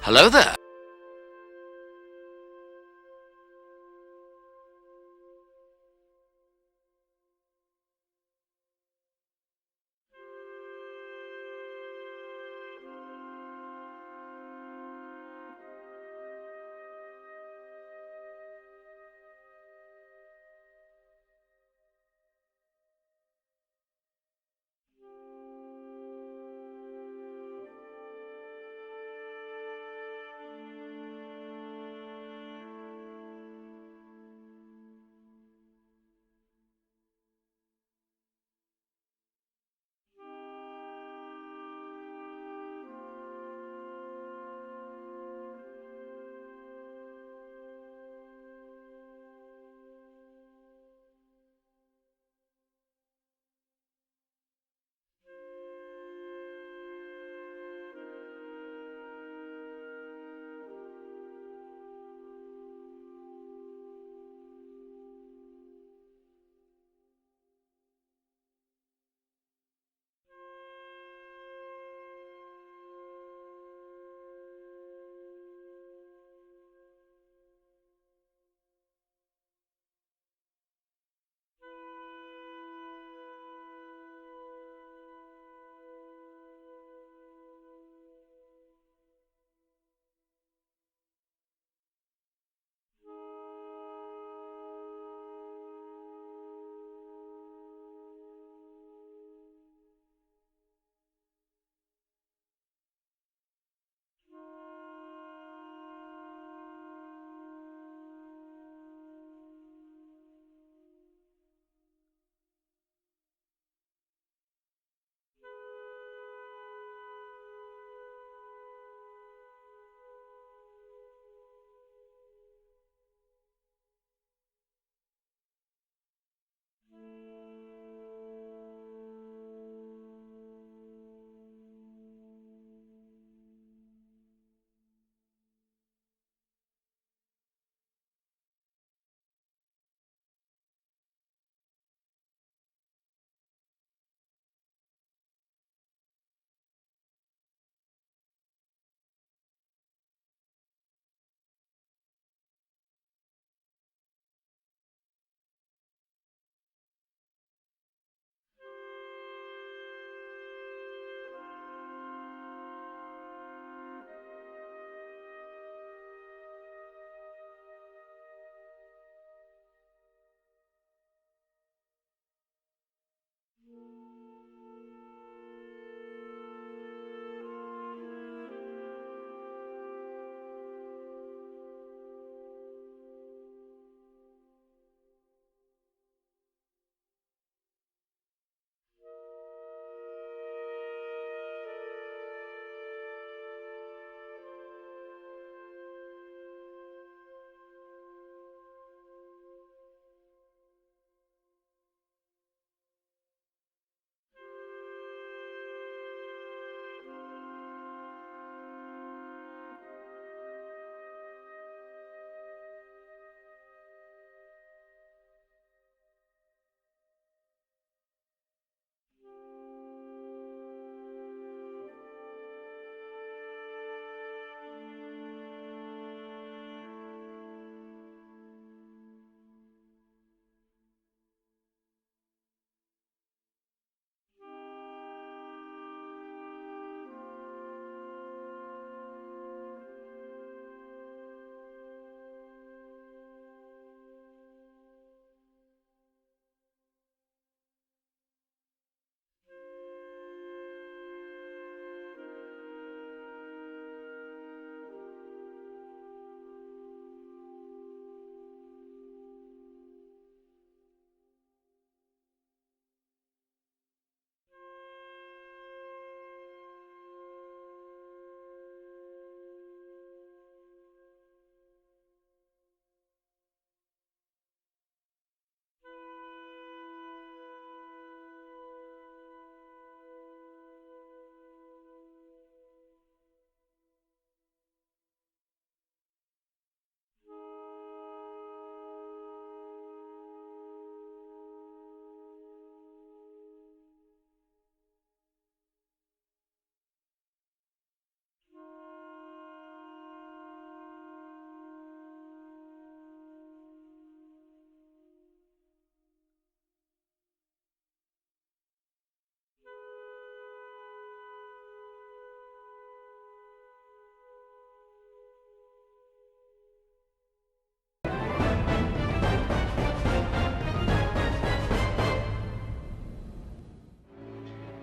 Hello there.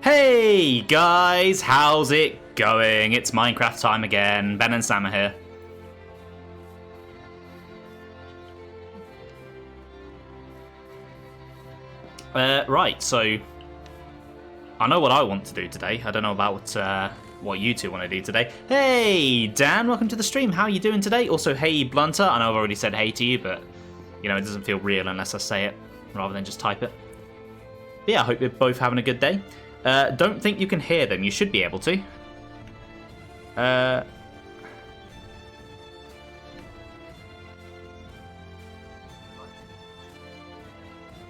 Hey guys, how's it going? It's Minecraft time again. Ben and Sam are here. Right, so I know what I want to do today. I don't know about what you two want to do today. Hey, Dan, welcome to the stream. How are you doing today? Also, hey, Blunter. I know I've already said hey to you, but you know it doesn't feel real unless I say it rather than just type it. But yeah, I hope you're both having a good day. Don't think you can hear them. You should be able to.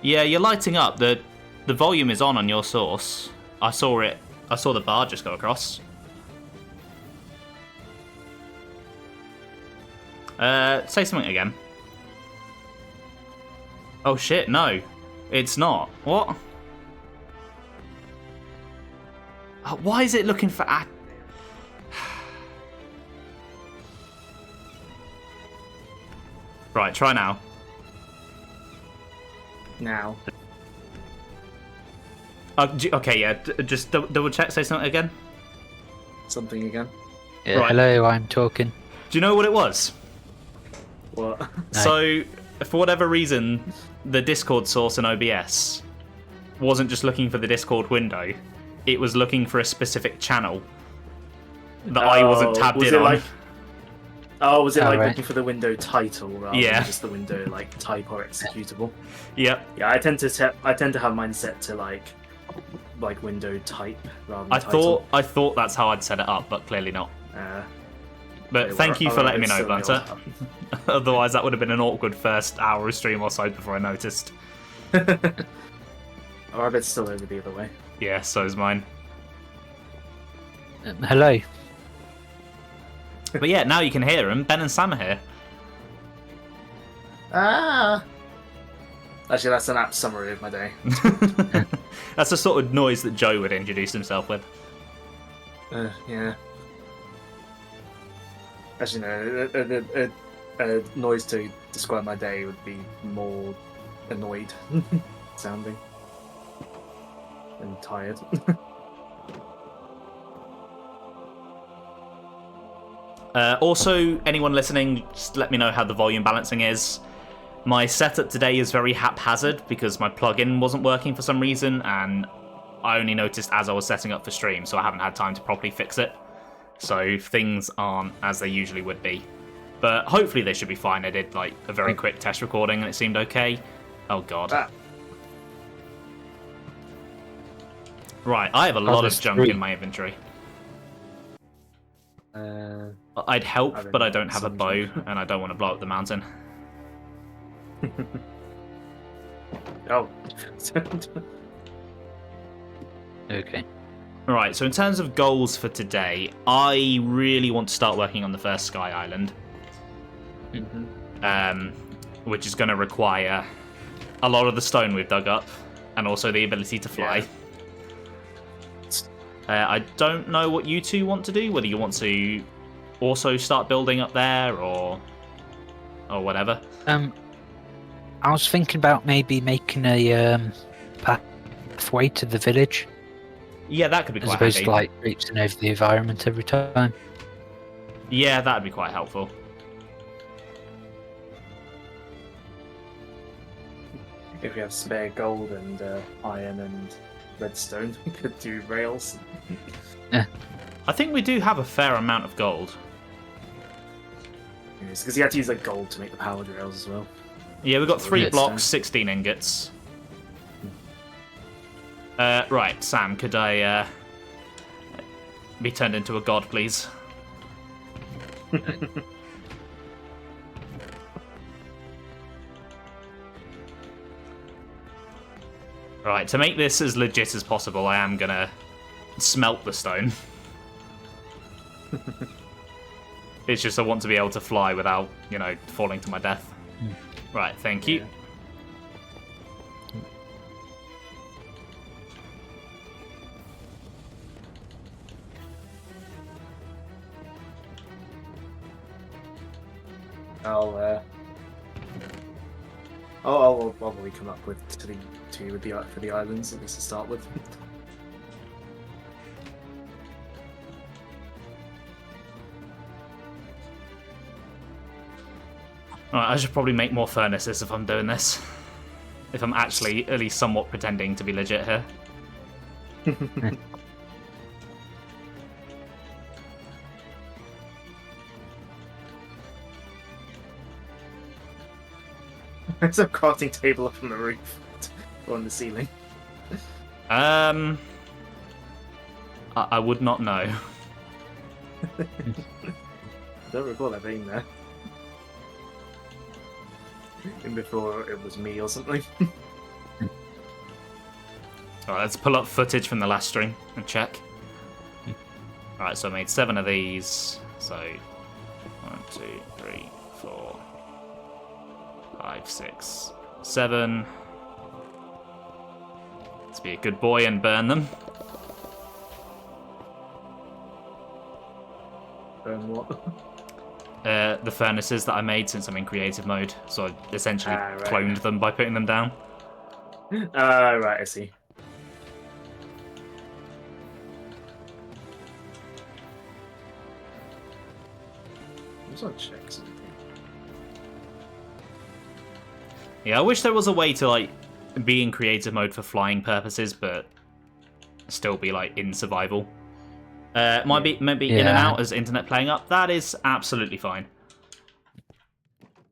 Yeah, you're lighting up. The volume is on your source. I saw it. I saw the bar just go across. Say something again. Oh shit, no. It's not. What? Why is it looking for... Right, try now. Now. Okay, yeah, just double check, say something again. Something again. Yeah, Right. Hello, I'm talking. Do you know what it was? What? No. So, for whatever reason, the Discord source in OBS wasn't just looking for the Discord window, it was looking for a specific channel that I wasn't tabbed in on. Was it like right. looking for the window title rather Yeah. than just the window like type or executable? Yep. Yeah, I tend to have mine set to like window type rather than I title. thought that's how I'd set it up, but clearly not. But Okay, thank well, you for letting me it's know, still Blunter. Otherwise, that would have been an awkward first hour of stream or so before I noticed. Or I bet it's still over the other way. Yeah, so's mine. Hello. But yeah, now you can hear them. Ben and Sam are here. Ah. Actually, that's an apt summary of my day. That's the sort of noise that Joe would introduce himself with. Yeah. Actually, no. A noise to describe my day would be more annoyed sounding and tired. Also, anyone listening, just let me know how the volume balancing is. My setup today is very haphazard because my plugin wasn't working for some reason, and I only noticed as I was setting up for stream, so I haven't had time to properly fix it. So things aren't as they usually would be. But hopefully they should be fine. I did like a very quick test recording and it seemed okay. Oh god. Ah. Right, I have a lot of there's junk three. in my inventory. I'd I help, don't but I know, don't have a some bow, junk. and I don't want to blow up the mountain. Oh. Okay. Right, so in terms of goals for today, I really want to start working on the first Sky Island. Which is going to require a lot of the stone we've dug up, and also the ability to fly. I don't know what you two want to do, whether you want to also start building up there, or whatever. I was thinking about maybe making a pathway to the village, Yeah, that could be as quite opposed handy. to like traipsing over the environment every time. Yeah, that'd be quite helpful. If we have spare gold and iron and redstone, we could do rails. I think we do have a fair amount of gold. Because you have to use like gold to make the powered rails as well. Yeah, we've got 3 Redstone. blocks, 16 ingots. Right, Sam, could I be turned into a god, please? Right, to make this as legit as possible, I am gonna smelt the stone. It's just I want to be able to fly without, you know, falling to my death. Right, thank you. I'll probably come up with two for the islands at least to start with. Alright, I should probably make more furnaces if I'm doing this. If I'm actually at least somewhat pretending to be legit here. There's a crafting table up on the roof or on the ceiling. I would not know. I don't recall that being there. And before it was me or something. Alright, let's pull up footage from the last stream and check. Alright, so I made 7 of these. So 1, 2, 3, 4, 5, 6, 7. Let's be a good boy and burn them. Burn what? The furnaces that I made since I'm in creative mode. So I essentially Right. cloned them by putting them down. Right, I see. I just want to check something. Yeah, I wish there was a way to like be in creative mode for flying purposes, but still be like in survival. Might be maybe in and Yeah. out as internet playing up. That is absolutely fine.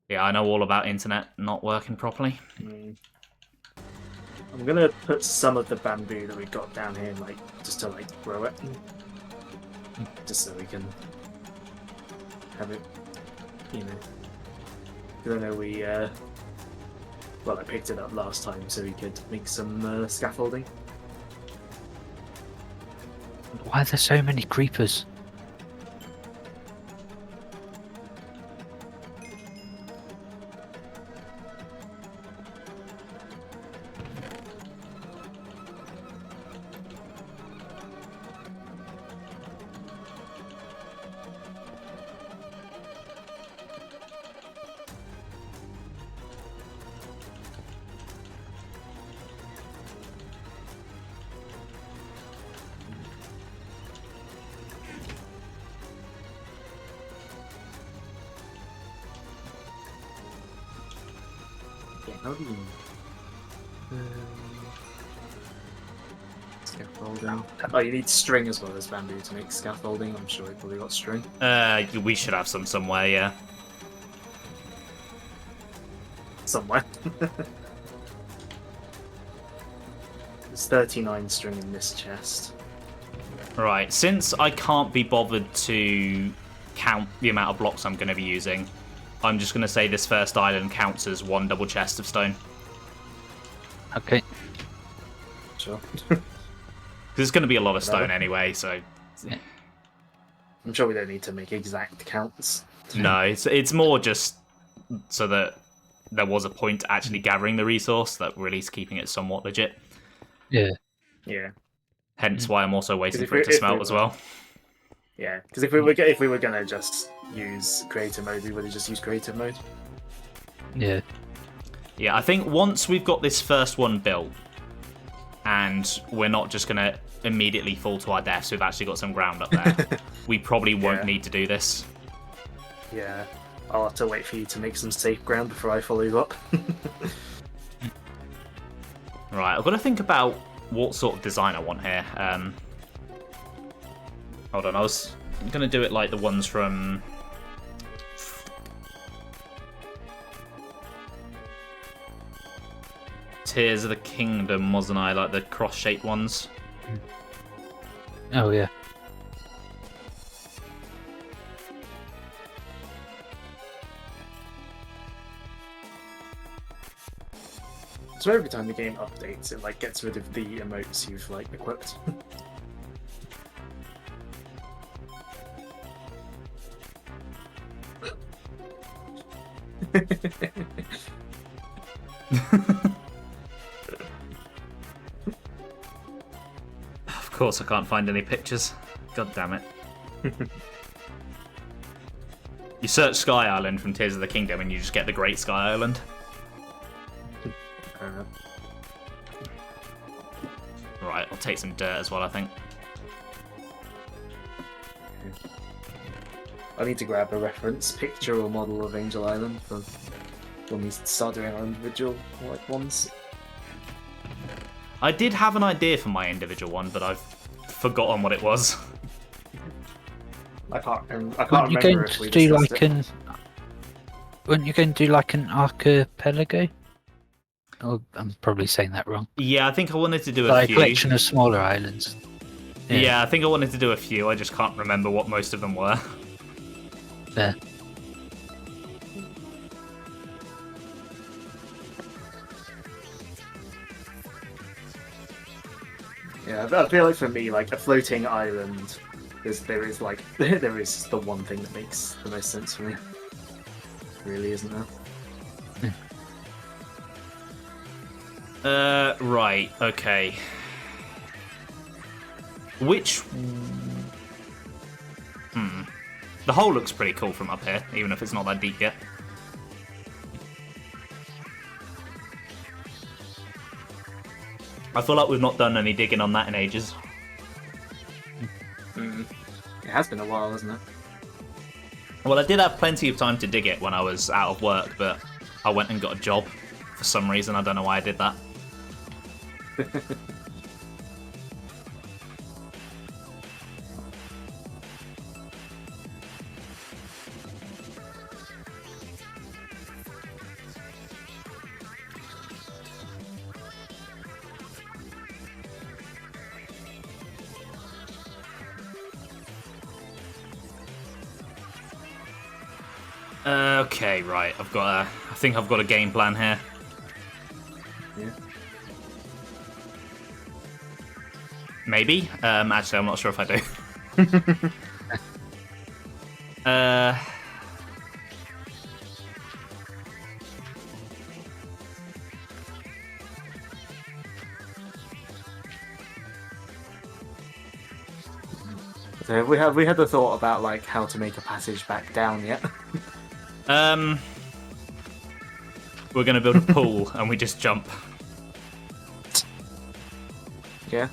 Yeah, I know all about internet not working properly. I'm gonna put some of the bamboo that we got down here, like, just to like grow it, just so we can have it, you know. Because I know we, well, I picked it up last time so we could make some scaffolding. Why are there so many creepers? Yeah, how do you... Scaffolding. Oh, you need string as well as bamboo to make scaffolding. I'm sure we probably got string. We should have some somewhere, yeah. Somewhere. There's 39 string in this chest. Right, since I can't be bothered to count the amount of blocks I'm going to be using, I'm just going to say this first island counts as 1 double chest of stone. Okay. Sure. Because it's going to be a lot of stone anyway, so... I'm sure we don't need to make exact counts. No, it's more just so that there was a point to actually gathering the resource, that really is keeping it somewhat legit. Yeah. Yeah. Hence why I'm also waiting if for it to we- if smelt we as were- well. Yeah, because if we were gonna just use creative mode, we would have just used creative mode. Yeah. Yeah, I think once we've got this first one built, and we're not just going to immediately fall to our deaths, we've actually got some ground up there, we probably won't Yeah. need to do this. Yeah, I'll have to wait for you to make some safe ground before I follow you up. Right, I've got to think about what sort of design I want here. Hold on, I was going to do it like the ones from... Tears of the Kingdom, wasn't I? Like the cross-shaped ones. Oh yeah. So every time the game updates, it like gets rid of the emotes you've like equipped. Of course I can't find any pictures. God damn it. You search Sky Island from Tears of the Kingdom and you just get the Great Sky Island. Right, I'll take some dirt as well, I think. I need to grab a reference picture or model of Angel Island for when we start doing our individual ones. I did have an idea for my individual one, but I've forgotten what it was. I can't remember if we do discussed like it. Weren't you going to do like an archipelago? Oh, I'm probably saying that wrong. Yeah, I think I wanted to do a Like few. a collection of smaller islands. Yeah, I think I wanted to do a few. I just can't remember what most of them were. There. Yeah, I feel like for me, like a floating island, there is the one thing that makes the most sense for me. Really, isn't there? Right, okay. Which... The hole looks pretty cool from up here, even if it's not that deep yet. I feel like we've not done any digging on that in ages. It has been a while, hasn't it? Well, I did have plenty of time to dig it when I was out of work, but I went and got a job for some reason. I don't know why I did that. Okay, right. I think I've got a game plan here. Yeah. Maybe. Actually, I'm not sure if I do. So have we had the thought about like how to make a passage back down yet? We're gonna build a pool and we just jump. Yeah.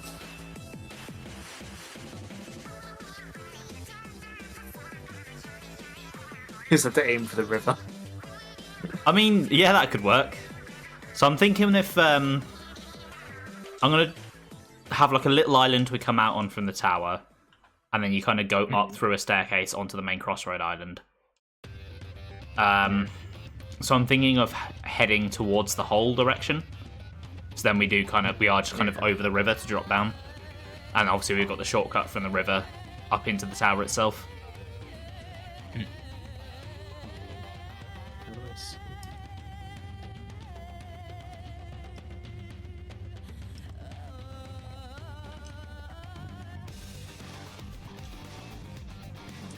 Just have to aim for the river. I mean, yeah, that could work. So I'm thinking if I'm gonna have like a little island we come out on from the tower, and then you kind of go up through a staircase onto the main crossroad island. So I'm thinking of heading towards the hole direction. So then we are just kind of over the river to drop down, and obviously we've got the shortcut from the river up into the tower itself.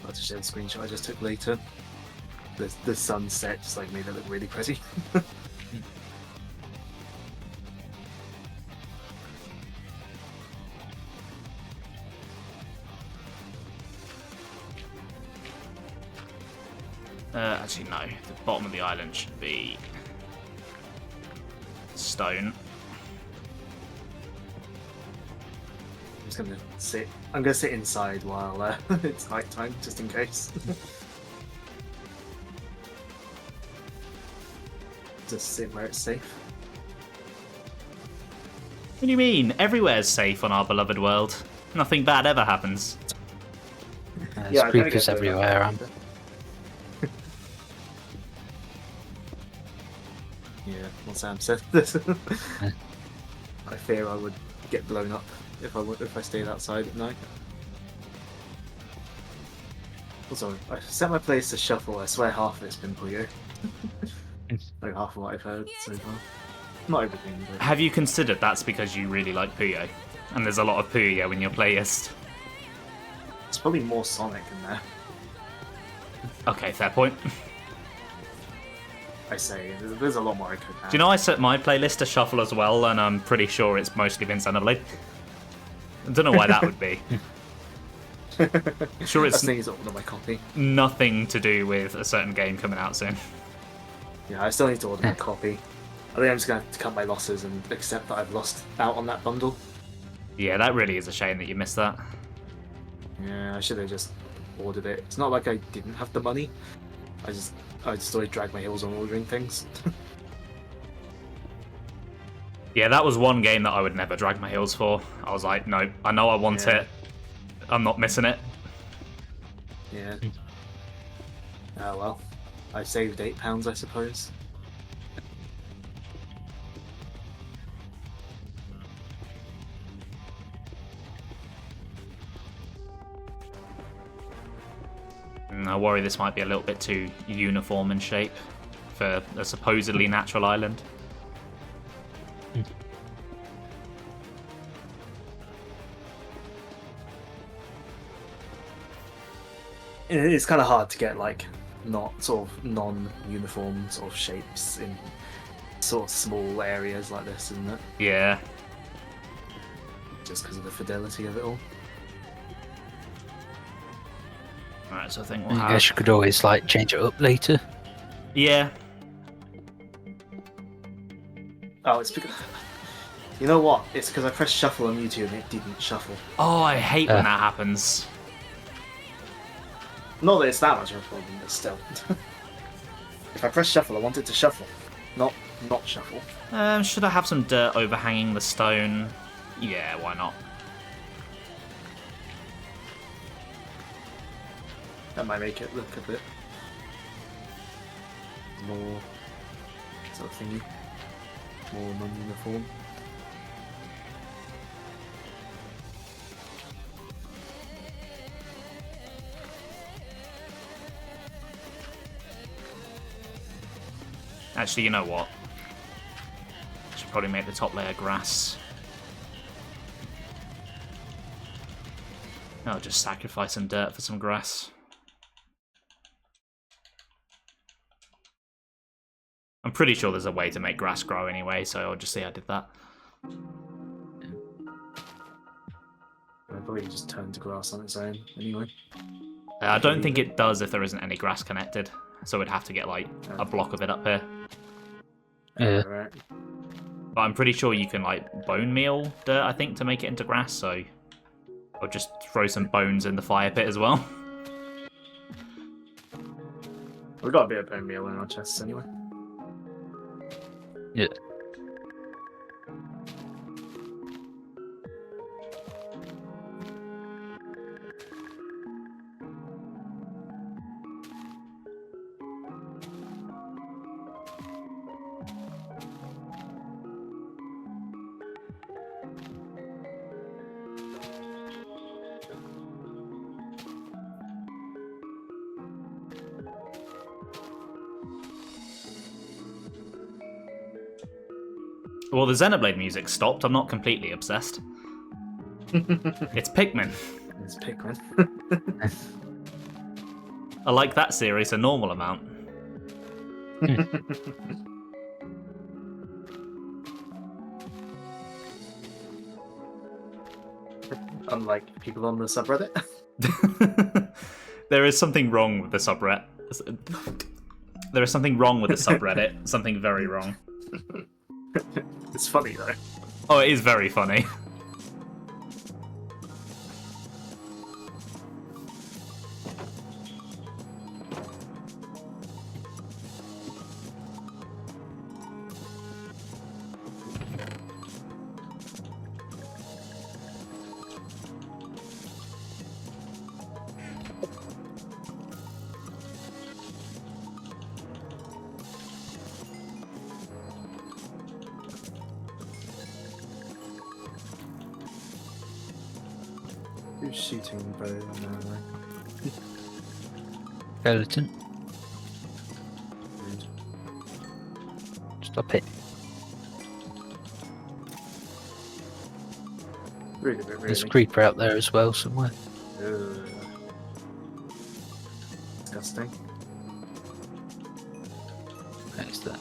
I'll just share the screenshot I just took later. The sunset just like made it look really pretty. Actually, no. The bottom of the island should be stone. I'm gonna sit inside while it's night time, just in case. Just sit where it's safe. What do you mean? Everywhere's safe on our beloved world. Nothing bad ever happens. There's creepers everywhere. Yeah, well, Sam said. I fear I would get blown up if I stayed outside at night. Also, I set my place to shuffle. I swear half of it's been Puyo. Like half of what I've heard so far. Not everything, but... Have you considered that's because you really like Puyo? And there's a lot of Puyo in your playlist. It's probably more Sonic in there. Okay, fair point. I say, there's a lot more I could add. Do you know I set my playlist to shuffle as well, and I'm pretty sure it's mostly been Xenoblade. I don't know why that would be. I'm sure it's on my copy. nothing to do with a certain game coming out soon. Yeah, I still need to order my copy. I think I'm just going to have to cut my losses and accept that I've lost out on that bundle. Yeah, that really is a shame that you missed that. Yeah, I should have just ordered it. It's not like I didn't have the money. I just always drag my heels on ordering things. Yeah, that was one game that I would never drag my heels for. I was like, no, I know I want Yeah. it. I'm not missing it. Yeah. Oh well. I saved £8, I suppose. I worry this might be a little bit too uniform in shape for a supposedly natural island. It's kind of hard to get like not sort of non-uniform sort of shapes in sort of small areas like this, isn't it? Yeah. Just because of the fidelity of it all. Alright, so I think we'll I have... guess you could always like change it up later. Yeah. Oh, it's because... You know what? It's because I pressed shuffle on YouTube and it didn't shuffle. Oh, I hate when that happens. Not that it's that much of a problem, but still. If I press shuffle, I want it to shuffle, not shuffle. Should I have some dirt overhanging the stone? Yeah, why not? That might make it look a bit more sort of thingy, more non-uniform. Actually, you know what? Should probably make the top layer grass. I'll just sacrifice some dirt for some grass. I'm pretty sure there's a way to make grass grow anyway, so I'll just see I did that. I'll probably just turn to grass on its own anyway. I don't think it does if there isn't any grass connected, so we'd have to get like a block of it up here. Yeah. Right. But I'm pretty sure you can like bone meal dirt, I think, to make it into grass, so I'll just throw some bones in the fire pit as well. We've got a bit of bone meal in our chests anyway. Yeah. Well, the Xenoblade music stopped. I'm not completely obsessed. It's Pikmin. It's Pikmin. I like that series a normal amount. Unlike people on the subreddit. There is something wrong with the subreddit. There is something wrong with the subreddit. Something very wrong. It's funny though. Oh, it is very funny. Who's shooting bow now? Skeleton. Stop it. Really, really. There's a creeper out there as well somewhere. Ugh. Disgusting. Where's that?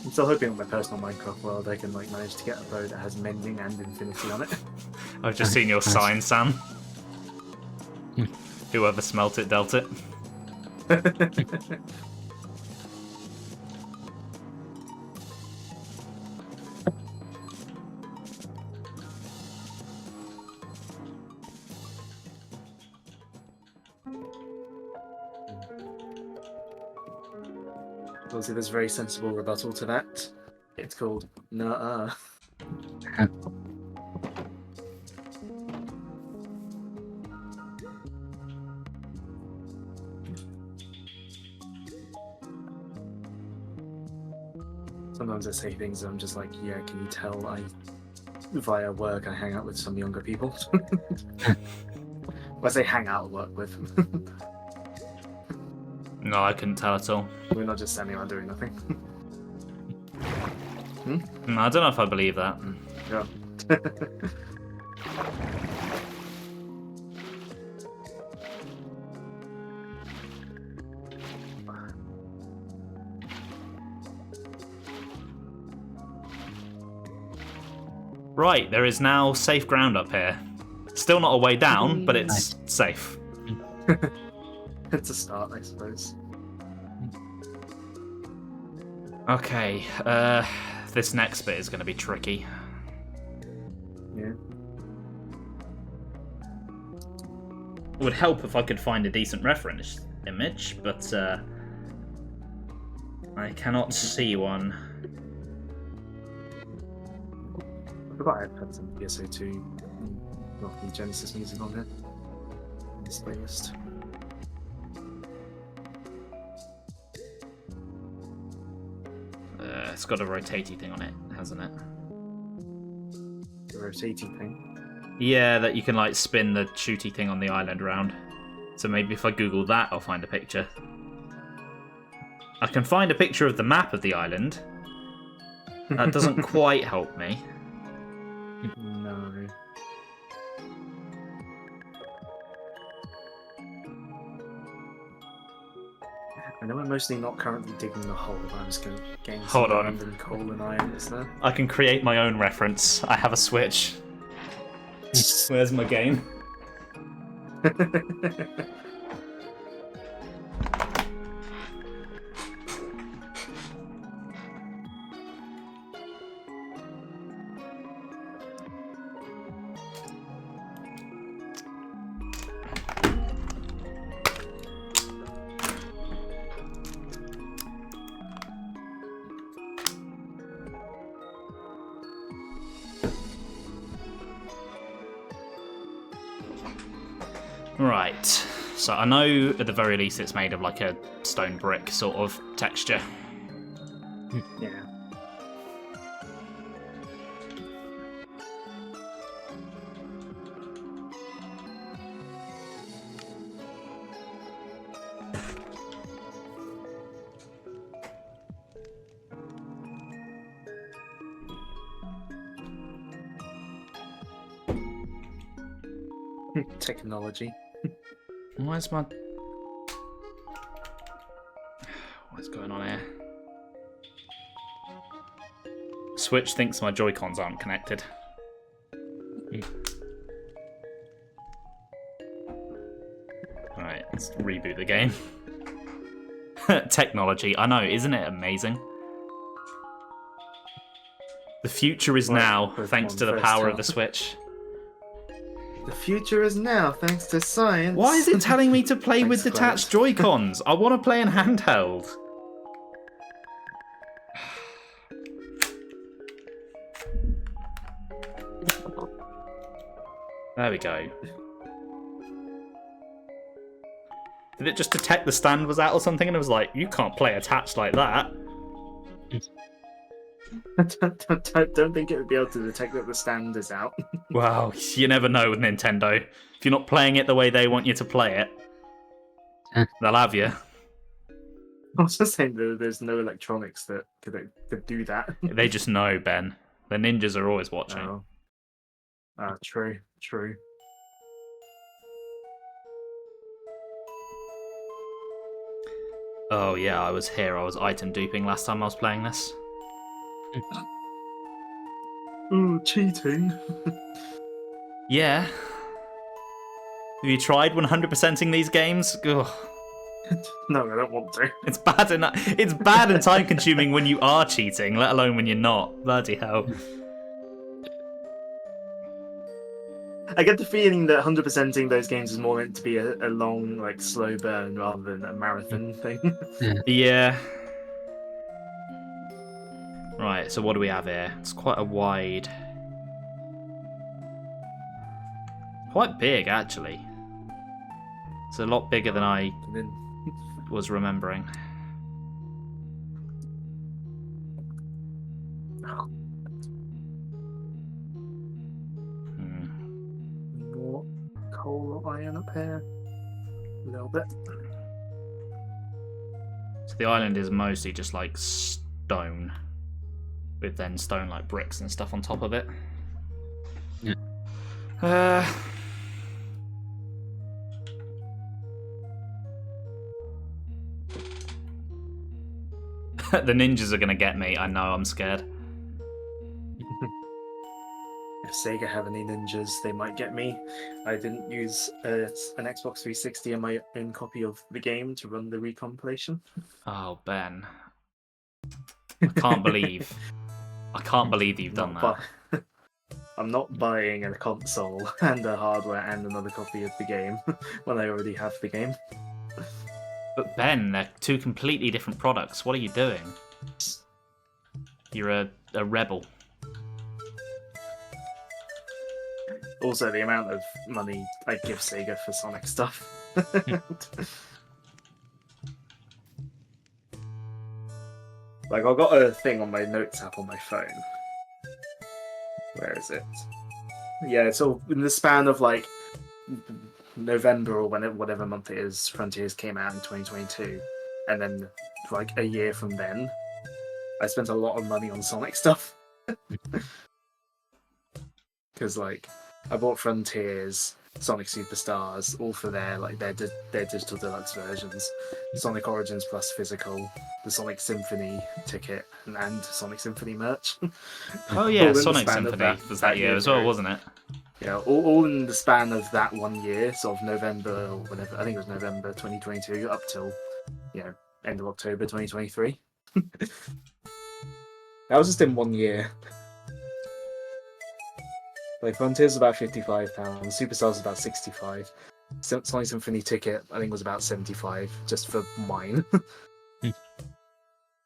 I'm still hoping on my personal Minecraft world I can like manage to get a bow that has mending and infinity on it. I've just seen your Nice. sign, Sam. Hmm. Whoever smelt it dealt it. Obviously, there's a very sensible rebuttal to that. It's called Nuh-uh. Sometimes I say things and I'm just like, yeah, can you tell via work I hang out with some younger people? I say hang out and work with. No, I couldn't tell at all. We're not just standing around doing nothing. No, I don't know if I believe that. Yeah. Right, there is now safe ground up here. Still not a way down, but it's safe. It's a start, I suppose. Okay, this next bit is going to be tricky. Yeah. It would help if I could find a decent reference image, but I cannot see one. I forgot I had some PSO2 Rocky Genesis music on here. In this playlist. It's got a rotatey thing on it, hasn't it? The rotating thing. Yeah, that you can like spin the shooty thing on the island around. So maybe if I Google that, I'll find a picture. I can find a picture of the map of the island. That doesn't quite help me. No. I know I'm mostly not currently digging the hole, but I'm just going to gain some Hold on. random coal and iron, is there? I can create my own reference. I have a Switch. Where's my game? Right, so I know at the very least it's made of like a stone brick sort of texture. Yeah. Technology. Where's my... What's going on here? Switch thinks my Joy-Cons aren't connected. Right, let's reboot the game. Technology, I know, isn't it amazing? The future is now, thanks to the power of the Switch. The future is now, thanks to science. Why is it telling me to play with Thanks, detached Clement. Joy-Cons? I want to play in handheld. There we go. Did it just detect the stand was out or something? And it was like, you can't play attached like that. Don't think it would be able to detect that the stand is out. Well, you never know with Nintendo. If you're not playing it the way they want you to play it, they'll have you. I was just saying that there's no electronics that could do that. They just know, Ben. The ninjas are always watching. Oh. True. Oh yeah, I was here. I was item duping last time I was playing this. Ooh, cheating. Yeah. Have you tried 100%ing these games? Ugh. No, I don't want to. It's bad and time consuming when you are cheating, let alone when you're not. Bloody hell. I get the feeling that 100%ing those games is more meant to be a long, like, slow burn rather than a marathon thing. Yeah. Right, so what do we have here? It's quite a wide... Quite big, actually. It's a lot bigger than I was remembering. More coal or iron up here. A little bit. So the island is mostly just like stone, with then stone like bricks and stuff on top of it. Yeah. The ninjas are gonna get me. I know. I'm scared. If Sega have any ninjas, they might get me. I didn't use an Xbox 360 and my own copy of the game to run the recompilation. Oh, Ben. I can't believe you've done that. I'm not buying a console and a hardware and another copy of the game when I already have the game. But Ben, they're two completely different products. What are you doing? You're a rebel. Also, the amount of money I give Sega for Sonic stuff. Like, I've got a thing on my notes app on my phone. Where is it? Yeah, so in the span of like November or whatever month it is, Frontiers came out in 2022, and then like a year from then, I spent a lot of money on Sonic stuff. Because like I bought Frontiers, Sonic Superstars, all for their digital deluxe versions, Sonic Origins Plus physical, the Sonic Symphony ticket, and Sonic Symphony merch. Oh yeah, All in the Sonic span of Symphony was that year as well, wasn't it? Yeah, all in the span of that 1 year, sort of November or whatever. I think it was November 2022 up till, end of October 2023. That was just in 1 year. Like, Frontiers was about £55, Superstars was about £65. Sonic Symphony ticket, I think, was about £75, just for mine.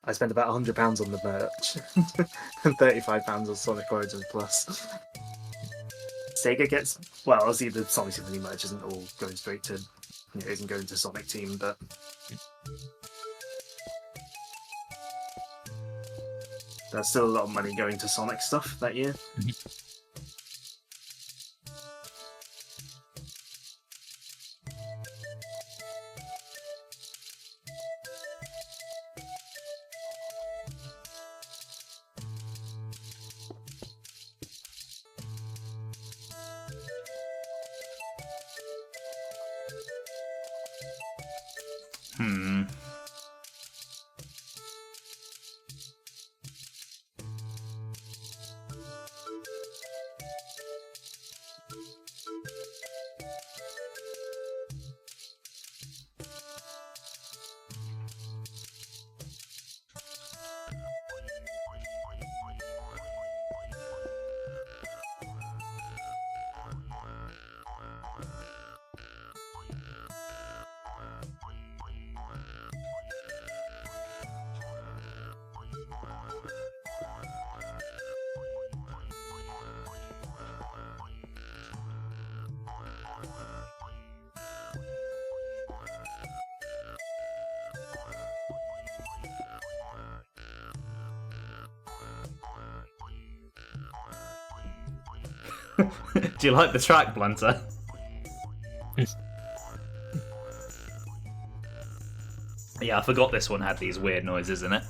I spent about £100 on the merch, and £35 on Sonic Origins Plus. Sega gets, well, obviously the Sonic Symphony merch isn't all going straight to, isn't going to Sonic Team, but there's still a lot of money going to Sonic stuff that year. Do you like the track, Blunter? Yeah, I forgot this one had these weird noises in it.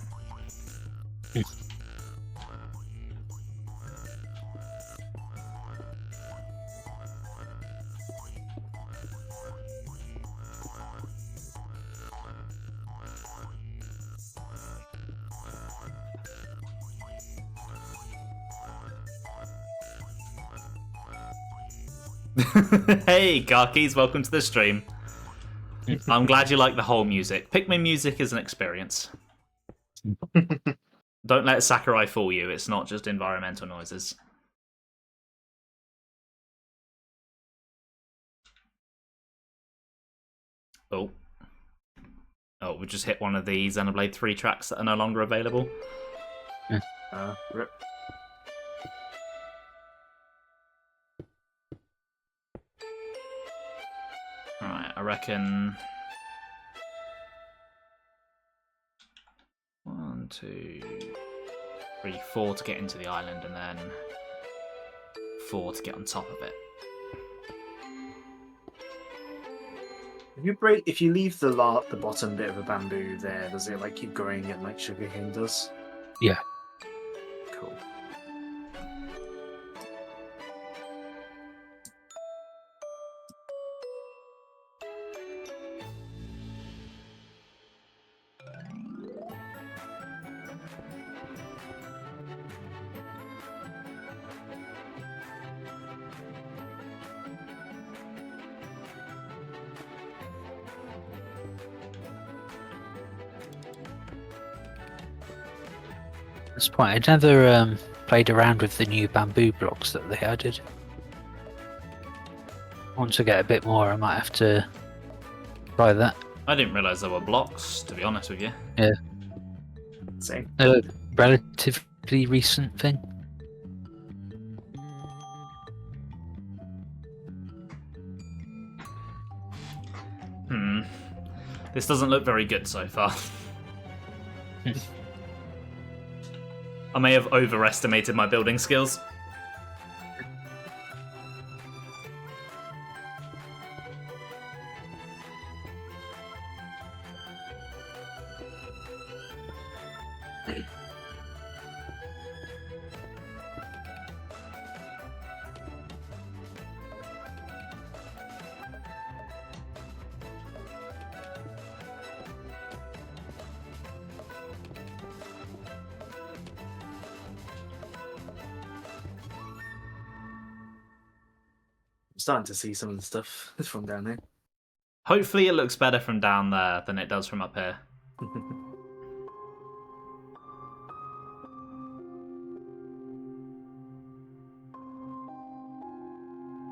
Hey, Garkeys, welcome to the stream. I'm glad you like the whole music. Pikmin music is an experience. Don't let Sakurai fool you, it's not just environmental noises. Oh. Oh, we just hit one of the Xenoblade 3 tracks that are no longer available. Rip. Alright, I reckon... 1, 2, 3, 4 to get into the island, and then 4 to get on top of it. If you leave the bottom bit of a bamboo there, does it like keep growing and like sugarcane does? Yeah. Cool. At this point, I never played around with the new bamboo blocks that they added. Once I get a bit more, I might have to try that. I didn't realise there were blocks, to be honest with you. Yeah. Same. A relatively recent thing. This doesn't look very good so far. I may have overestimated my building skills. I'm starting to see some of the stuff from down there. Hopefully it looks better from down there than it does from up here.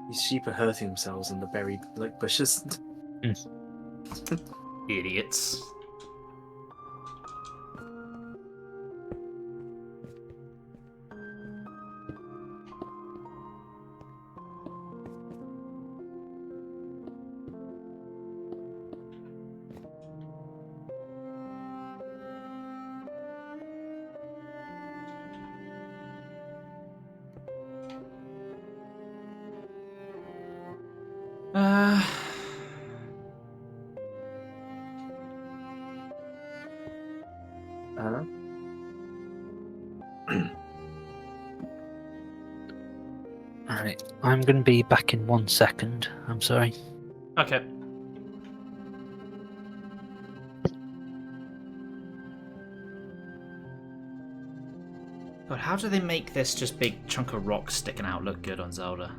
These sheep are hurting themselves in the buried like bushes. Idiots. Alright, I'm going to be back in 1 second. I'm sorry. Okay. God, how do they make this just big chunk of rock sticking out look good on Zelda?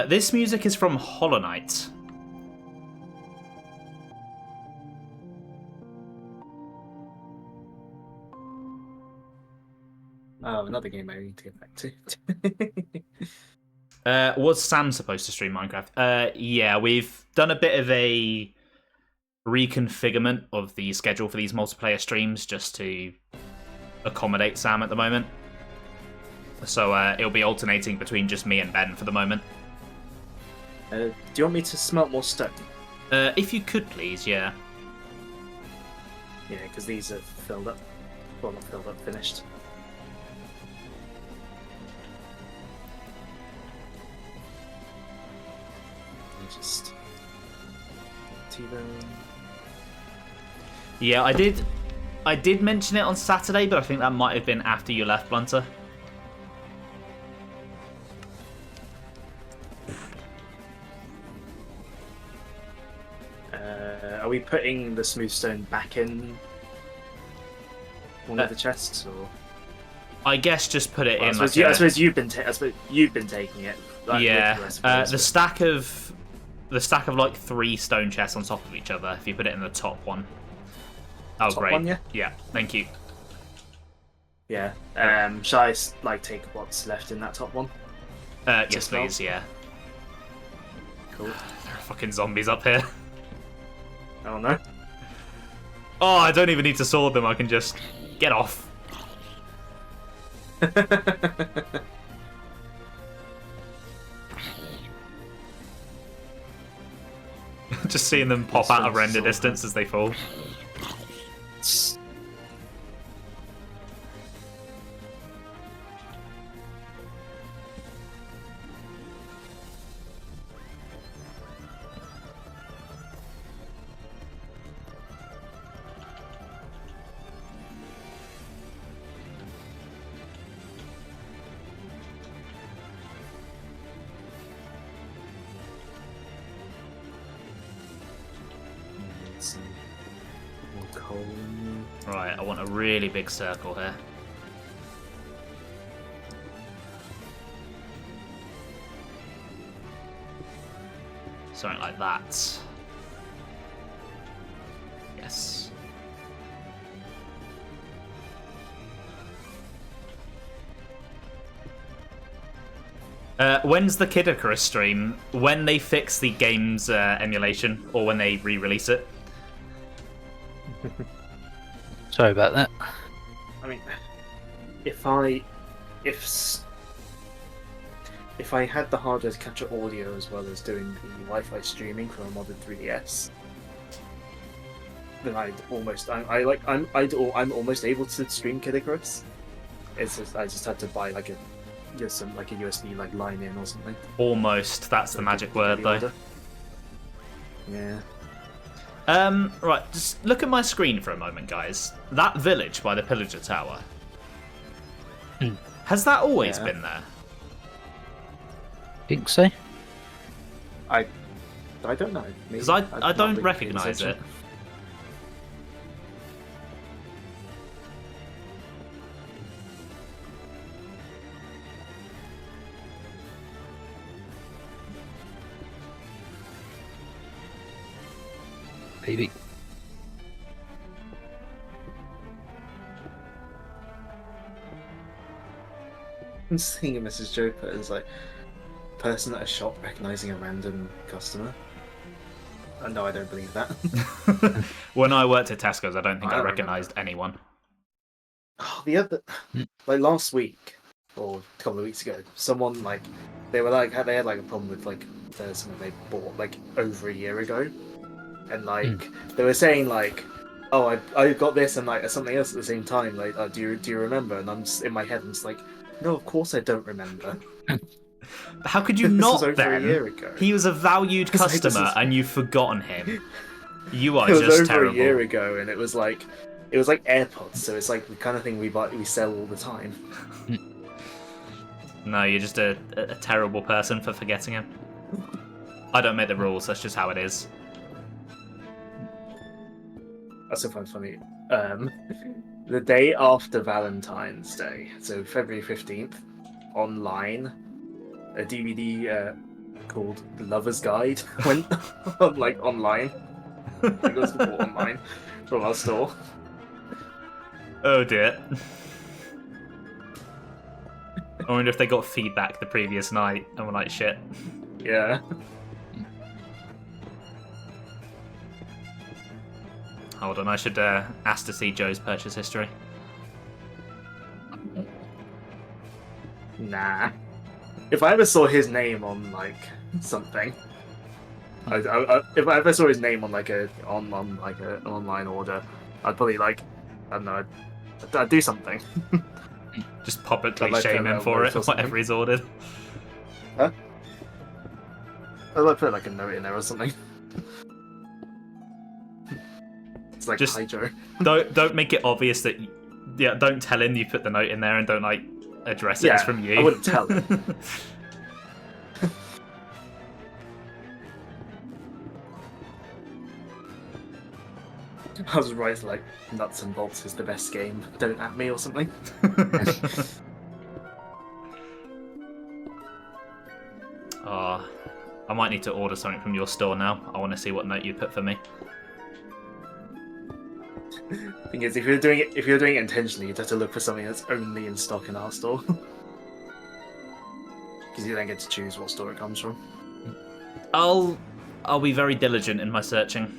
This music is from Hollow Knight. Oh, another game I need to get back to. Was Sam supposed to stream Minecraft? Yeah, we've done a bit of a reconfigurement of the schedule for these multiplayer streams just to accommodate Sam at the moment. So it'll be alternating between just me and Ben for the moment. Do you want me to smelt more stone? If you could, please, yeah. Yeah, because these are filled up. Well, not filled up, finished. Just T-bone. Yeah, I did mention it on Saturday, but I think that might have been after you left, Blunter. Are we putting the smooth stone back in one of the chests, or? I guess just put it Well, in. I suppose you've been taking it. Like, yeah. with you, I suppose, The stack of like 3 stone chests on top of each other. If you put it in the top one. Oh, top great. one, yeah? Yeah. Thank you. Yeah. Shall I like take what's left in that top one? Yes, Just please. now? Yeah. Cool. There are fucking zombies up here. Oh no. Oh, I don't even need to sword them. I can just get off. Just seeing them pop out of render distance as they fall. Some more coal. Right, I want a really big circle here. Something like that. Yes. When's the Kid Icarus stream? When they fix the game's emulation, or when they re-release it? Sorry about that. I mean, if I had the hardware to capture audio as well as doing the Wi-Fi streaming from a modded 3DS, then I'm almost able to stream Kid Icarus. It's just I just had to buy like a USB like line in or something. Almost. That's the magic word, though. Order. Yeah. Right, just look at my screen for a moment, guys. That village by the Pillager Tower. Has that always been there? Think so? I don't know. Because I don't recognise it. Maybe. I'm just thinking Mrs. Joker is like person at a shop recognizing a random customer. No, I don't believe that. When I worked at Tesco's, I don't think I I don't recognised anyone. Oh, the other, like last week or a couple of weeks ago, someone like they had like a problem with like something they bought like over a year ago, and like they were saying like, oh, I got this and like something else at the same time. Like, oh, do you remember? And I'm just in my head, I'm just like, no, of course I don't remember. How could you This not was over then? a year ago. He was a valued customer and you've forgotten him. You are It was just over terrible. a year ago, and it was like AirPods, so it's like the kind of thing we sell all the time. No, you're just a terrible person for forgetting him. I don't make the rules, that's just how it is. That's so funny. The day after Valentine's Day, so February 15th, online, a DVD called The Lover's Guide went like online. It was bought online from our store. Oh dear. I wonder if they got feedback the previous night and were like, shit. Yeah. Hold on, I should ask to see Joe's purchase history. Nah. If I ever saw his name on like something, if I ever saw his name on like an online order, I'd probably like, I don't know, I'd do something. Just publicly I'd like to shame him have for a it, vote or whatever he's ordered. Huh? I'd like to put like a note in there or something. It's like, Just hi Joe. don't make it obvious that. Don't tell him you put the note in there, and don't like address it as from you. I wouldn't tell him. I was right, like, nuts and bolts is the best game. Don't at me or something. Oh, I might need to order something from your store now. I want to see what note you put for me. Thing is, if you're doing it intentionally, you'd have to look for something that's only in stock in our store. Because you don't get to choose what store it comes from. I'll be very diligent in my searching.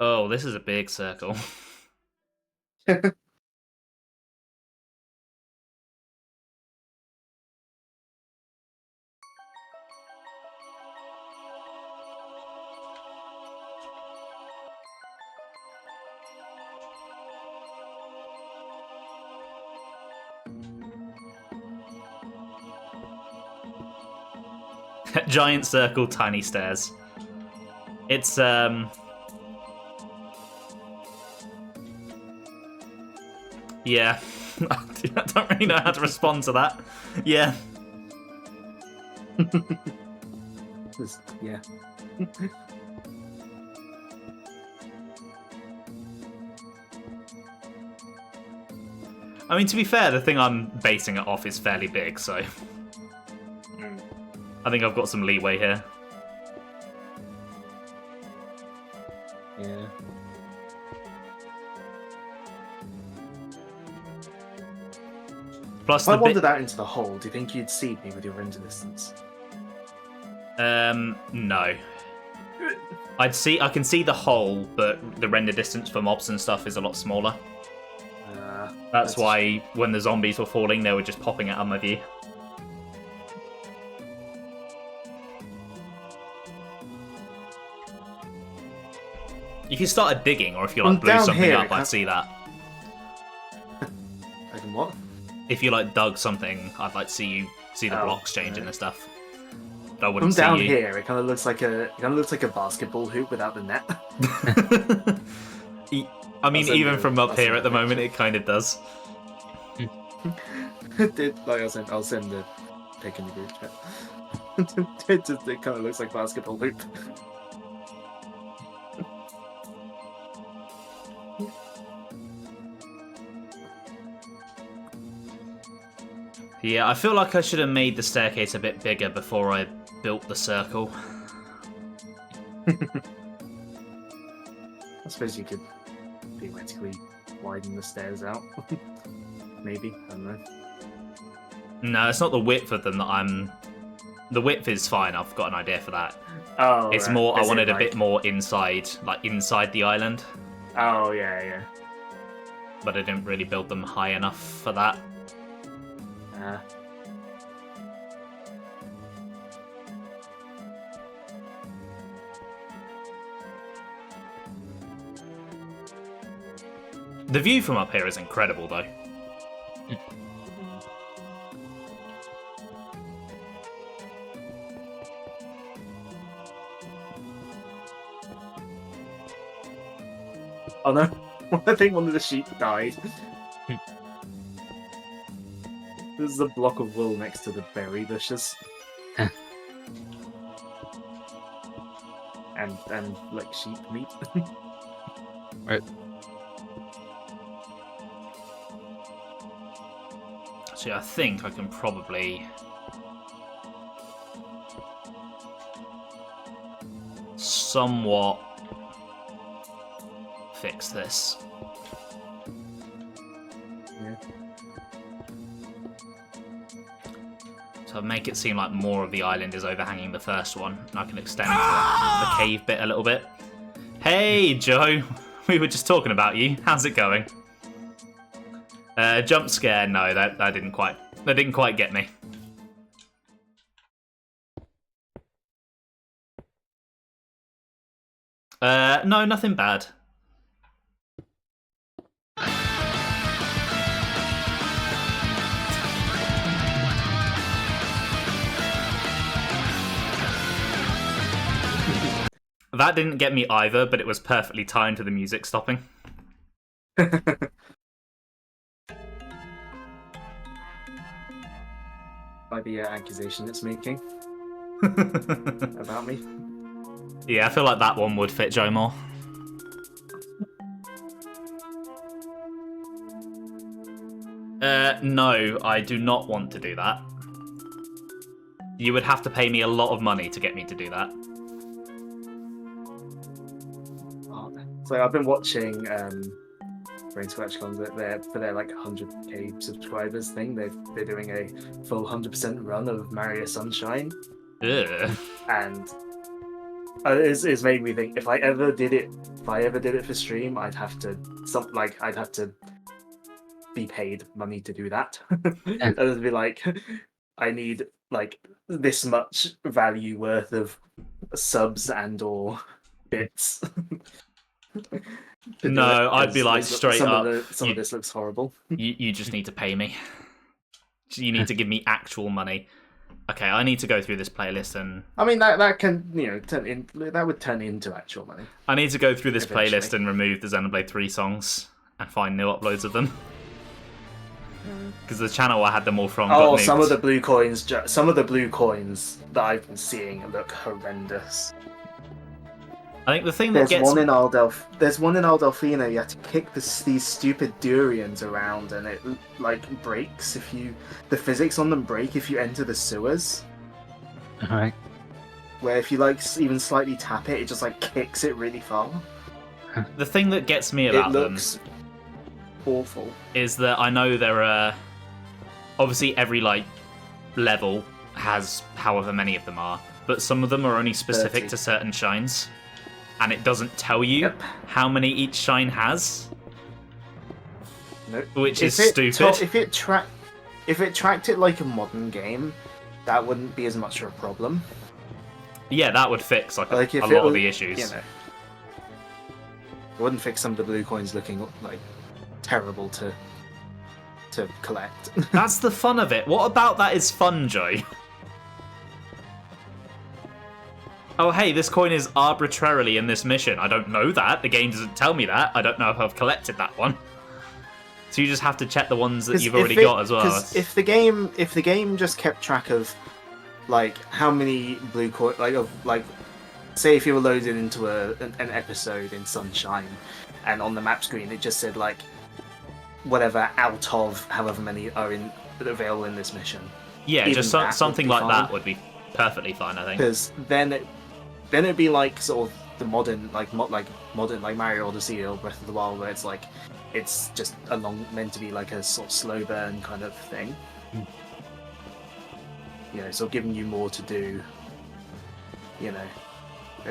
Oh, this is a big circle. Giant circle, tiny stairs. It's yeah. I don't really know how to respond to that. Yeah. Yeah. I mean, to be fair, the thing I'm basing it off is fairly big, so I think I've got some leeway here. Yeah. Plus, If I wandered out into the hole, do you think you'd see me with your render distance? No. I can see the hole, but the render distance for mobs and stuff is a lot smaller. That's why when the zombies were falling, they were just popping out of my view. If you started digging, or if you like blew something up, I'd see that. Like what? If you like dug something, I'd like see the blocks changing and stuff. But I wouldn't From down see you. here, it kind of looks like a basketball hoop without the net. I mean, even from up here at the moment, it kind of does. I'll send the pic in the group chat. It kind of looks like basketball hoop. Yeah, I feel like I should have made the staircase a bit bigger before I built the circle. I suppose you could theoretically widen the stairs out. Maybe, I don't know. No, it's not the width of them that I'm... The width is fine, I've got an idea for that. Oh, it's right. more, I wanted a bit more inside, like inside the island. Oh, yeah. But I didn't really build them high enough for that. The view from up here is incredible, though. Oh no, I think one of the sheep died. There's a block of wool next to the berry bushes. and like sheep meat. Right. See, I think I can probably somewhat fix this. Yeah. So make it seem like more of the island is overhanging the first one, and I can extend the cave bit a little bit. Hey, Joe! We were just talking about you. How's it going? Jump scare? No, that didn't quite get me. No, nothing bad. That didn't get me either, but it was perfectly timed to the music stopping. by the accusation it's making about me. Yeah, I feel like that one would fit Joe more. No, I do not want to do that. You would have to pay me a lot of money to get me to do that. So I've been watching Brain Scratch Cons for their like 100k subscribers thing. They're doing a full 100% run of Mario Sunshine, Ugh. and it's made me think if I ever did it for stream, I'd have to be paid money to do that. Yeah. It'd be like, I need like this much value worth of subs and or bits. No, I'd be like straight up. Some of this looks horrible. You just need to pay me. You need to give me actual money. Okay, I need to go through this playlist and... I mean, that can, that would turn into actual money. I need to go through this Eventually. playlist and remove the Xenoblade 3 songs and find new uploads of them. Because the channel I had them all from got Oh, nuked. some of the blue coins that I've been seeing look horrendous. I think the thing that There's gets... one in Aldelfino. You have to kick these stupid durians around, and it like breaks if you. The physics on them break if you enter the sewers. Alright. Where if you like even slightly tap it, it just like kicks it really far. The thing that gets me It about them looks awful. is that I know there are... Obviously, every like level has however many of them are, but some of them are only specific 30. to certain shines. And it doesn't tell you Yep. how many each shine has, No. which is If it stupid. if it tracked it like a modern game, that wouldn't be as much of a problem. Yeah, that would fix like Like a if lot it of was- the issues. It wouldn't fix some of the blue coins looking like terrible to collect. That's the fun of it. What about that is fun, Joe? Oh, hey, this coin is arbitrarily in this mission. I don't know that. The game doesn't tell me that. I don't know if I've collected that one. So you just have to check the ones that you've already got as well. Because if the game just kept track of like how many blue coin like say if you were loaded into an episode in Sunshine, and on the map screen it just said like whatever out of however many are available in this mission. Yeah, even just that would something be like fine. that would be perfectly fine, I think. Because then it'd be like sort of the modern Mario Odyssey or Breath of the Wild, where it's like it's just meant to be like a sort of slow burn kind of thing. So giving you more to do.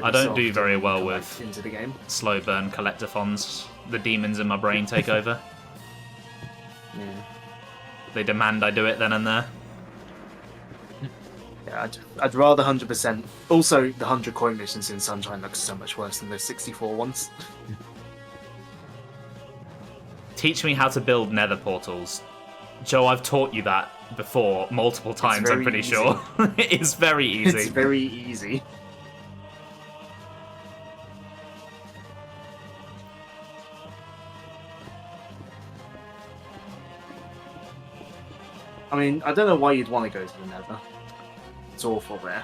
I don't do very well with into the game. slow burn collectathons. The demons in my brain take over. Yeah. They demand I do it then and there. Yeah, I'd rather 100%. Also, the 100 coin missions in Sunshine looks so much worse than the 64 ones. Teach me how to build nether portals. Joe, I've taught you that before multiple times, I'm very pretty easy. sure. It is very easy. It's very easy. I mean, I don't know why you'd want to go to the Nether. It's awful there.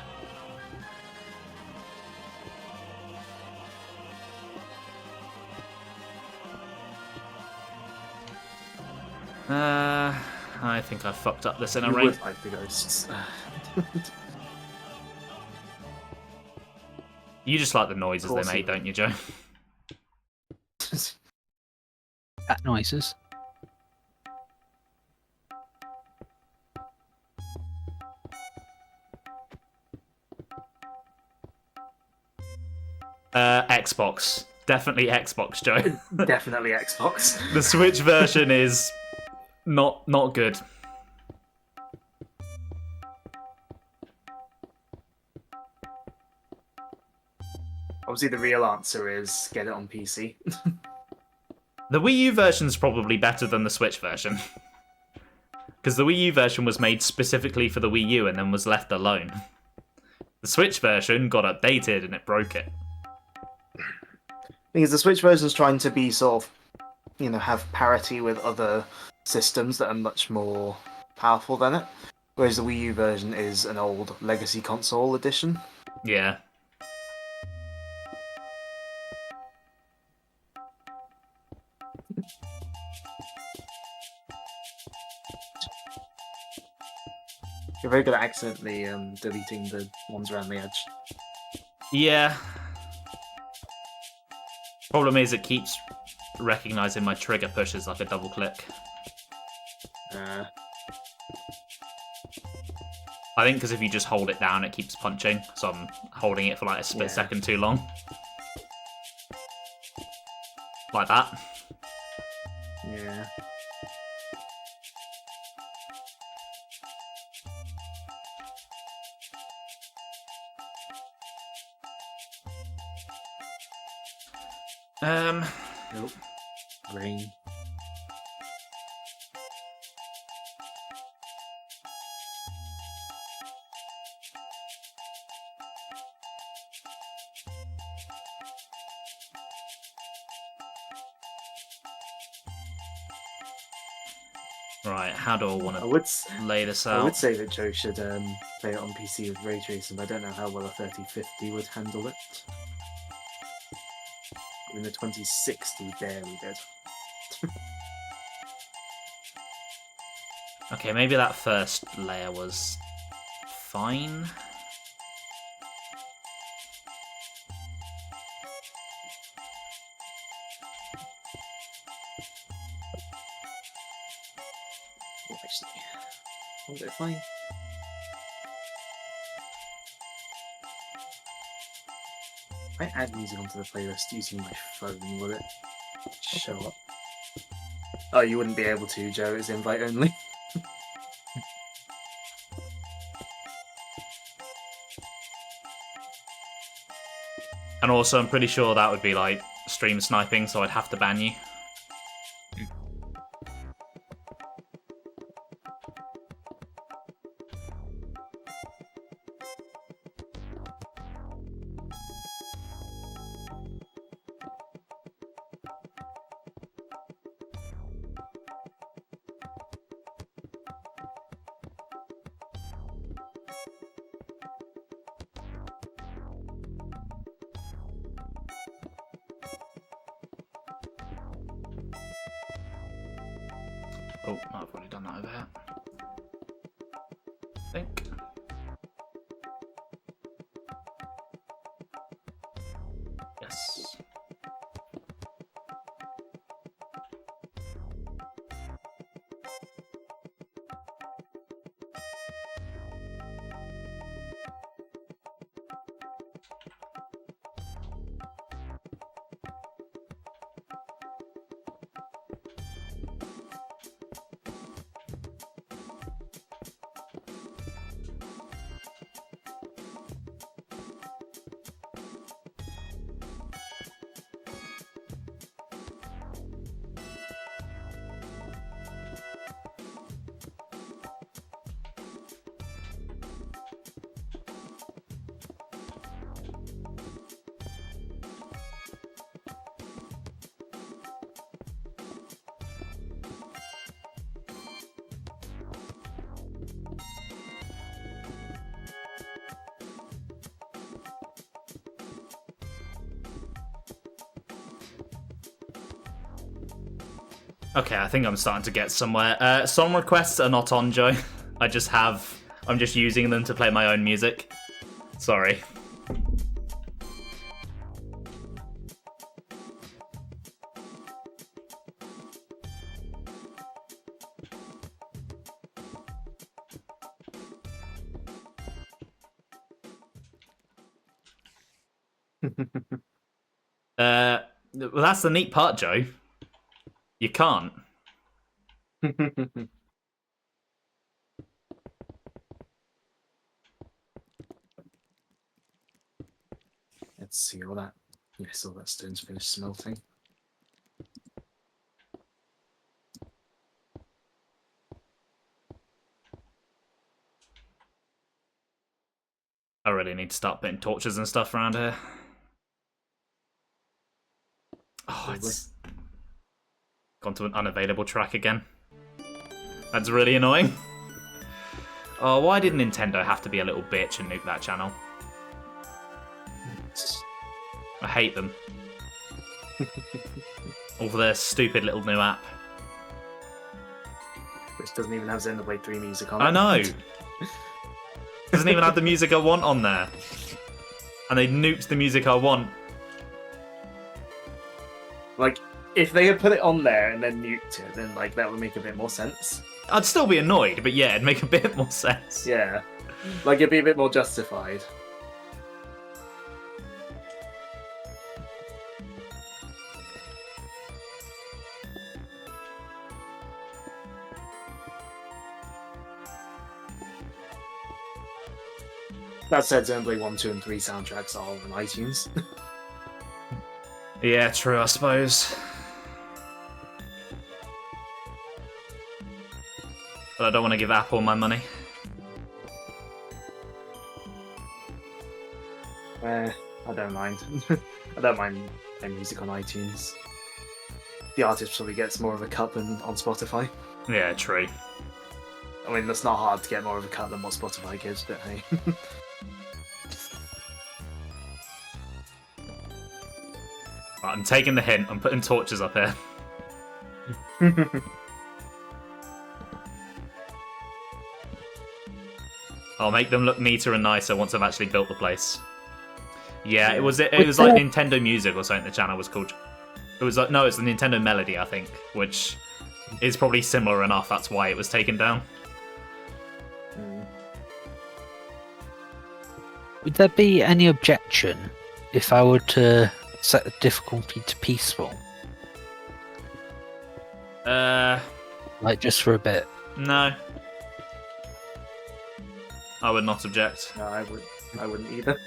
I think I fucked up this in a You rain. would like the ghosts. You just like the noises Of they course make, you don't you, Joe? Cat noises. Xbox. Definitely Xbox, Joe. Definitely Xbox. The Switch version is not good. Obviously, the real answer is get it on PC. The Wii U version's probably better than the Switch version. Because the Wii U version was made specifically for the Wii U and then was left alone. The Switch version got updated and it broke it. Because the Switch version is trying to be sort of, have parity with other systems that are much more powerful than it. Whereas the Wii U version is an old legacy console edition. Yeah. You're very good at accidentally deleting the ones around the edge. Yeah. Problem is, it keeps recognizing my trigger pushes like a double click. I think because if you just hold it down, it keeps punching, so I'm holding it for like a split second too long. Like that. Yeah. Nope. Green. Right, how do I want I would, to lay this I would out? say that Joe should play it on PC with ray tracing, but I don't know how well a 3050 would handle it. Even the 2060 barely did. Okay, maybe that first layer was fine. Oh, actually, was it fine? If I add music onto the playlist using my phone, will it show up? Oh, you wouldn't be able to, Joe. It's invite only. And also, I'm pretty sure that would be like stream sniping, so I'd have to ban you. Oh, I've already done that over here. I think. Yes. Okay, I think I'm starting to get somewhere. Song requests are not on, Joe. I'm just using them to play my own music. Sorry. Well, that's the neat part, Joe. You can't. Let's see all that. Yes, all that stone's finished smelting. I really need to start putting torches and stuff around here. Oh, it's gone to an unavailable track again. That's really annoying. Oh, why did Nintendo have to be a little bitch and nuke that channel? I hate them. All for their stupid little new app. Which doesn't even have Xenoblade 3 music on it. I know! Doesn't even have the music I want on there. And they nuked the music I want. Like, if they had put it on there and then nuked it, then like that would make a bit more sense. I'd still be annoyed, but yeah, it'd make a bit more sense. Yeah. Like, it'd be a bit more justified. That said, Xenoblade 1, 2, and 3 soundtracks are all on iTunes. Yeah, true, I suppose. But I don't want to give Apple my money. I don't mind. I don't mind playing music on iTunes. The artist probably gets more of a cut than on Spotify. Yeah, true. I mean, that's not hard to get more of a cut than what Spotify gives, but hey. Right, I'm taking the hint. I'm putting torches up here. I'll make them look neater and nicer once I've actually built the place. Yeah, it was like Nintendo Music or something the channel was called. It was like, no, it's the Nintendo Melody, I think, which is probably similar enough. That's why it was taken down. Would there be any objection if I were to set the difficulty to peaceful? Like just for a bit? No. I would not object. No, I wouldn't either.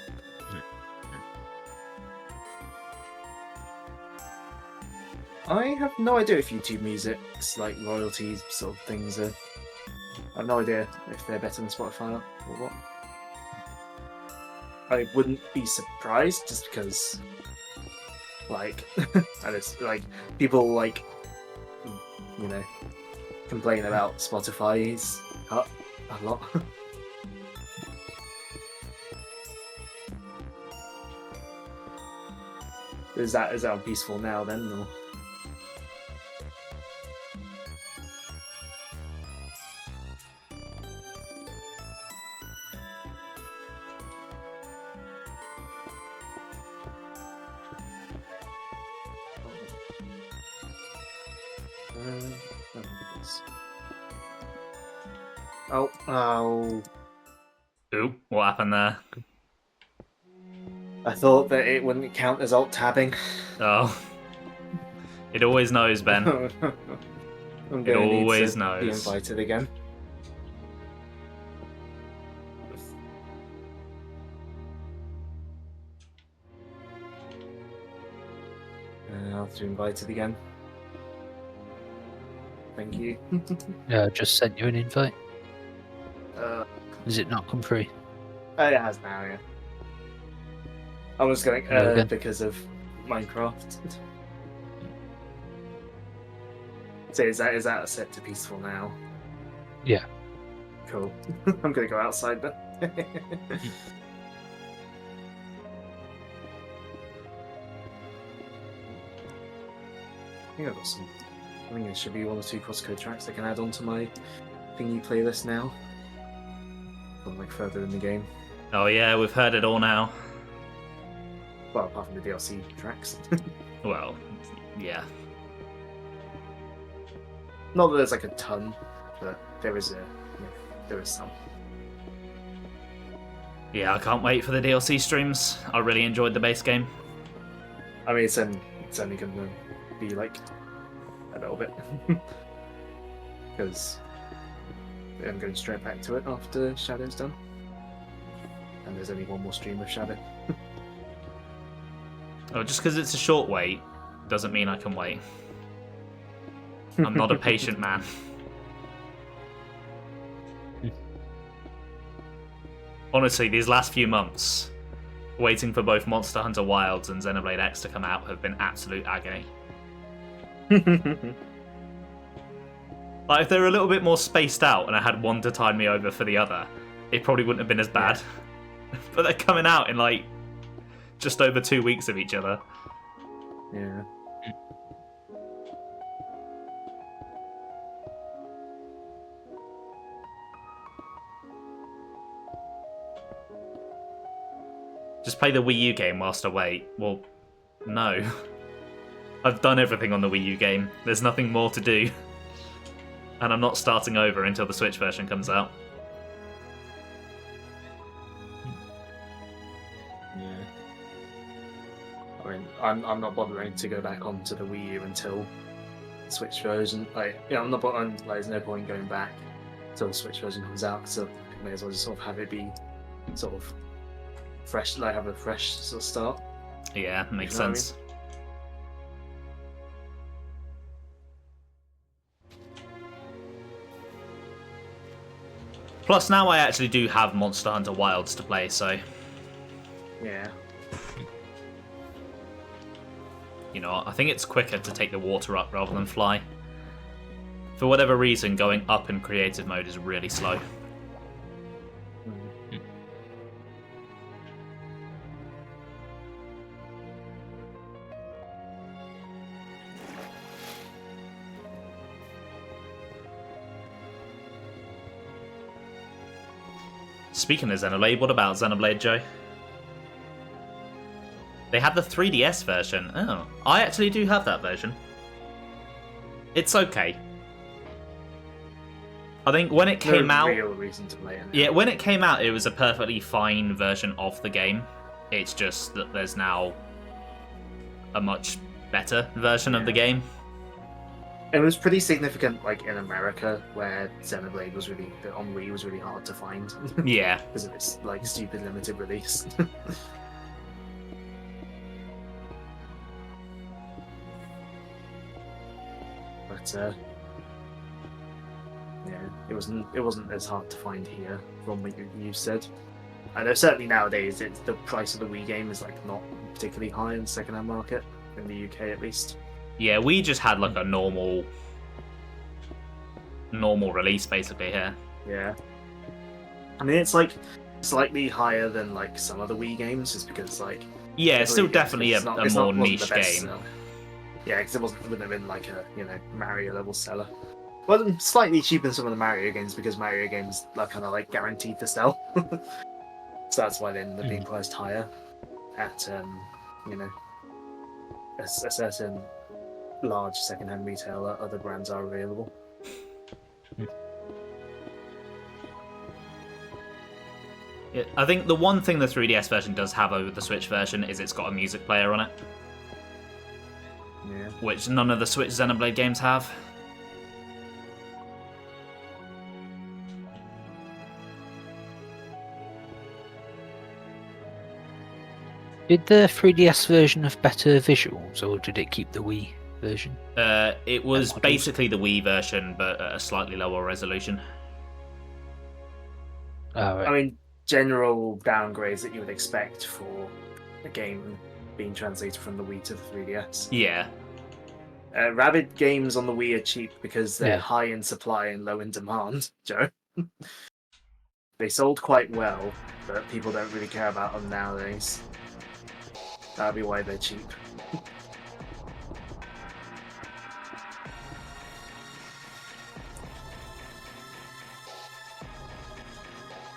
I have no idea if YouTube Music's like royalties sort of things are. I have no idea if they're better than Spotify or what. I wouldn't be surprised just because, like, and it's like people like, you know, complain about Spotify's cut a lot. Is that on peaceful now then? Or? Oh. Ooh, what happened there? I thought that it wouldn't count as alt-tabbing. Oh. It always knows, Ben. I'm It gonna need always to knows. be invited again. I'll have to be invited again. Thank you. Yeah, I just sent you an invite. Has it not come through? It has now, yeah. I was going Okay. because of Minecraft. So is that set to peaceful now? Yeah. Cool. I'm gonna go outside then. I think there should be 1 or 2 crosscode tracks I can add onto my thingy playlist now. From like further in the game. Oh yeah, we've heard it all now. Well, apart from the DLC tracks. Well, yeah. Not that there's like a ton, but there is some. Yeah, I can't wait for the DLC streams. I really enjoyed the base game. I mean, it's only going to be like a little bit. Because I'm going straight back to it after Shadow's done. And there's only 1 more stream of Shadow. Oh, just because it's a short wait doesn't mean I can wait. I'm not a patient man. Honestly, these last few months, waiting for both Monster Hunter Wilds and Xenoblade X to come out have been absolute agony. Like, if they were a little bit more spaced out and I had one to tide me over for the other, it probably wouldn't have been as bad. Yeah. But they're coming out in, like, just over 2 weeks of each other. Yeah. Just play the Wii U game whilst I wait. Well, no. I've done everything on the Wii U game. There's nothing more to do. And I'm not starting over until the Switch version comes out. Yeah. I mean, I'm not bothering to go back onto the Wii U until the Switch version. Like, yeah, I'm not bothering. Like, there's no point going back until the Switch version comes out. So I may as well just sort of have it be sort of fresh, like have a fresh sort of start. Yeah, makes You know what I sense. Plus, now I actually do have Monster Hunter Wilds to play, so... Yeah. You know, I think it's quicker to take the water up rather than fly. For whatever reason, going up in creative mode is really slow. Speaking of Xenoblade, what about Xenoblade, Joe? They had the 3DS version. Oh, I actually do have that version. It's okay. I think when it came out... real reason to play it now. Yeah, when it came out, it was a perfectly fine version of the game. It's just that there's now a much better version of the game. It was pretty significant, like in America, where Xenoblade was really on Wii was really hard to find. Yeah, because of its like stupid limited release. But yeah, it wasn't as hard to find here from what you said. I know certainly nowadays the price of the Wii game is like not particularly high in the second-hand market in the UK at least. yeah, we just had like a normal release basically here. Yeah. I mean, it's like slightly higher than like some of the Wii games, just because like Yeah, it's still Wii games, definitely it's a not- it's more not- wasn't niche the best game. seller. Yeah, because it wouldn't have been like a Mario level seller. Well, slightly cheaper than some of the Mario games because Mario games are kind of like guaranteed to sell. So that's why they end up being priced higher at a certain large second-hand retailer. Other brands are available. Yeah, I think the one thing the 3DS version does have over the Switch version is it's got a music player on it, Yeah. which none of the Switch Xenoblade games have. Did the 3DS version have better visuals, or did it keep the Wii version? It was models. basically the Wii version, but at a slightly lower resolution. Oh, right. I mean, general downgrades that you would expect for a game being translated from the Wii to the 3DS. Yeah, Rabid games on the Wii are cheap because they're Yeah. high in supply and low in demand, Joe. They sold quite well, but people don't really care about them nowadays. That'd be why they're cheap.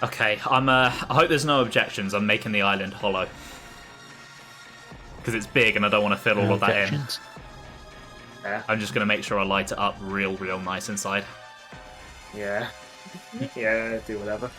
okay. I hope there's no objections. I'm making the island hollow because it's big and I don't want to fill all No of that in. objections? Yeah, I'm just going to make sure I light it up real nice inside. yeah, yeah. Do whatever.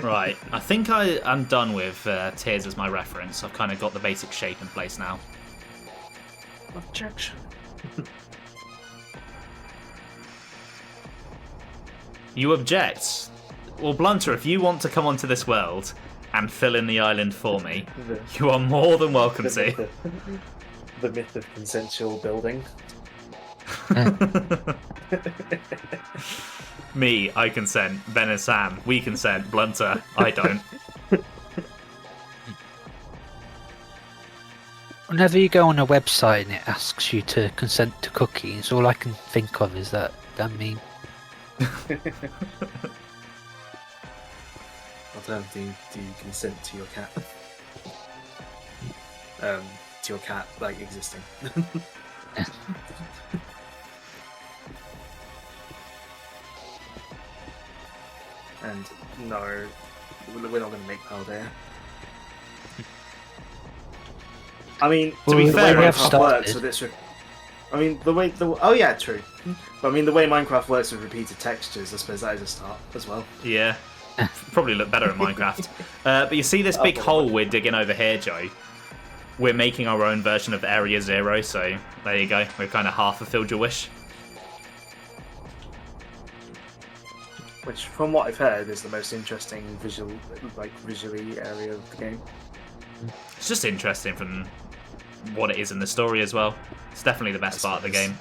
Right, I think I'm done with Tears as my reference. I've kind of got the basic shape in place now. You object? Well, Blunter, if you want to come onto this world and fill in the island for me, you are more than welcome to. The myth of consensual building. Me, I consent. Ben and Sam, we consent. Blunter, I don't. Whenever you go on a website and it asks you to consent to cookies, all I can think of is that meme. Alternatively, do you consent to your cat? To your cat, like, existing. And no, we're not going to make Paldea. I mean, to be fair, the way we have Minecraft works with its... I mean, oh yeah, true. But I mean, the way Minecraft works with repeated textures, I suppose that is a start as well. Yeah. Probably look better in Minecraft. But you see this big hole we're digging over here, Joe? We're making our own version of Area Zero, so there you go. We've kind of half fulfilled your wish. Which, from what I've heard, is the most interesting visually area of the game. It's just interesting from what it is in the story as well. It's definitely the best part of the game.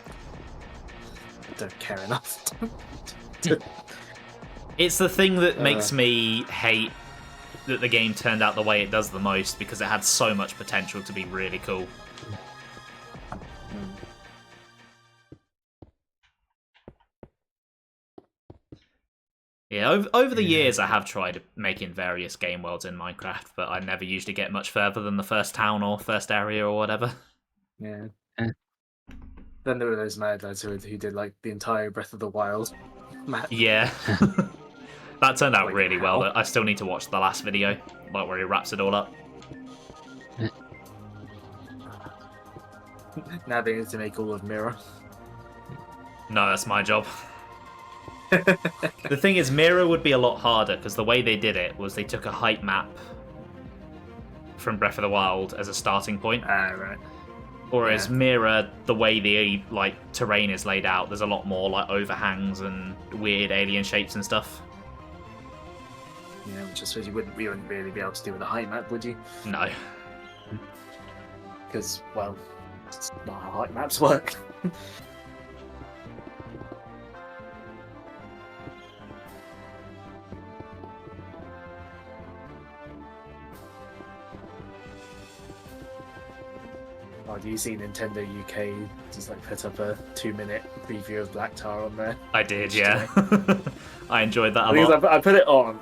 I don't care enough. It's the thing that makes me hate that the game turned out the way it does the most, because it had so much potential to be really cool. Yeah, over the years I have tried making various game worlds in Minecraft, but I never usually get much further than the first town or first area or whatever. Yeah. Then there were those mad lads who did like the entire Breath of the Wild map. Yeah. That turned out Like, really well, how? but I still need to watch the last video, like where he wraps it all up. Now they need to make all of Mirror. No, that's my job. The thing is, Mirror would be a lot harder, because the way they did it was they took a height map from Breath of the Wild as a starting point. Right. Whereas Yeah. Mirror, the way the terrain is laid out, there's a lot more like overhangs and weird alien shapes and stuff. Yeah, which I suppose you wouldn't really be able to do with a height map, would you? No. Because, well, it's not how height maps work. Oh, do you see Nintendo UK just like put up a 2-minute preview of Black Tar on there? I did, yeah. I enjoyed that a Because lot. I put it on,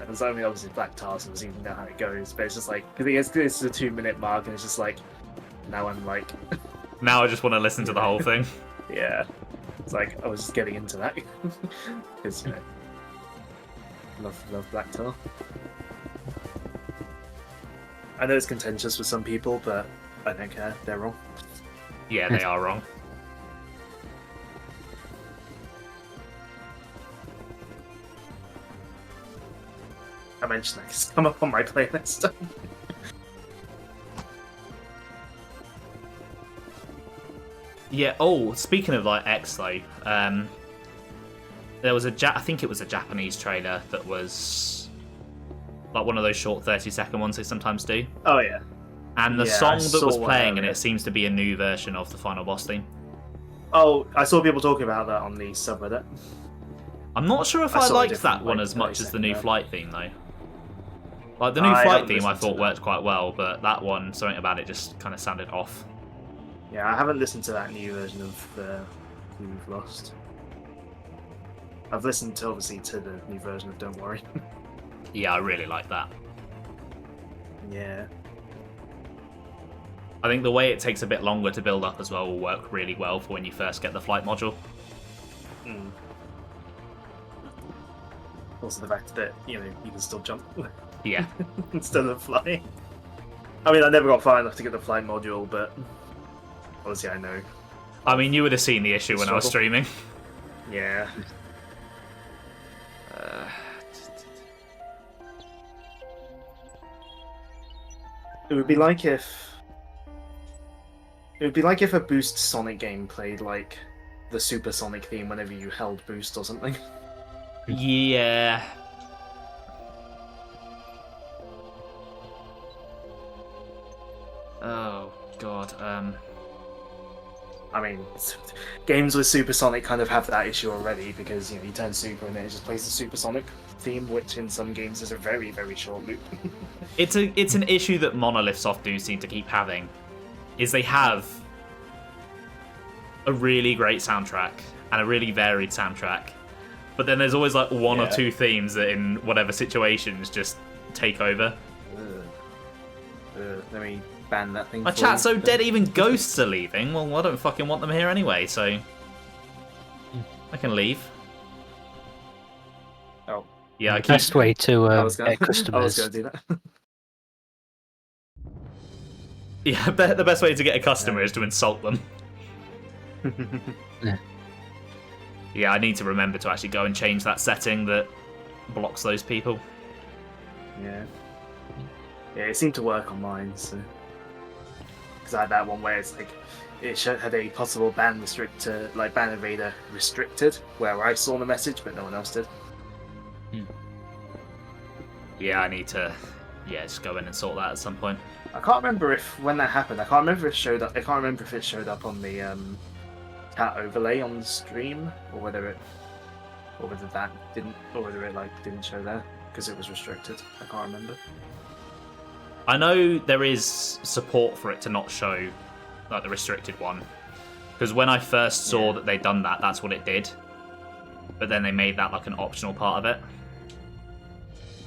and so, I mean, obviously Black Tar, so you know how it goes, but it's just like, because it's a 2-minute mark, and it's just like, now I'm like, Now I just want to listen to the whole thing. yeah, it's like, I was just getting into that, because, you know, love Black Tar. I know it's contentious with some people, but I don't care, they're wrong. Yeah, they are wrong. I mentioned that 'cause it's come up on my playlist. Yeah. Oh, speaking of like X though, there was I think it was a Japanese trailer that was like one of those short 30-second ones they sometimes do. Oh yeah. And the Yeah, song I that saw was one playing in earlier. it seems to be a new version of the final boss theme. Oh, I saw people talking about that on the subreddit. I'm not sure if I I saw a liked different, that one like, as much as the new 30-second flight theme though. Like the new I flight haven't theme I listened to thought that. worked quite well, but that one, something about it just kind of sounded off. Yeah, I haven't listened to that new version of You've Lost. I've listened to, obviously, to the new version of Don't Worry. Yeah, I really like that. Yeah. I think the way it takes a bit longer to build up as well will work really well for when you first get the flight module. Mm. Also the fact that, you know, you can still jump Yeah. instead of flying. I mean, I never got far enough to get the flight module, but obviously I know. I mean, you would have seen the issue when I was Struggle. streaming. Yeah. It would be like if a Boost Sonic game played like the Super Sonic theme whenever you held Boost or something. Yeah. Oh god. I mean, games with Supersonic kind of have that issue already because you turn super and then it just plays the Supersonic theme, which in some games is a very, very short loop. It's an issue that Monolith Soft do seem to keep having, is they have a really great soundtrack and a really varied soundtrack, but then there's always like one or two themes that in whatever situations just take over. Let me ban that thing. My chat's so dead even ghosts are leaving. Well, I don't fucking want them here anyway, so I can leave. Oh. Yeah, I keep... Best way to I was gonna customers. do that. Yeah, the best way to get a customer is to insult them. Yeah. Yeah, I need to remember to actually go and change that setting that blocks those people. Yeah. Yeah, it seemed to work on mine, so... Because I had that one where it's like, it had a possible ban ban evader restricted, where I saw the message, but no one else did. Yeah, I need to, just go in and sort that at some point. I can't remember when that happened. I can't remember if it showed up. I can't remember if it showed up on the chat overlay on the stream, or whether that didn't, or whether it didn't show there because it was restricted. I can't remember. I know there is support for it to not show like the restricted one, because when I first saw that they'd done that, that's what it did. But then they made that like an optional part of it,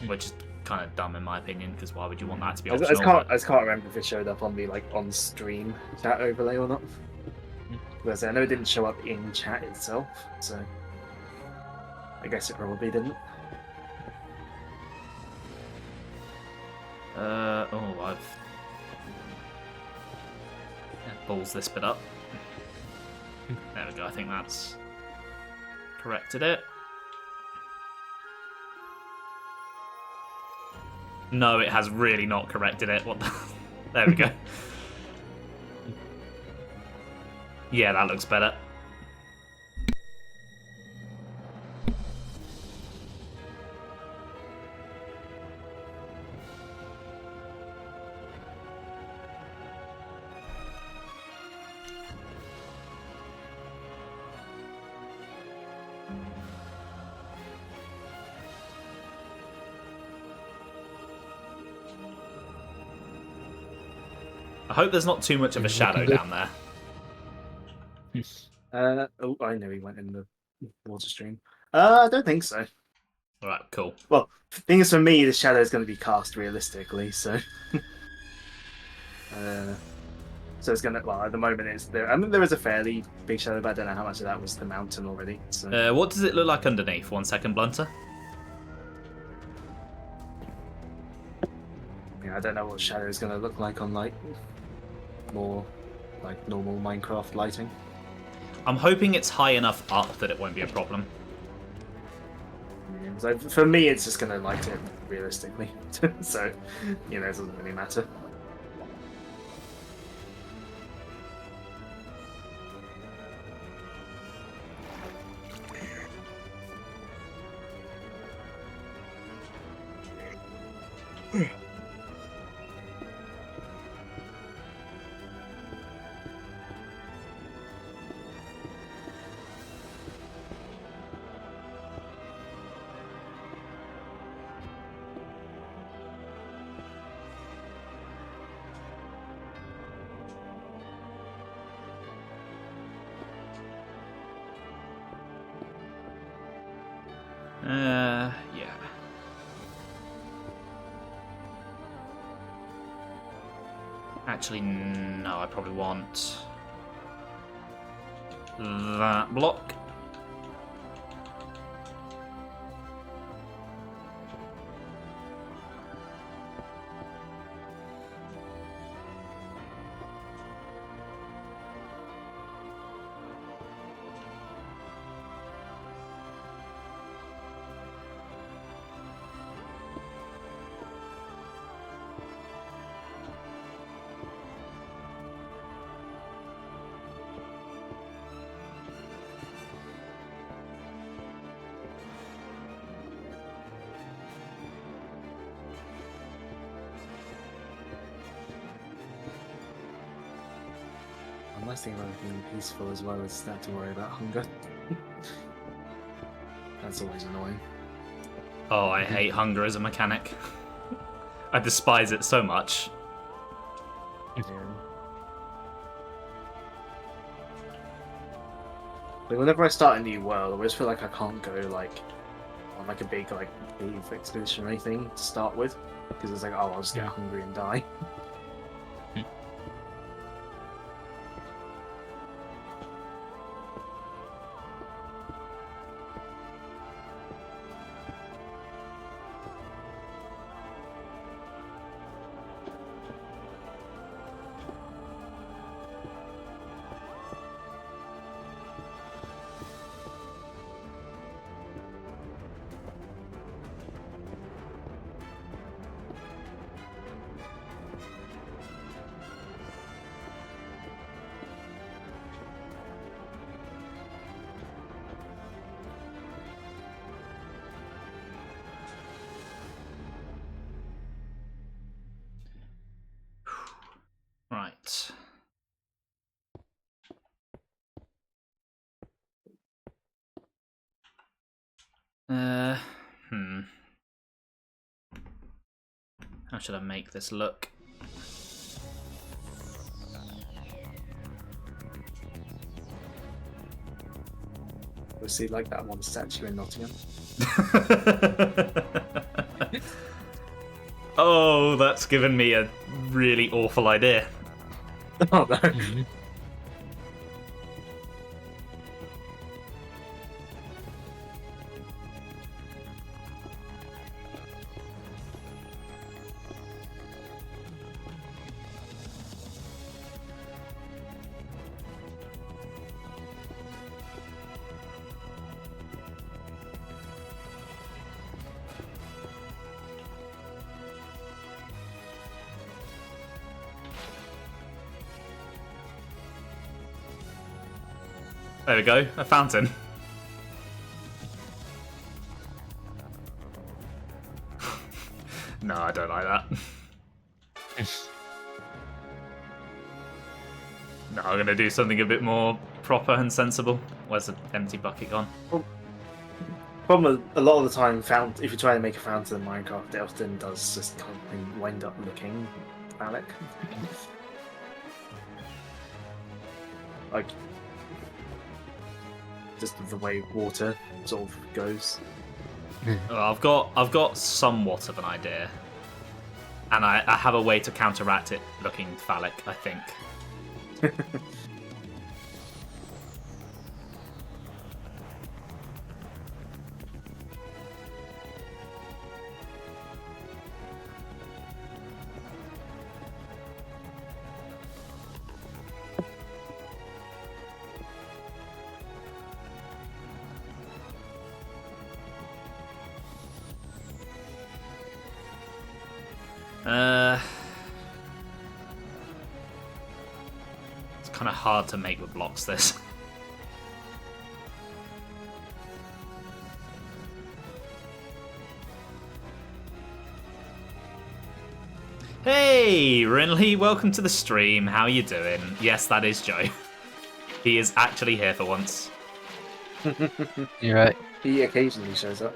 which is kind of dumb in my opinion. Because why would you want that to be optional? I just can't remember if it showed up on the on stream chat overlay or not. Because I know it didn't show up in chat itself, so I guess it probably didn't. I've balls this bit up. There we go. I think that's corrected it. No, it has really not corrected it. What the... There we go. Yeah, that looks better. I hope there's not too much of a shadow down there. Oh, I know he went in the water stream. I don't think so. Alright, cool. Well, the thing is, for me, the shadow is going to be cast realistically, so... so it's going to... Well, at the moment, it's there. I mean, there is a fairly big shadow, but I don't know how much of that was the mountain already. So. What does it look like underneath? 1 second, Blunter. I don't know what shadow is going to look like on, more, normal Minecraft lighting. I'm hoping it's high enough up that it won't be a problem. Yeah, so for me, it's just going to light it realistically. So, it doesn't really matter. Yeah. Actually, no, I probably want that block. The nice thing about being peaceful as well is not to worry about hunger. That's always annoying. Oh, I hate hunger as a mechanic. I despise it so much. Yeah. Like, whenever I start a new world, I always feel like I can't go like on like a big like cave expedition or anything to start with, because it's like, oh, I'll just get hungry and die. Right. How should I make this look? We see like that one statue in Nottingham. Oh, that's given me a really awful idea. Oh no. There we go, a fountain. No, I don't like that. No, I'm gonna do something a bit more proper and sensible. Where's the empty bucket gone? Problem with, a lot of the time, if you're trying to make a fountain in Minecraft, it often does just kind of wind up looking phallic. Like, just the way water sort of goes. Well, I've got somewhat of an idea, and I have a way to counteract it looking phallic, I think. It's kind of hard to make with blocks, this. Hey, Rinley, welcome to the stream. How you doing? Yes, that is Joe. He is actually here for once. You're right. He occasionally shows up.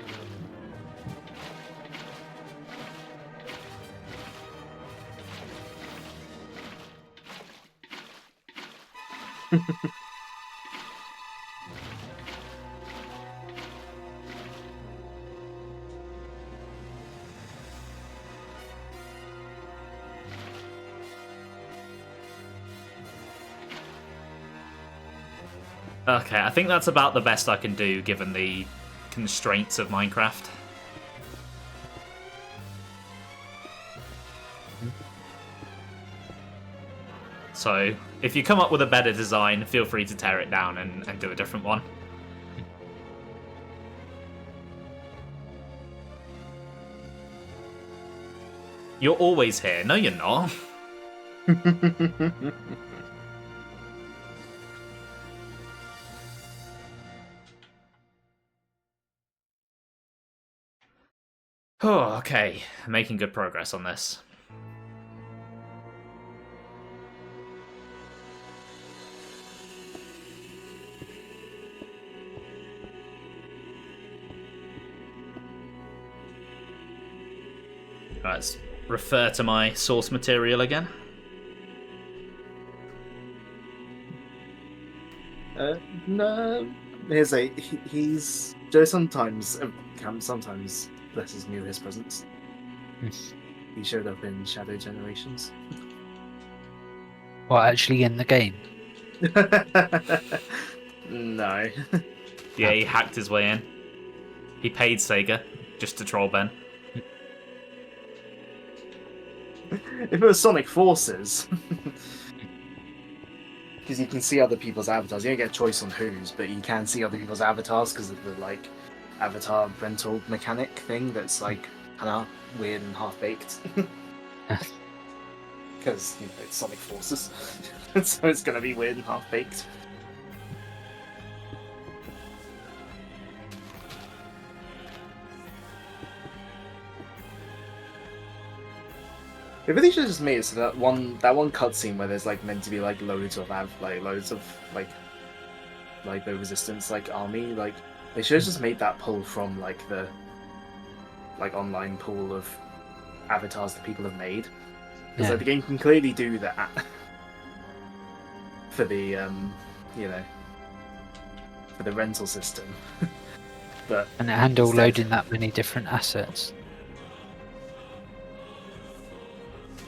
Okay, I think that's about the best I can do given the constraints of Minecraft. So, if you come up with a better design, feel free to tear it down and do a different one. You're always here. No, you're not. Oh, okay. Making good progress on this. Right, let's refer to my source material again. No, here's he's Joe sometimes can sometimes blesses me with his presence. He showed up in Shadow Generations. Well, actually in the game. No. Yeah, he hacked his way in. He paid Sega just to troll Ben. If it was Sonic Forces, because you can see other people's avatars. You don't get a choice on whose, but you can see other people's avatars because of the like avatar rental mechanic thing that's like kind of weird and half baked. Because it's Sonic Forces, so it's gonna be weird and half baked. They really should have just made it so that one cutscene where there's like meant to be like loads of the resistance like army, like they should have just made that pull from like the online pool of avatars that people have made, because like the game can clearly do that for the for the rental system. But And it handle loading that many different assets.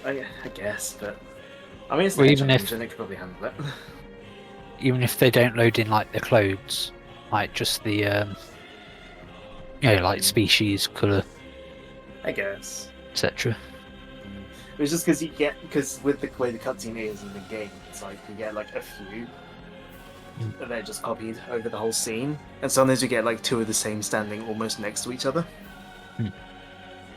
I guess, but I mean, it's Well, the even if- engine, it could probably handle it. Even if they don't load in like the clothes, like just the like species, colour, I guess. etc. It was just because with the way the cutscene is in the game, it's like you get like a few, and they're just copied over the whole scene, and sometimes you get like two of the same standing almost next to each other.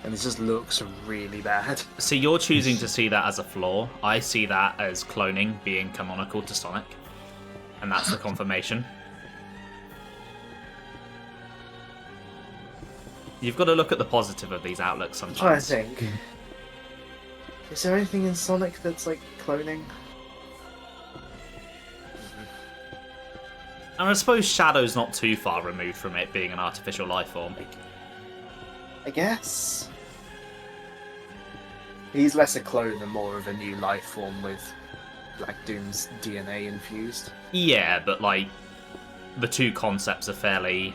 And it just looks really bad. So you're choosing to see that as a flaw. I see that as cloning being canonical to Sonic. And that's the confirmation. You've got to look at the positive of these outlooks I'm trying to sometimes. think. Is there anything in Sonic that's like cloning? And I suppose Shadow's not too far removed from it being an artificial life form. I guess. He's less a clone and more of a new life form with Black Doom's DNA infused. Yeah, but like, the two concepts are fairly...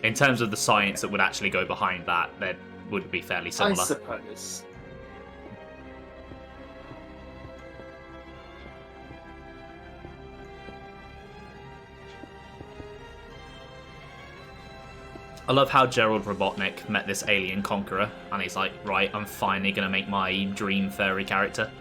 In terms of the science that would actually go behind that, they would be fairly I similar. suppose. I love how Gerald Robotnik met this alien conqueror, and he's like, right, I'm finally going to make my dream furry character.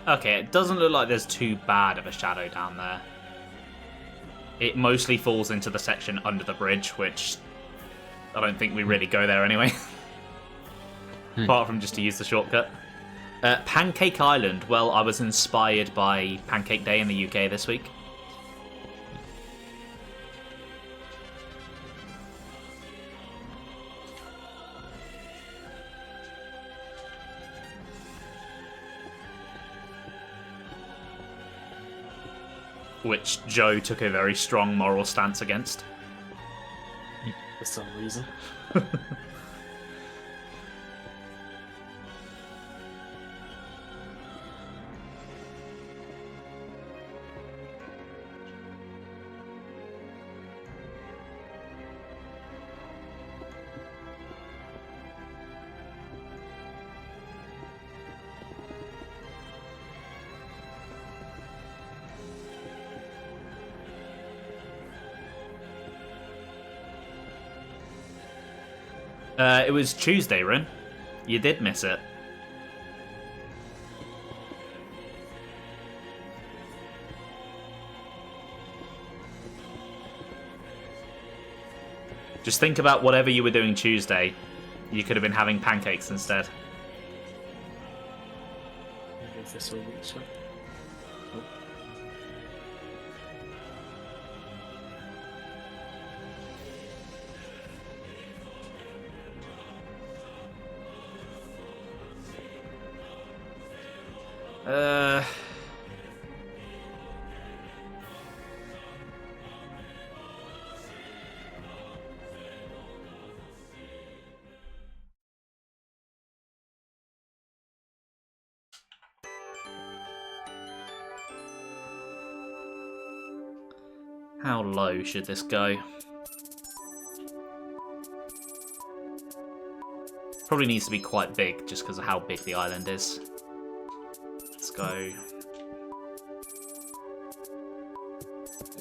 Okay, it doesn't look like there's too bad of a shadow down there. It mostly falls into the section under the bridge, which I don't think we really go there anyway. Apart from just to use the shortcut. Pancake Island. Well, I was inspired by Pancake Day in the UK this week. Which Joe took a very strong moral stance against. For some reason. It was Tuesday, Rin. You did miss it. Just think about whatever you were doing Tuesday. You could have been having pancakes instead. If this will reach up. How low should this go? Probably needs to be quite big just because of how big the island is. Let's go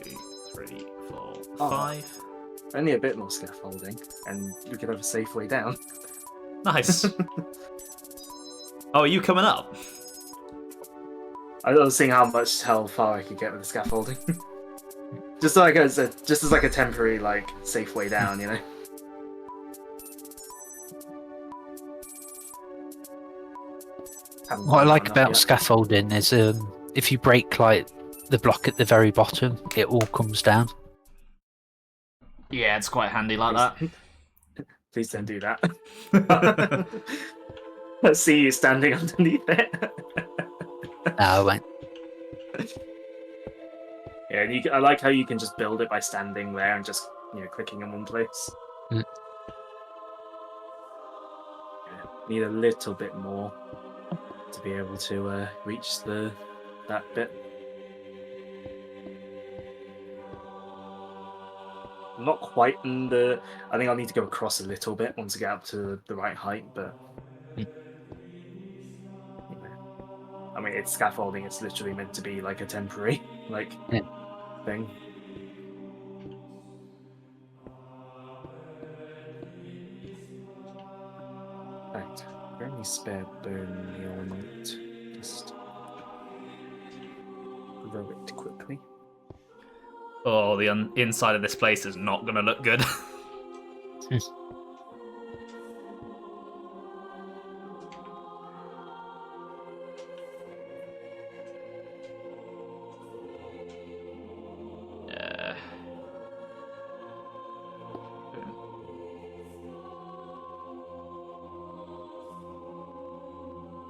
2, 3, 4, 5. Only a bit more scaffolding, and we could have a safe way down. Nice. Oh, are you coming up? I was seeing how far I could get with the scaffolding. just as like a temporary like safe way down, you know. What I like about scaffolding is if you break like the block at the very bottom, it all comes down. Yeah, it's quite handy like that. Please don't do that. I see you standing underneath it. No, I won't. Yeah, and I like how you can just build it by standing there and just clicking in one place. Mm. Yeah, need a little bit more to be able to reach that bit. I'm not quite in the. I think I'll need to go across a little bit once I get up to the right height, but. I mean, it's scaffolding. It's literally meant to be like a temporary thing. Right, very any spare bone meal I might just grow it quickly. Oh, the inside of this place is not going to look good.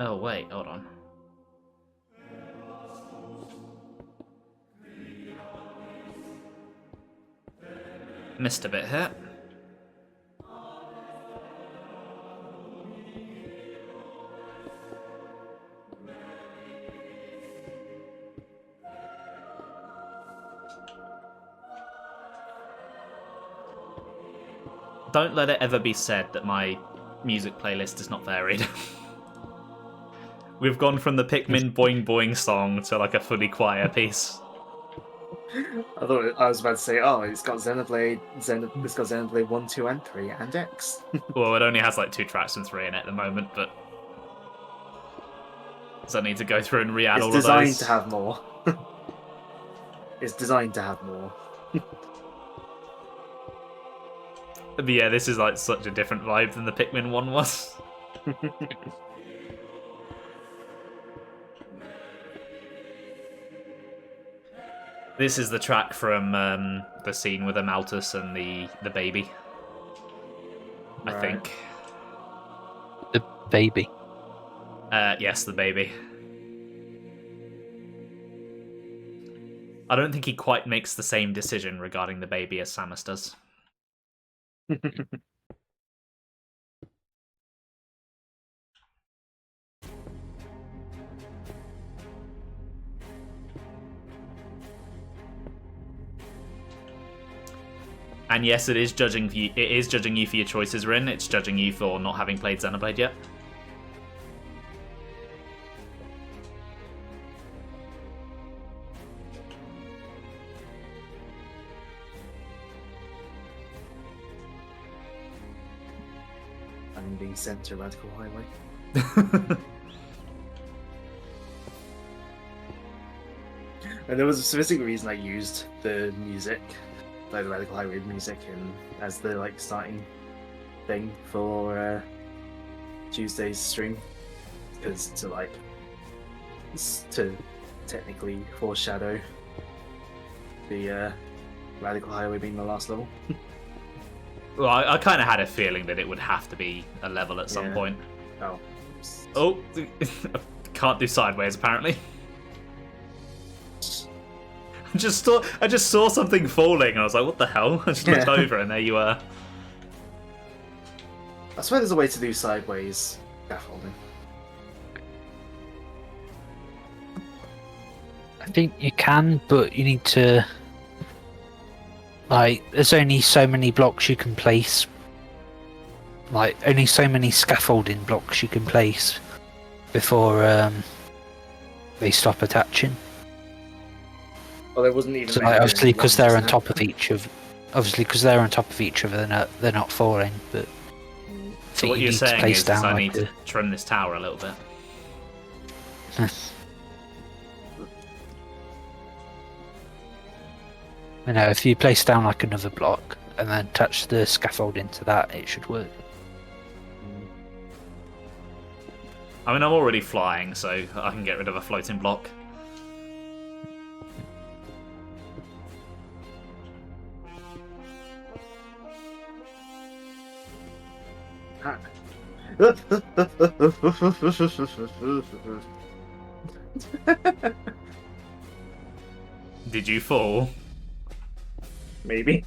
Oh, wait, hold on. Missed a bit here. Don't let it ever be said that my music playlist is not varied. We've gone from the Pikmin Boing Boing song to like a fully choir piece. I was about to say, oh, it's got Xenoblade 1, 2, and 3, and X. Well, it only has like 2 tracks and 3 in it at the moment, but does I need to go through and re-add all of those? It's designed to have more. It's designed to have more. But yeah, this is like such a different vibe than the Pikmin one was. This is the track from the scene with Amaltus and the baby. Right. I think. The baby. Yes, the baby. I don't think he quite makes the same decision regarding the baby as Samus does. And yes, it is judging you. It is judging you for your choices, Rin. It's judging you for not having played Xenoblade yet. being sent to Radical Highway. And there was a specific reason I used the music, like the Radical Highway music, as the like starting thing for Tuesday's stream, because to technically foreshadow the Radical Highway being the last level. Well, I kind of had a feeling that it would have to be a level at some point. Oh. Oh, can't do sideways apparently. I just saw something falling and I was like, what the hell? I just looked over and there you were. I swear there's a way to do sideways scaffolding. I think you can, but you need to... Like, there's only so many blocks you can place. Like, only so many scaffolding blocks you can place before they stop attaching. Well, there wasn't even. So, like, obviously, because they're on top of each other. Obviously, because they're on top of each other, they're not falling. But so what you're saying is I need to trim this tower a little bit. You know, if you place down like another block and then attach the scaffolding to that, it should work. I mean, I'm already flying, so I can get rid of a floating block. Did you fall? Maybe.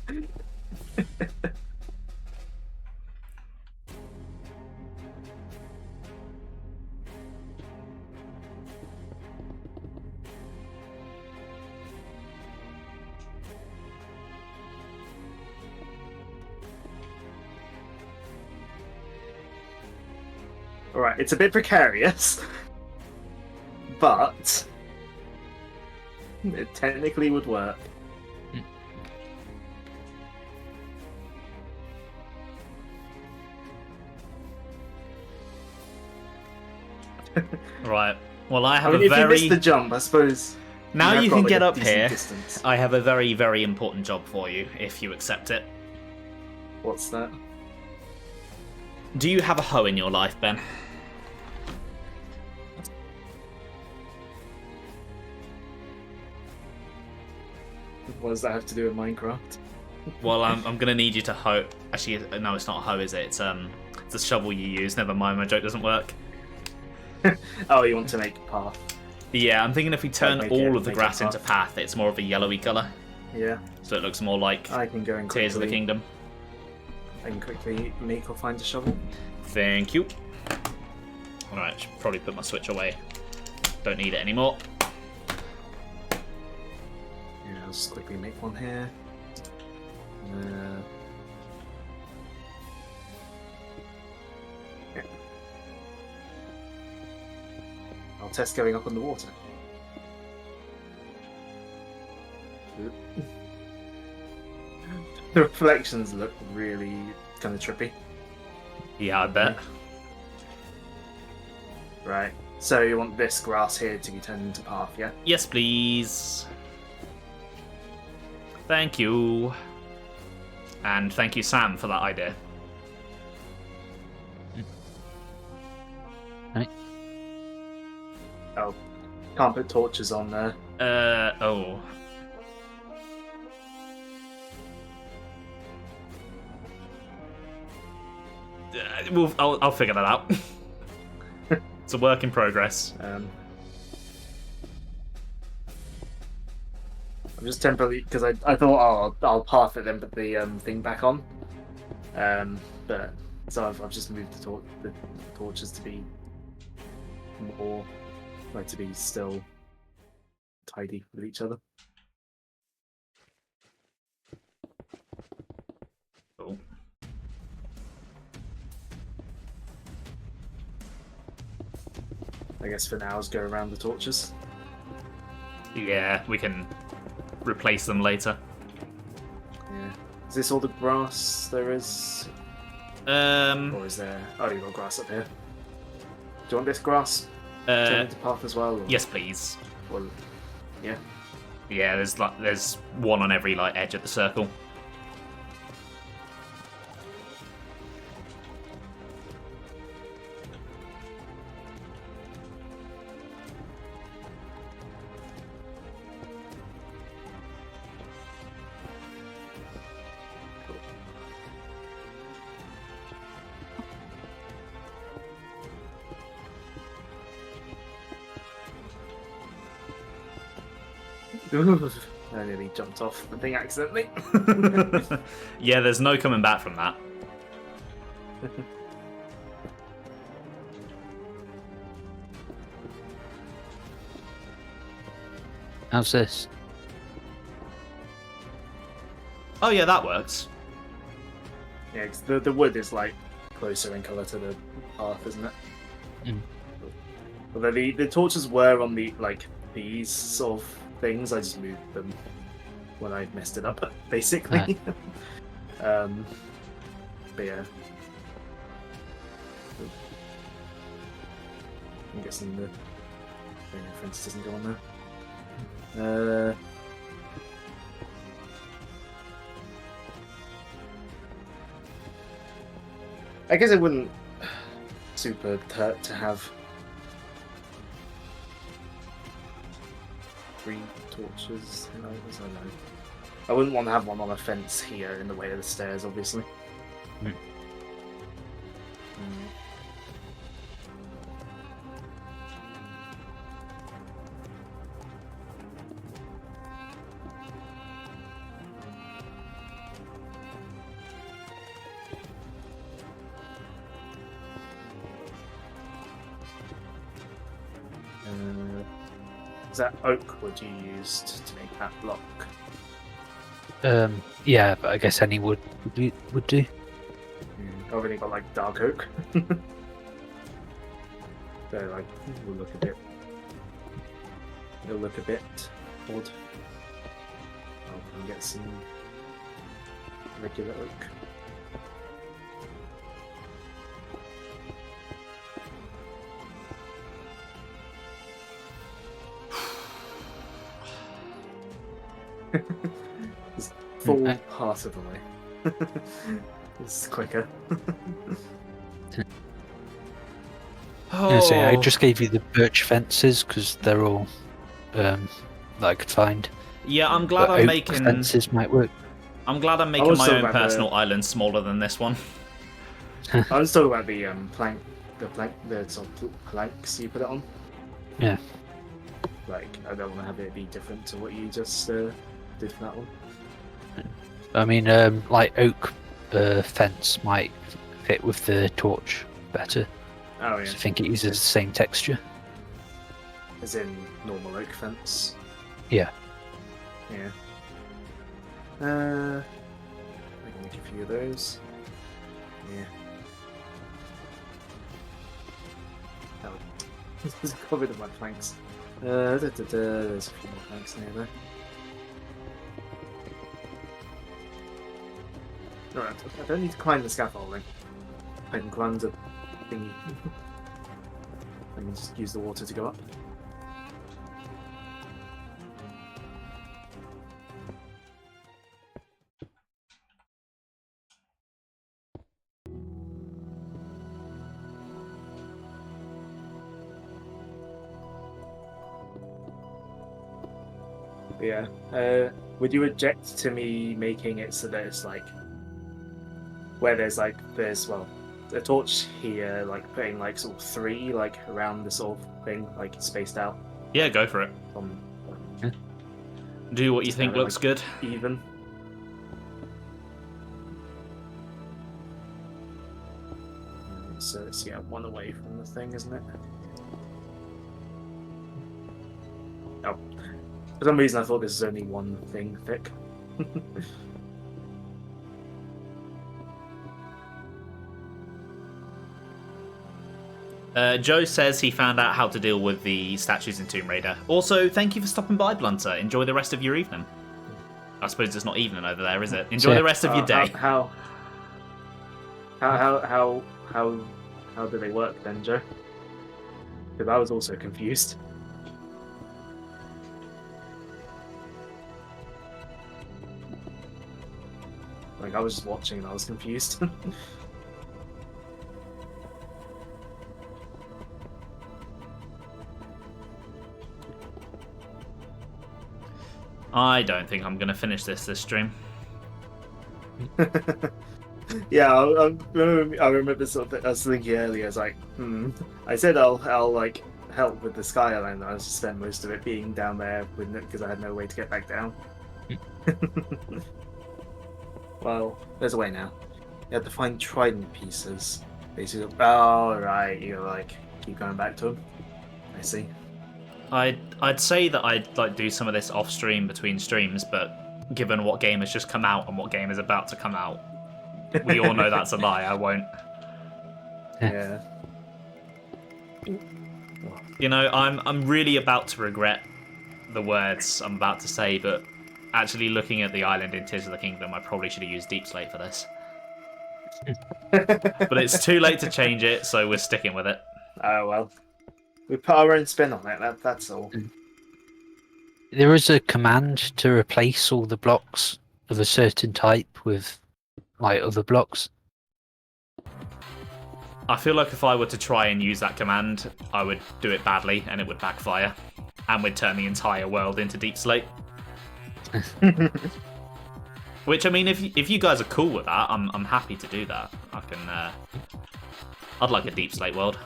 Alright, it's a bit precarious, but it technically would work. Right. Well, I have if you missed the jump, I suppose. Now you can get up here. Distance. I have a very, very important job for you, if you accept it. What's that? Do you have a hoe in your life, Ben? What does that have to do with Minecraft? Well, I'm going to need you to hoe. Actually, no, it's not a hoe, is it? It's a shovel you use. Never mind, my joke doesn't work. Oh, you want to make a path? Yeah, I'm thinking if we turn all of the grass into path, it's more of a yellowy colour. Yeah. So it looks more like I can go and Tears of the Kingdom. I can quickly make or find a shovel. Thank you. Alright, should probably put my switch away. Don't need it anymore. Yeah, I'll just quickly make one here. Yeah. I'll test going up on the water. The reflections look really kind of trippy. Yeah, I bet. Right. So you want this grass here to be turned into path, yeah? Yes, please. Thank you. And thank you, Sam, for that idea. Right. Oh, can't put torches on there. Oh. I'll figure that out. It's a work in progress. I'm just temporarily because I thought I'll path it then put the thing back on. But so I've just moved the torches to be more like to be still tidy with each other. Cool. I guess for now, let's go around the torches. Yeah, we can replace them later. Yeah. Is this all the grass there is? Or is there... Oh, you've got grass up here. Do you want this grass turn into path as well? Or... Yes, please. Well, yeah. Yeah, there's one on every edge of the circle. I nearly jumped off the thing accidentally. Yeah, there's no coming back from that. How's this? Oh yeah, that works. Yeah, 'cause the wood is closer in colour to the path, isn't it? Mm. Although the torches were on these sort of things, I just moved them when I messed it up, basically. But yeah. I'm guessing the fence doesn't go on there. I guess it wouldn't super hurt to have 3 torches. I don't know. I wouldn't want to have one on a fence here in the way of the stairs, obviously. Mm. Is that oak wood you used to make that block? Yeah, but I guess any wood would do. I've only got dark oak. So will look a bit. It'll look a bit odd. I can get some regular oak. Just full part of the way. It's quicker. I just gave you the birch fences because they're all that I could find. Yeah, I'm glad But I'm oak making. fences might work. I'm glad I'm I making was my talking own about the- personal island smaller than this one. I was talking about the the sort of planks you put it on. Yeah. I don't want to have it be different to what you just did for that one. I mean, oak fence might fit with the torch better. Oh yeah, I think it uses the same texture. as in normal oak fence. Yeah. Yeah. I can make a few of those. Yeah. Oh, this is covered in my planks. There's a few more planks near there. Alright, I don't need to climb the scaffolding. I can climb the thingy. I can just use the water to go up. But yeah. Would you object to me making it so that it's where there's a torch here, putting sort of 3 around the sort of thing, spaced out Yeah, go for it. on Do what you Just think have it, looks good. even. So it's one away from the thing, isn't it? Oh, for some reason I thought this was only 1 thing thick. Joe says he found out how to deal with the statues in Tomb Raider. Also, thank you for stopping by, Blunter. Enjoy the rest of your evening. I suppose it's not evening over there, is it? Enjoy the rest of your day. How do they work then, Joe? Because I was also confused. Like I was just watching and I was confused. I don't think I'm going to finish this stream. Yeah, I remember sort of. I was thinking earlier. I was like, I said I'll like help with the skyline. I just spent most of it being down there because I had no way to get back down. Well, there's a way now. You have to find trident pieces. Basically, oh right, you like keep going back to them. I see. I'd say that I'd like do some of this off stream between streams, but given what game has just come out and what game is about to come out, we all know that's a lie. I won't. Yeah. You know, I'm really about to regret the words I'm about to say, but actually looking at the island in Tears of the Kingdom, I probably should have used Deep Slate for this. But it's too late to change it, so we're sticking with it. Oh well. We put our own spin on it, that's all. There is a command to replace all the blocks of a certain type with like other blocks. I feel like if I were to try and use that command, I would do it badly and it would backfire. And we'd turn the entire world into Deep Slate. Which, I mean, if you guys are cool with that, I'm happy to do that. I'd like a Deep Slate world.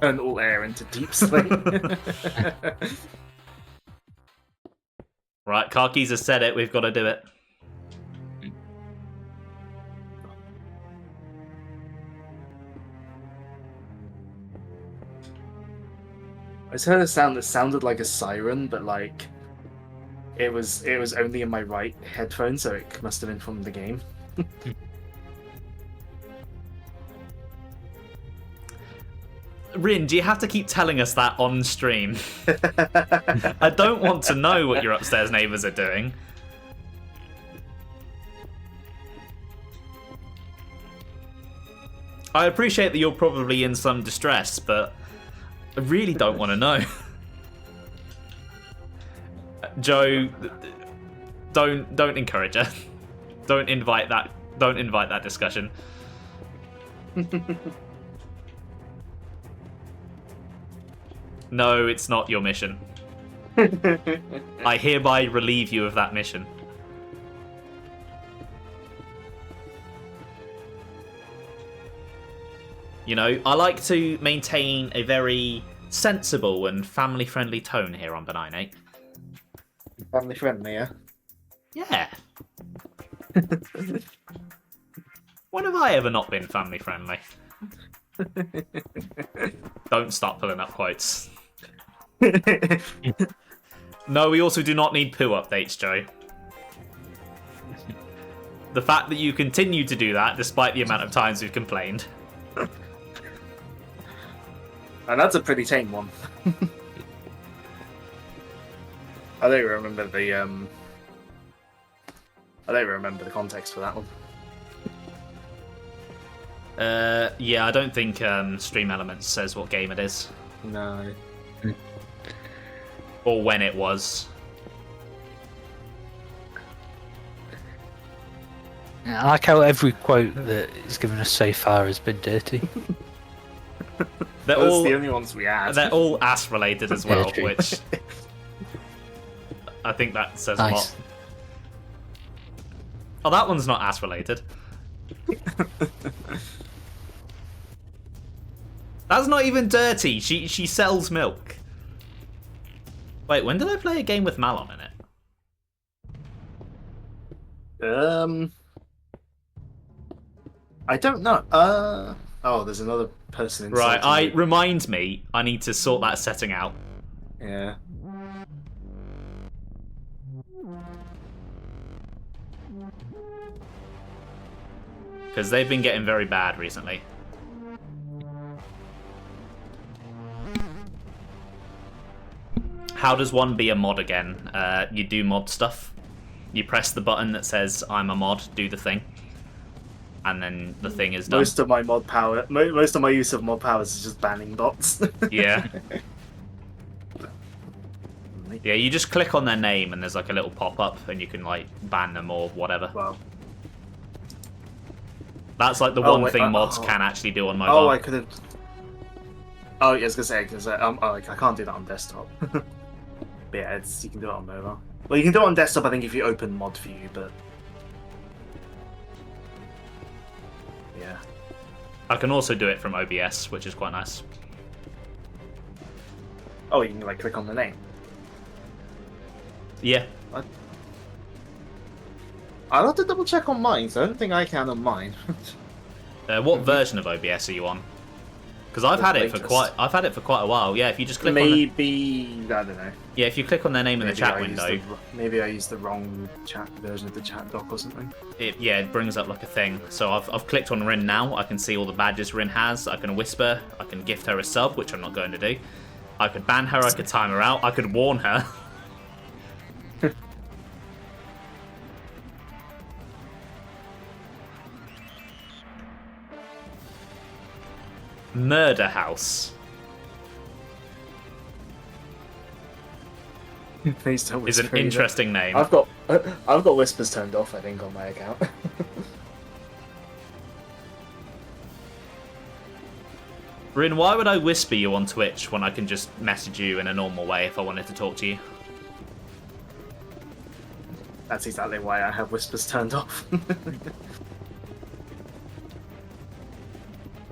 Turn all air into Deep Slate. Right, Karkis has said it, we've got to do it. I just heard a sound that sounded like a siren, but like it was only in my right headphone, so it must have been from the game. Rin, do you have to keep telling us that on stream? I don't want to know what your upstairs neighbours are doing. I appreciate that you're probably in some distress, but I really don't want to know. Joe, don't encourage her. Don't invite that discussion. No, it's not your mission. I hereby relieve you of that mission. You know, I like to maintain a very sensible and family-friendly tone here on Benignate. Family friendly, yeah? Yeah. When have I ever not been family-friendly? Don't start pulling up quotes. No, we also do not need poo updates, Joe. The fact that you continue to do that, despite the amount of times we've complained. And that's a pretty tame one. I don't remember the context for that one. Yeah, I don't think Stream Elements says what game it is. No. Or when it was. I like how every quote that is given us so far has been dirty. They're Those all are the only ones we had. They're all ass related as well, Yeah, which I think that says Nice. a lot. Oh, that one's not ass related. That's not even dirty. She sells milk. Wait, when did I play a game with Malon in it? I don't know. Oh, there's another person inside. Right, remind me. I need to sort that setting out. Yeah. Because they've been getting very bad recently. how does one be a mod again? You do mod stuff. You press the button that says I'm a mod, do the thing, and then the thing is done. Most of my mod power, most of my use of mod powers is just banning bots. Yeah. Yeah, you just click on their name and there's like a little pop-up and you can like ban them or whatever. Wow. That's like the one thing mods can actually do on mobile. Oh, I could have. Oh, yeah, I was gonna say because I can't do that on desktop. But yeah, you can do it on mobile. Well, you can do it on desktop, I think, if you open mod view, but yeah. I can also do it from OBS, which is quite nice. Oh, you can like click on the name. Yeah. What? I'll have to double check on mine, so I don't think I can on mine. What version of OBS are you on? Because I've had it for quite a while. Yeah, if you just click maybe I don't know. Yeah, if you click on their name in the chat window. Maybe I used the wrong chat version of the chat doc or something. It brings up like a thing. So I've clicked on Rin now. I can see all the badges Rin has. I can whisper. I can gift her a sub, which I'm not going to do. I could ban her. I could time her out. I could warn her. Murder House. Please don't is whisper an interesting name. I've got whispers turned off, I think, on my account. Rin, why would I whisper you on Twitch when I can just message you in a normal way if I wanted to talk to you? That's exactly why I have whispers turned off.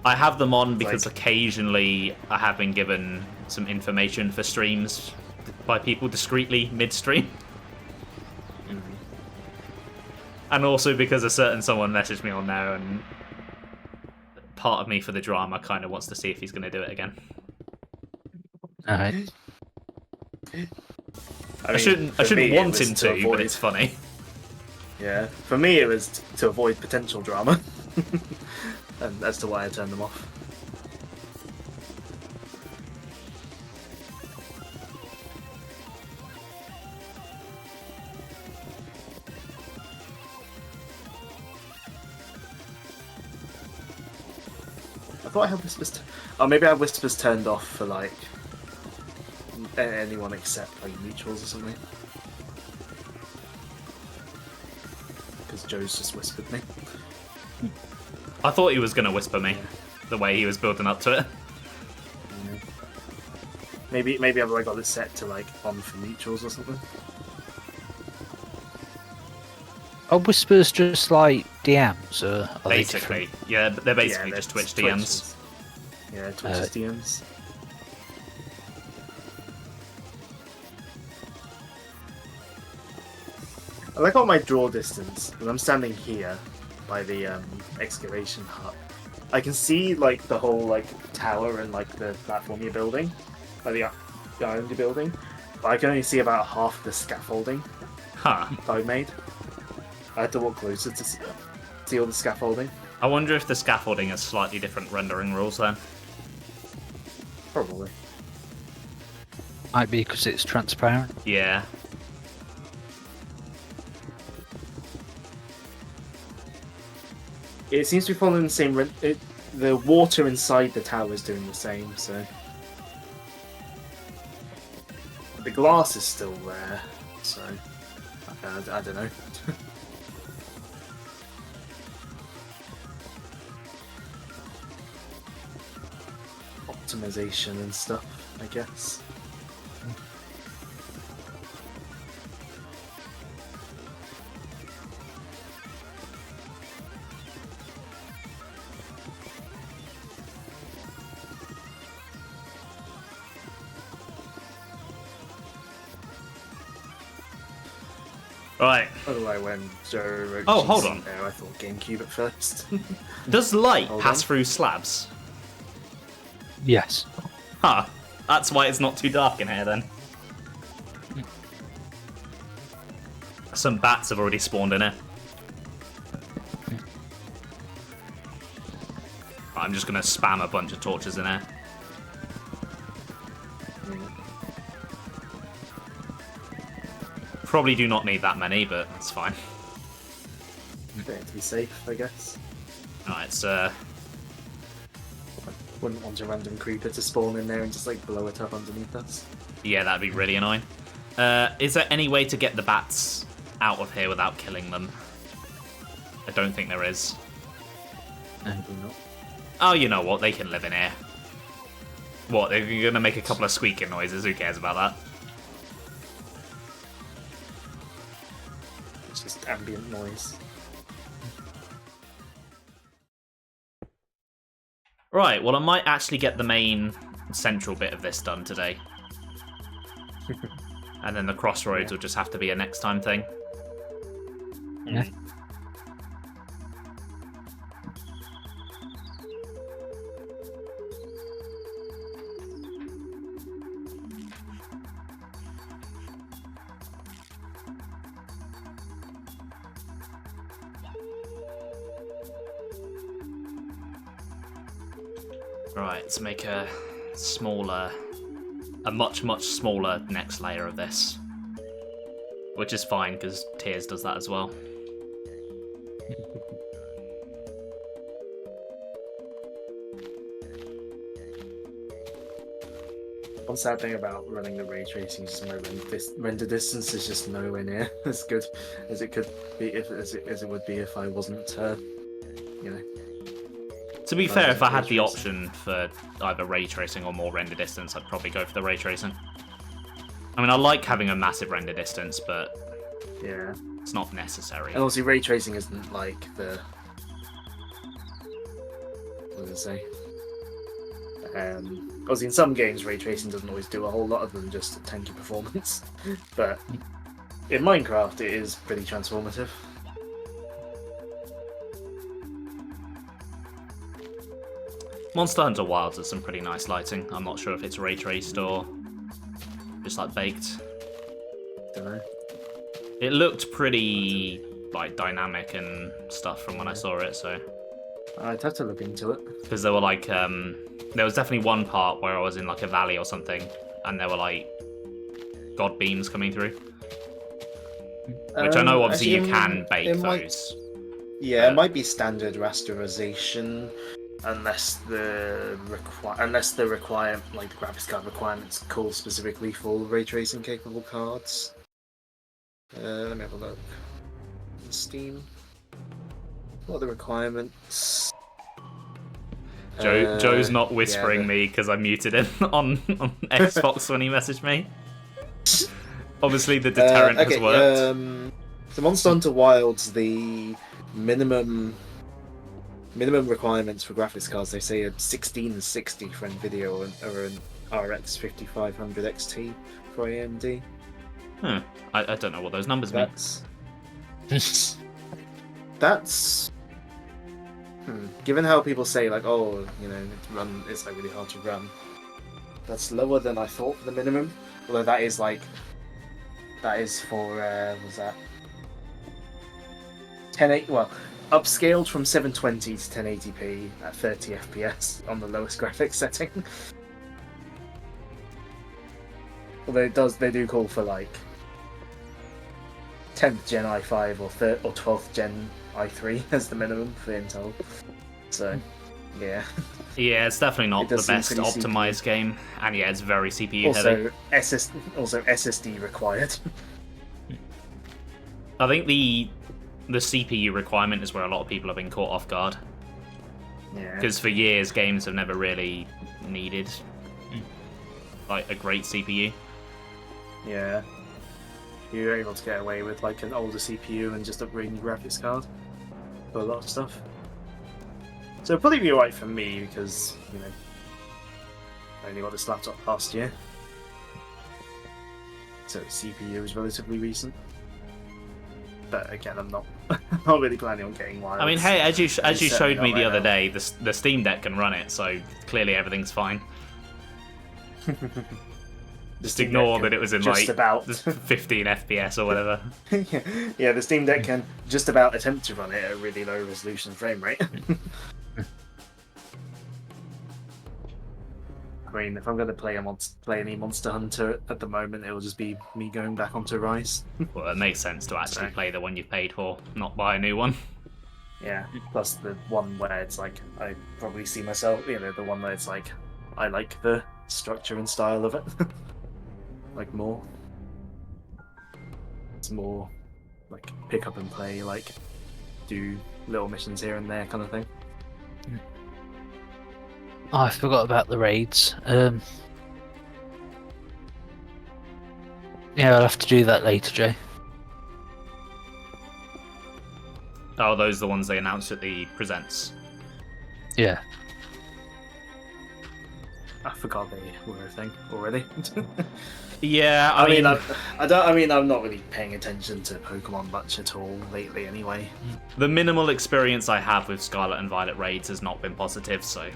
I have them on because occasionally I have been given some information for streams by people discreetly mid-stream. And also because a certain someone messaged me on there, and part of me for the drama kind of wants to see if he's going to do it again. Alright. I shouldn't want him to, but it's funny. Yeah, for me it was to avoid potential drama. And that's to why I turned them off. I thought I had whispers. Oh, maybe I have whispers turned off for like anyone except like mutuals or something. Because Joe's just whispered me. I thought he was going to whisper me, the way he was building up to it. Yeah. Maybe I've got it set to like on for mutuals or something. Are whispers just like DMs, or are basically, yeah, they're basically just Twitch DMs. Yeah, Twitch's DMs. I like on my draw distance, when I'm standing here by the excavation hut, I can see like the whole like tower and like the platform you're building, like the island you're building, but I can only see about half of the scaffolding I made. I had to walk closer to see all the scaffolding. I wonder if the scaffolding has slightly different rendering rules then. Probably. Might be because it's transparent. Yeah. It seems to be following the same. The water inside the tower is doing the same, so the glass is still there. So I don't know. Optimization and stuff, I guess. Right. Otherwise, when Joe wrote hold on. there, I thought GameCube at first. Does light Hold pass on. through slabs? Yes. Huh. That's why it's not too dark in here then. Some bats have already spawned in here. I'm just going to spam a bunch of torches in here. probably do not need that many, but it's fine. To be safe, I guess. Alright, Wouldn't want a random creeper to spawn in there and just like blow it up underneath us. yeah, that'd be really annoying. Is there any way to get the bats out of here without killing them? I don't think there is. Maybe not. Oh, you know what? They can live in here. What, they're going to make a couple of squeaking noises? Who cares about that? It's just ambient noise. Right, well, I might actually get the main central bit of this done today. And then the crossroads will just have to be a next time thing. Yeah. Right, let's make a smaller, a much smaller next layer of this. Which is fine, because Tears does that as well. One sad thing about running the ray tracing is just my render distance is just nowhere near as good as it could be as it would be if I wasn't, you know. To be fair, if I had the option for either ray tracing or more render distance, I'd probably go for the ray tracing. I mean, I like having a massive render distance, but yeah, it's not necessary. And also, ray tracing isn't like the what did I say? Obviously, in some games, ray tracing doesn't always do a whole lot other than just tanky performance. But in Minecraft, it is pretty transformative. Monster Hunter Wilds has some pretty nice lighting. I'm not sure if it's ray traced or just like baked. Don't know. It looked pretty like dynamic and stuff from when I saw it, so. I'd have to look into it. Because there were like, there was definitely one part where I was in like a valley or something, and there were like god beams coming through. Which I know obviously actually, you can bake it those. might- Yeah, it might be standard rasterization, unless the graphics card requirements call specifically for ray tracing capable cards. Let me have a look. Steam. What are the requirements? Joe's not whispering yeah, me because I muted him on Xbox when he messaged me. Obviously the deterrent has worked. So Monster Hunter Wilds, the minimum requirements for graphics cards, they say are 1660 for NVIDIA or an RX 5500 XT for AMD. I don't know what those numbers mean. That's given how people say like, oh, you know, it's like really hard to run. That's lower than I thought for the minimum. Although that is for was that 1080? Well, upscaled from 720 to 1080p at 30 FPS on the lowest graphics setting. Although they do call for like 10th gen i5 or 12th gen i3 as the minimum for Intel. So, yeah. Yeah, it's definitely not the best optimized game, and yeah, it's very CPU heavy. Also SSD required. I think the CPU requirement is where a lot of people have been caught off guard. Yeah. Because for years, games have never really needed like a great CPU. Yeah. You're able to get away with like an older CPU and just upgrading your graphics card for a lot of stuff. So it'll probably be alright for me because, you know, I only got this laptop last year. So the CPU is relatively recent. But again, I'm not really planning on getting wireless. I mean, hey, as you showed me the other now. day, the Steam Deck can run it, so clearly everything's fine. Just ignore that it was in like about 15 FPS or whatever. Yeah, the Steam Deck can just about attempt to run it at a really low resolution frame rate. I mean, if I'm going to play any Monster Hunter at the moment, it will just be me going back onto Rise. Well, it makes sense to actually So- play the one you paid for, not buy a new one. Yeah. Plus the one where it's like I probably see myself, the one where it's like I like the structure and style of it, like more. It's more like pick up and play, like do little missions here and there kind of thing. Oh, I forgot about the raids. Yeah, I'll have to do that later, Jay. Oh, those are the ones they announced at the Presents. Yeah. I forgot they were a thing already. Yeah, I mean, I'm not really paying attention to Pokemon much at all lately, anyway. the minimal experience I have with Scarlet and Violet raids has not been positive, so...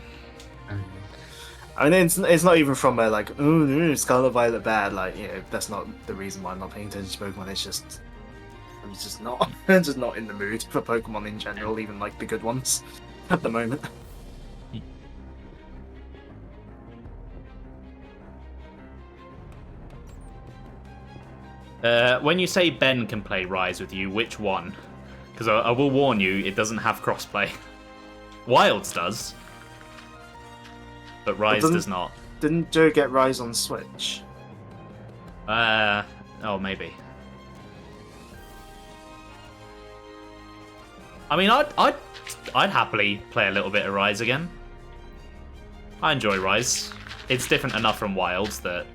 I mean, it's not even from a like, ooh, Scarlet Violet bad. Like, that's not the reason why I'm not paying attention to Pokemon. It's just I'm just not, I'm just not in the mood for Pokemon in general, even like the good ones at the moment. When you say Ben can play Rise with you, which one? Because I will warn you, it doesn't have crossplay. Wilds does, but Rise does not. Didn't Joe get Rise on Switch? Oh, maybe. I mean, I'd happily play a little bit of Rise again. I enjoy Rise. It's different enough from Wilds that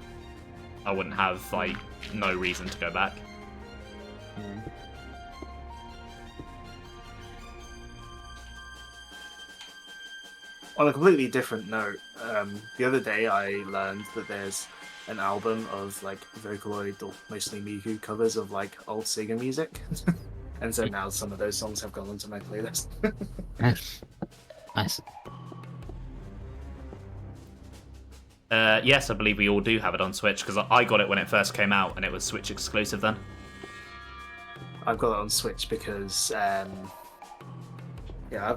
I wouldn't have like no reason to go back. On a completely different note, the other day I learned that there's an album of like Vocaloid or mostly Miku covers of like old Sega music, and so now some of those songs have gone onto my playlist. Nice. Yes, I believe we all do have it on Switch because I got it when it first came out and it was Switch exclusive then. I've got it on Switch because I've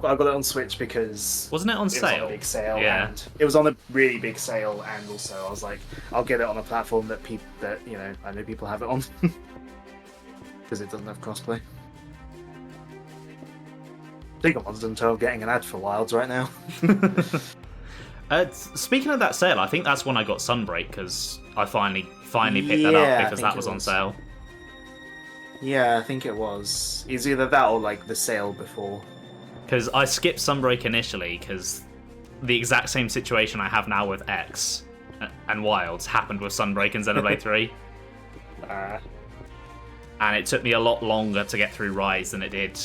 got it on Switch because Wasn't it on it was sale? on a big sale, Yeah. and it was on a really big sale, and also I was like, I'll get it on a platform that I know people have it on because it doesn't have crossplay. Big on until getting an ad for Wilds right now. Speaking of that sale, I think that's when I got Sunbreak because I finally picked that up because that was on sale. Yeah, I think it was. It's either that or like the sale before. Because I skipped Sunbreak initially because the exact same situation I have now with X and Wilds happened with Sunbreak and Xenoblade 3. And it took me a lot longer to get through Rise than it did,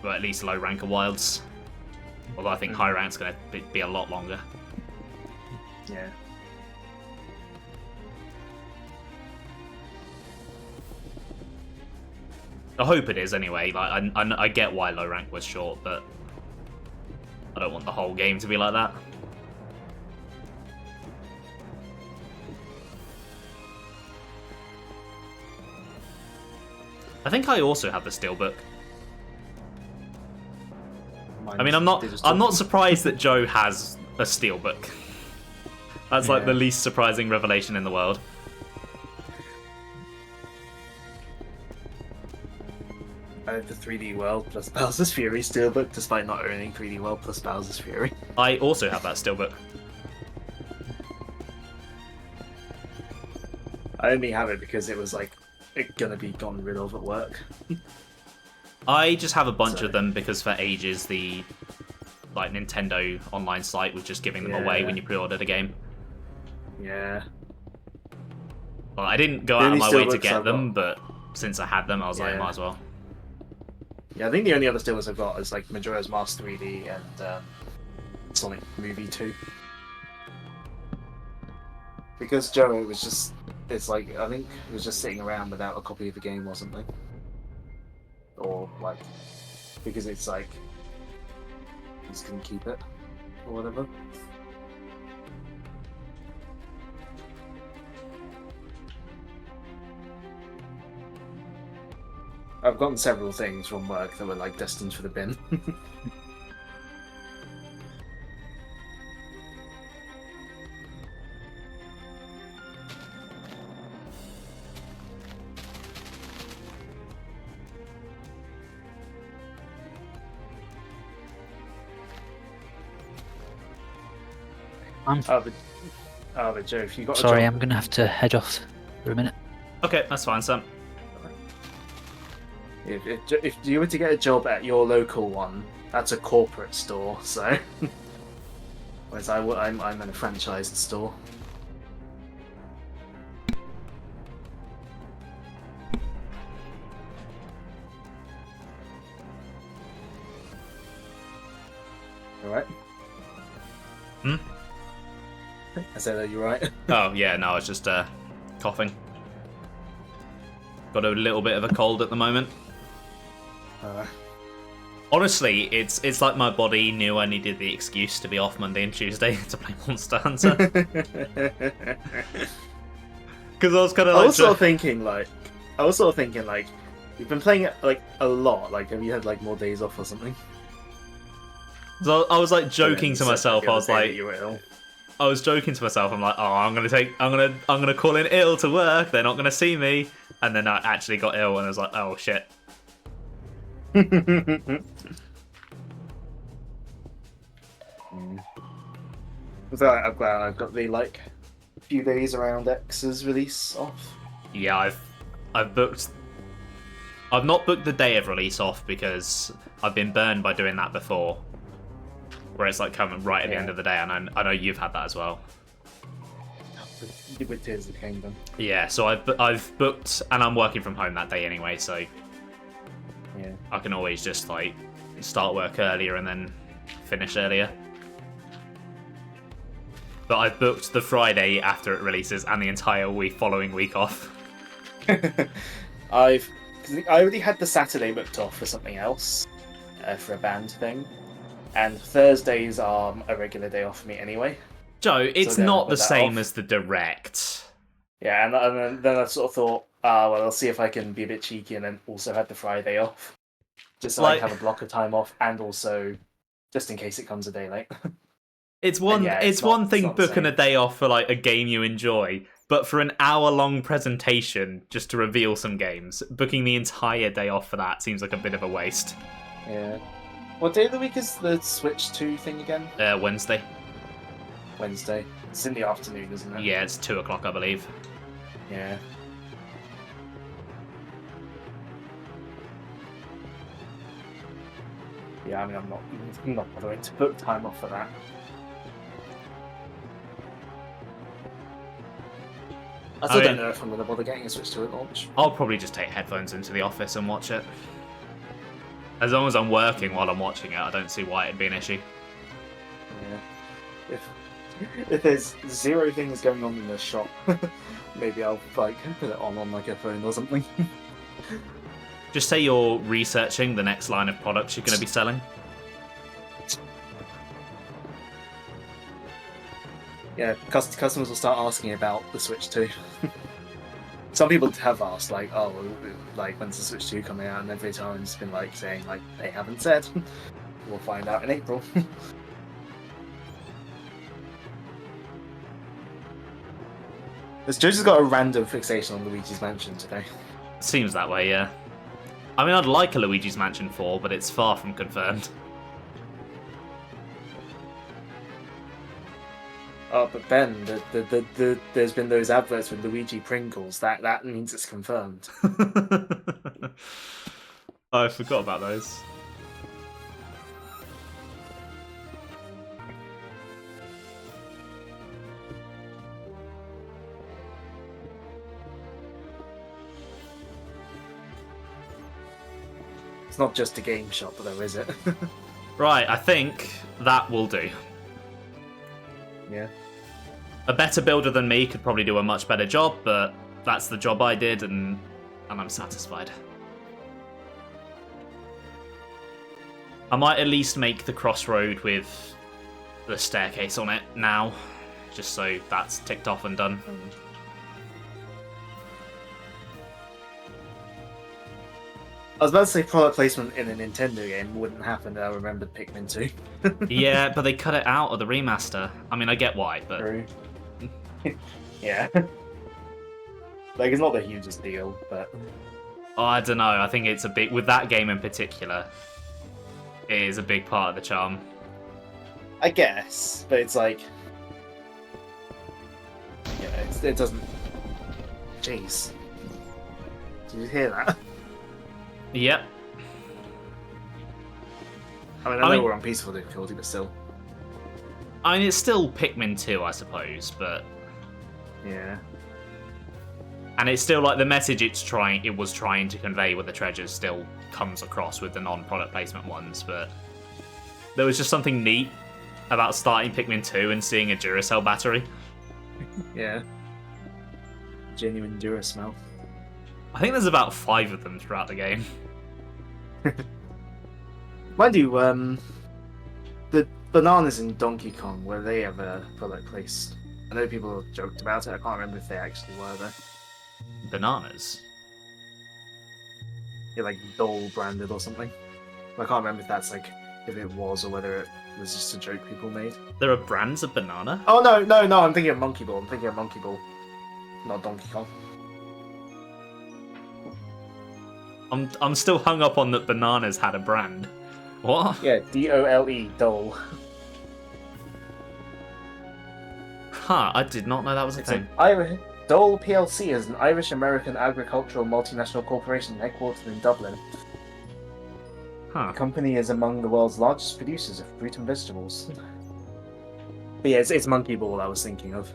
well, at least low rank of Wilds. Although I think high rank's going to be a lot longer. Yeah. I hope it is anyway. Like I get why low rank was short, but I don't want the whole game to be like that. I think I also have the Steelbook. I mean, I'm not surprised that Joe has a Steelbook. That's like the least surprising revelation in the world. I have the 3D World plus Bowser's Fury Steelbook, despite not owning 3D World plus Bowser's Fury. I also have that Steelbook. I only have it because it was like gonna be gotten rid of at work. I just have a bunch of them because for ages the like Nintendo online site was just giving them away when you pre-ordered a game. Yeah. Well, I didn't go out of my way to get them, but since I had them, I was like, might as well. Yeah, I think the only other Steelbooks I've got is like Majora's Mask 3D and Sonic Movie 2. Because Joe was just, it's like, I think it was just sitting around without a copy of the game or something. Or like, because it's like, he's gonna keep it, or whatever. I've gotten several things from work that were like destined for the bin. I'm But Joe, if you got sorry, a I'm job, gonna have to head off for a minute. Okay, that's fine, Sam. if you were to get a job at your local one, that's a corporate store. So, whereas I'm in a franchised store. All right. Hmm? I said that you're right. Oh, yeah, no, I was just coughing. Got a little bit of a cold at the moment. Honestly, it's like my body knew I needed the excuse to be off Monday and Tuesday to play Monster Hunter. Because I was kind of like... I was sort of thinking like, you've been playing it like a lot. Like, have you had like more days off or something? So I was like joking to myself. I was like, you were ill. I was joking to myself. I'm like, oh, I'm gonna call in ill to work. They're not gonna see me. And then I actually got ill, and I was like, oh shit. So I'm glad I've got the like few days around X's release off. Yeah, I've booked. I've not booked the day of release off because I've been burned by doing that before, where it's like coming right at the end of the day, and I know you've had that as well. With Tears of the Kingdom. Yeah, so I've booked, and I'm working from home that day anyway, so Yeah. I can always just like start work earlier and then finish earlier. But I've booked the Friday after it releases and the entire following week off. I already had the Saturday booked off for something else, for a band thing, and Thursdays are a regular day off for me anyway. Joe, it's then I'll not put the that same off. as the direct. Yeah, and then I sort of thought, well, I'll see if I can be a bit cheeky and then also have the Friday off, just so I can have a block of time off, and also just in case it comes a day late. It's one not thing the booking same. a day off for like a game you enjoy, but for an hour-long presentation just to reveal some games, booking the entire day off for that seems like a bit of a waste. Yeah. What day of the week is the Switch 2 thing again? Wednesday. Wednesday. It's in the afternoon, isn't it? Yeah, it's 2 o'clock, I believe. Yeah. Yeah, I mean, I'm not bothering to book time off for that. I still don't know if I'm going to bother getting a Switch 2 at launch. I'll probably just take headphones into the office and watch it. As long as I'm working while I'm watching it, I don't see why it'd be an issue. Yeah. If there's zero things going on in the shop, maybe I'll like put it on like a phone or something. Just say you're researching the next line of products you're going to be selling. Yeah, customers will start asking about the Switch 2. Some people have asked, like, oh, like, when's the Switch 2 coming out? And every time it's been, like, saying, like, they haven't said. We'll find out in April. This Joe's got a random fixation on Luigi's Mansion today. Seems that way, yeah. I mean, I'd like a Luigi's Mansion 4, but it's far from confirmed. Oh, but Ben, there's been those adverts with Luigi Pringles. That means it's confirmed. I forgot about those. It's not just a game shop, though, is it? Right, I think that will do. Yeah. A better builder than me could probably do a much better job, but that's the job I did, and I'm satisfied. I might at least make the crossroad with the staircase on it now, just so that's ticked off and done. I was about to say product placement in a Nintendo game wouldn't happen. I remembered Pikmin 2. Yeah, but they cut it out of the remaster. I mean, I get why, but... True. Yeah. Like, it's not the hugest deal, but... Oh, I don't know. I think it's a big... With that game in particular, it is a big part of the charm. I guess, but it's like... it doesn't. Jeez. Did you hear that? Yep. I mean, I know we're on peaceful difficulty, but still. I mean, it's still Pikmin 2, I suppose, but Yeah. and it's still like the message it was trying to convey with the treasures still comes across with the non-product placement ones, but there was just something neat about starting Pikmin 2 and seeing a Duracell battery. Yeah. Genuine Durasmell. I think there's about 5 of them throughout the game. Mind you, the bananas in Donkey Kong, were they ever product placed? I know people have joked about it, I can't remember if they actually were though. Bananas? Yeah, like Dole branded or something. I can't remember if that's like, if it was or whether it was just a joke people made. There are brands of banana? Oh no, I'm thinking of Monkey Ball, not Donkey Kong. I'm still hung up on that bananas had a brand. What? Yeah, D-O-L-E, Dole. Huh, I did not know that was a thing. Dole PLC is an Irish-American agricultural multinational corporation headquartered in Dublin. Huh. The company is among the world's largest producers of fruit and vegetables. But yeah, it's Monkey Ball I was thinking of.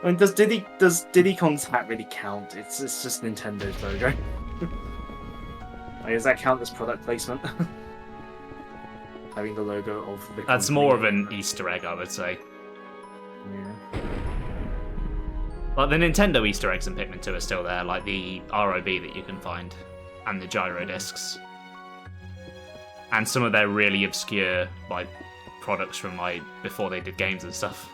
I mean, does Diddy Kong's hat really count? It's just Nintendo's logo. Like, does that count as product placement? Having the logo of the company. That's more of an Easter egg, I would say. Yeah. Like, the Nintendo Easter eggs in Pikmin 2 are still there, like the ROB that you can find, and the gyro discs. And some of their really obscure, like, products from, like, before they did games and stuff.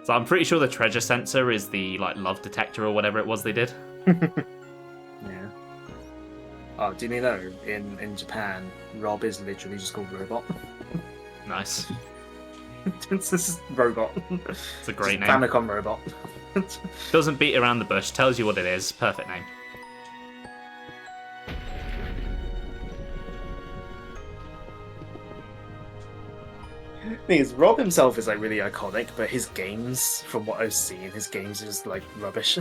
So I'm pretty sure the treasure sensor is the, like, love detector or whatever it was they did. Yeah. Oh, did you know, in Japan, Rob is literally just called Robot. Nice. It's just Robot. It's a great name. Famicom Robot. Doesn't beat around the bush, tells you what it is. Perfect name. Thing is, Rob himself is like really iconic, but his games, from what I've seen, his games are just like rubbish.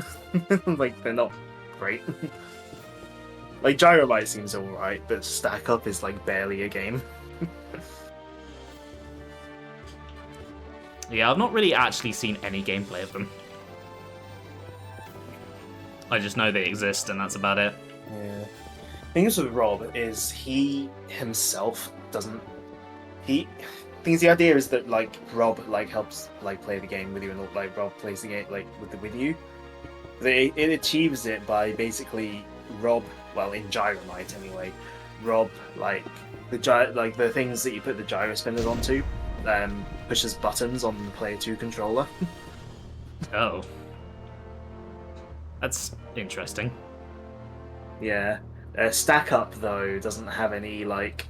Like they're not great. Like Gyromite seems alright, but Stack Up is like barely a game. Yeah, I've not really actually seen any gameplay of them. I just know they exist, and that's about it. Yeah. Things with Rob is he himself doesn't. Things. The idea is that like Rob like helps like play the game with you, and like Rob plays the game like with you. It achieves it by basically Rob. Well, in Gyromite anyway, Rob like the things that you put the gyro spinners onto, pushes buttons on the Player 2 controller. Oh. That's interesting. Yeah. Stack Up though doesn't have any like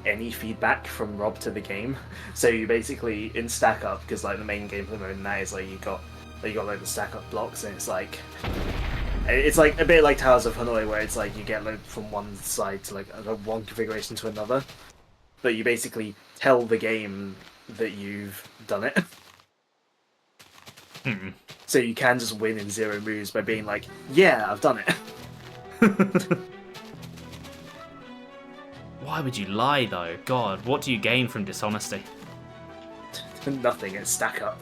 any feedback from Rob to the game. So you basically in Stack Up, because like the main gameplay mode in that is like you got like the Stack Up blocks, and it's like a bit like Towers of Hanoi, where it's like you get like from one side to like one configuration to another, but you basically tell the game that you've done it. So you can just win in 0 moves by being like, yeah, I've done it. Why would you lie, though? God, what do you gain from dishonesty? Nothing, it's Stack Up.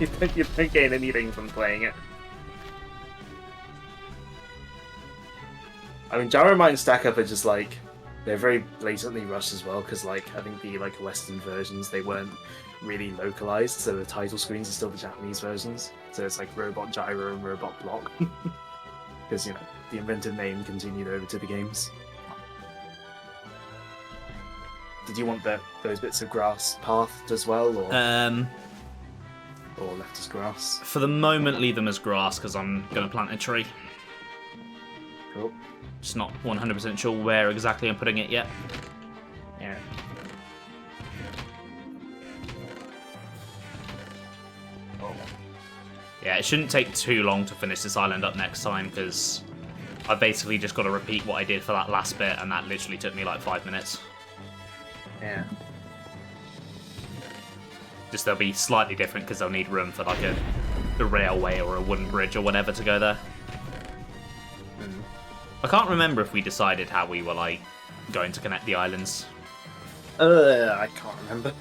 you don't gain anything from playing it. I mean, Gyromite and Stack Up are just like, they're very blatantly rushed as well, because like I think the like Western versions, they weren't really localized, so the title screens are still the Japanese versions. So it's like Robot Gyro and Robot Block, because you know the invented name continued over to the games. Did you want those bits of grass pathed as well, or left as grass? For the moment, leave them as grass because I'm gonna plant a tree. Cool. Just not 100% sure where exactly I'm putting it yet. Yeah. Yeah, it shouldn't take too long to finish this island up next time, because I basically just got to repeat what I did for that last bit, and that literally took me like 5 minutes. Yeah. Just they'll be slightly different because they'll need room for like a railway or a wooden bridge or whatever to go there. I can't remember if we decided how we were like going to connect the islands. I can't remember.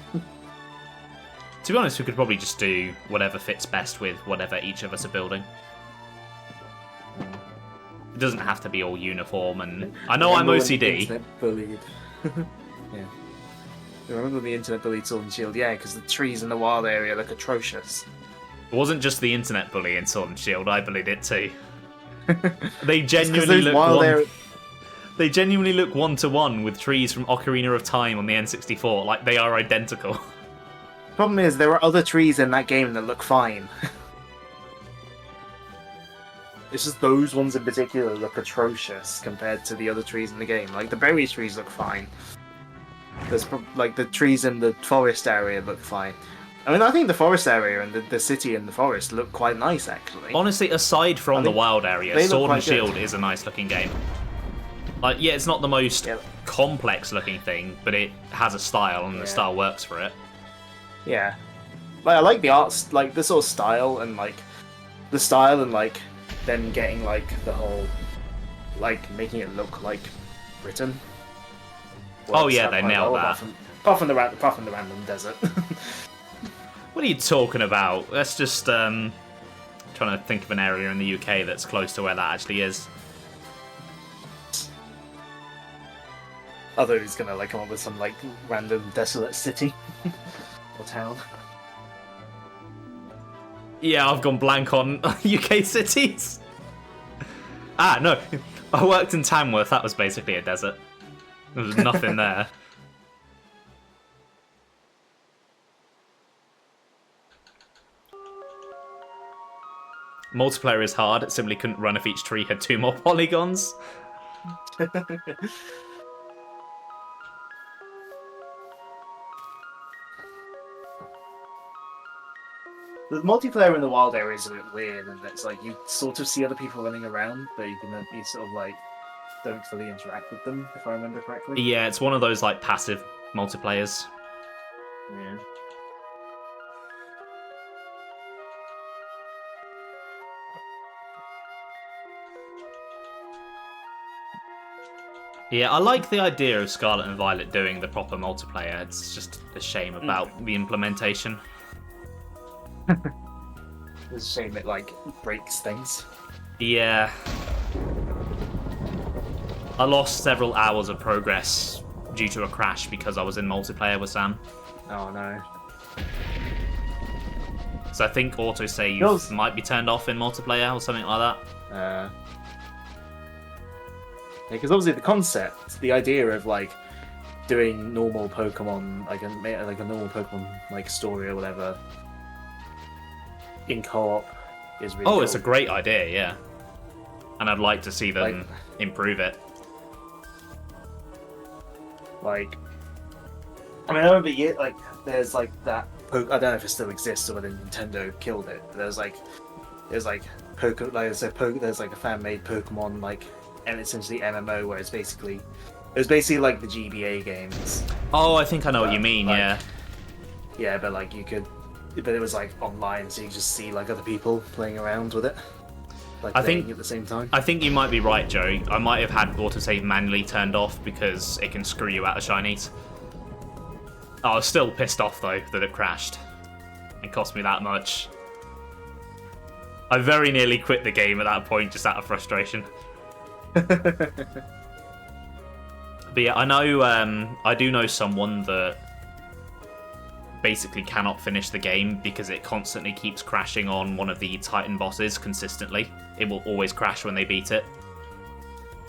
To be honest, we could probably just do whatever fits best with whatever each of us are building. It doesn't have to be all uniform, and I know I'm Remember when the OCD. internet bullied? Yeah. Remember the internet bullied Sword and Shield? Yeah, because the trees in the wild area look atrocious. It wasn't just the internet bully in Sword and Shield, I bullied it too. They genuinely They genuinely look one-to-one with trees from Ocarina of Time on the N64, like they are identical. Problem is, there are other trees in that game that look fine. It's just those ones in particular look atrocious compared to the other trees in the game. Like, the berry trees look fine. Like, the trees in the forest area look fine. I mean, I think the forest area and the city and the forest look quite nice, actually. Honestly, aside from the wild area, they look Sword and quite Shield good. is a nice-looking game. Like, yeah, it's not the most complex-looking thing, but it has a style, and the style works for it. Yeah. Like, I like the arts, like, the sort of style, and, like, the style and, like, them getting, like, the whole, like, making it look like Britain. Oh, yeah, they nailed that. Apart from the random desert. What are you talking about? Let's just, trying to think of an area in the UK that's close to where that actually is. Although he's gonna, like, come up with some, like, random desolate city. Or town. Yeah, I've gone blank on UK cities. Ah, no. I worked in Tamworth. That was basically a desert. There was nothing there. Multiplayer is hard. It simply couldn't run if each tree had 2 more polygons. The multiplayer in the wild area is a bit weird, and it's like you sort of see other people running around, but you sort of like don't fully interact with them, if I remember correctly. Yeah, it's one of those like passive multiplayers. Yeah. Yeah, I like the idea of Scarlet and Violet doing the proper multiplayer. It's just a shame about the implementation. It's a shame it like breaks things. Yeah. I lost several hours of progress due to a crash because I was in multiplayer with Sam. Oh no. So I think autosave might be turned off in multiplayer or something like that. Because obviously the concept, the idea of like doing normal Pokemon, like a normal Pokemon like story or whatever in co-op is really cool. It's a great idea, yeah. And I'd like to see them improve it. Like, I mean, I remember there's like that. I don't know if it still exists or whether Nintendo killed it. But there's like there's like a fan-made Pokemon like, and it's essentially MMO where it was basically like the GBA games. Oh, I think I know what you mean. Yeah. Yeah, but like but it was like online, so you just see like other people playing around with it. Like playing at the same time. I think you might be right, Joe. I might have had autosave manually turned off because it can screw you out of shinies. I was still pissed off though that it crashed. It cost me that much. I very nearly quit the game at that point just out of frustration. But yeah, I know. I do know someone that basically cannot finish the game because it constantly keeps crashing on one of the Titan bosses consistently. It will always crash when they beat it.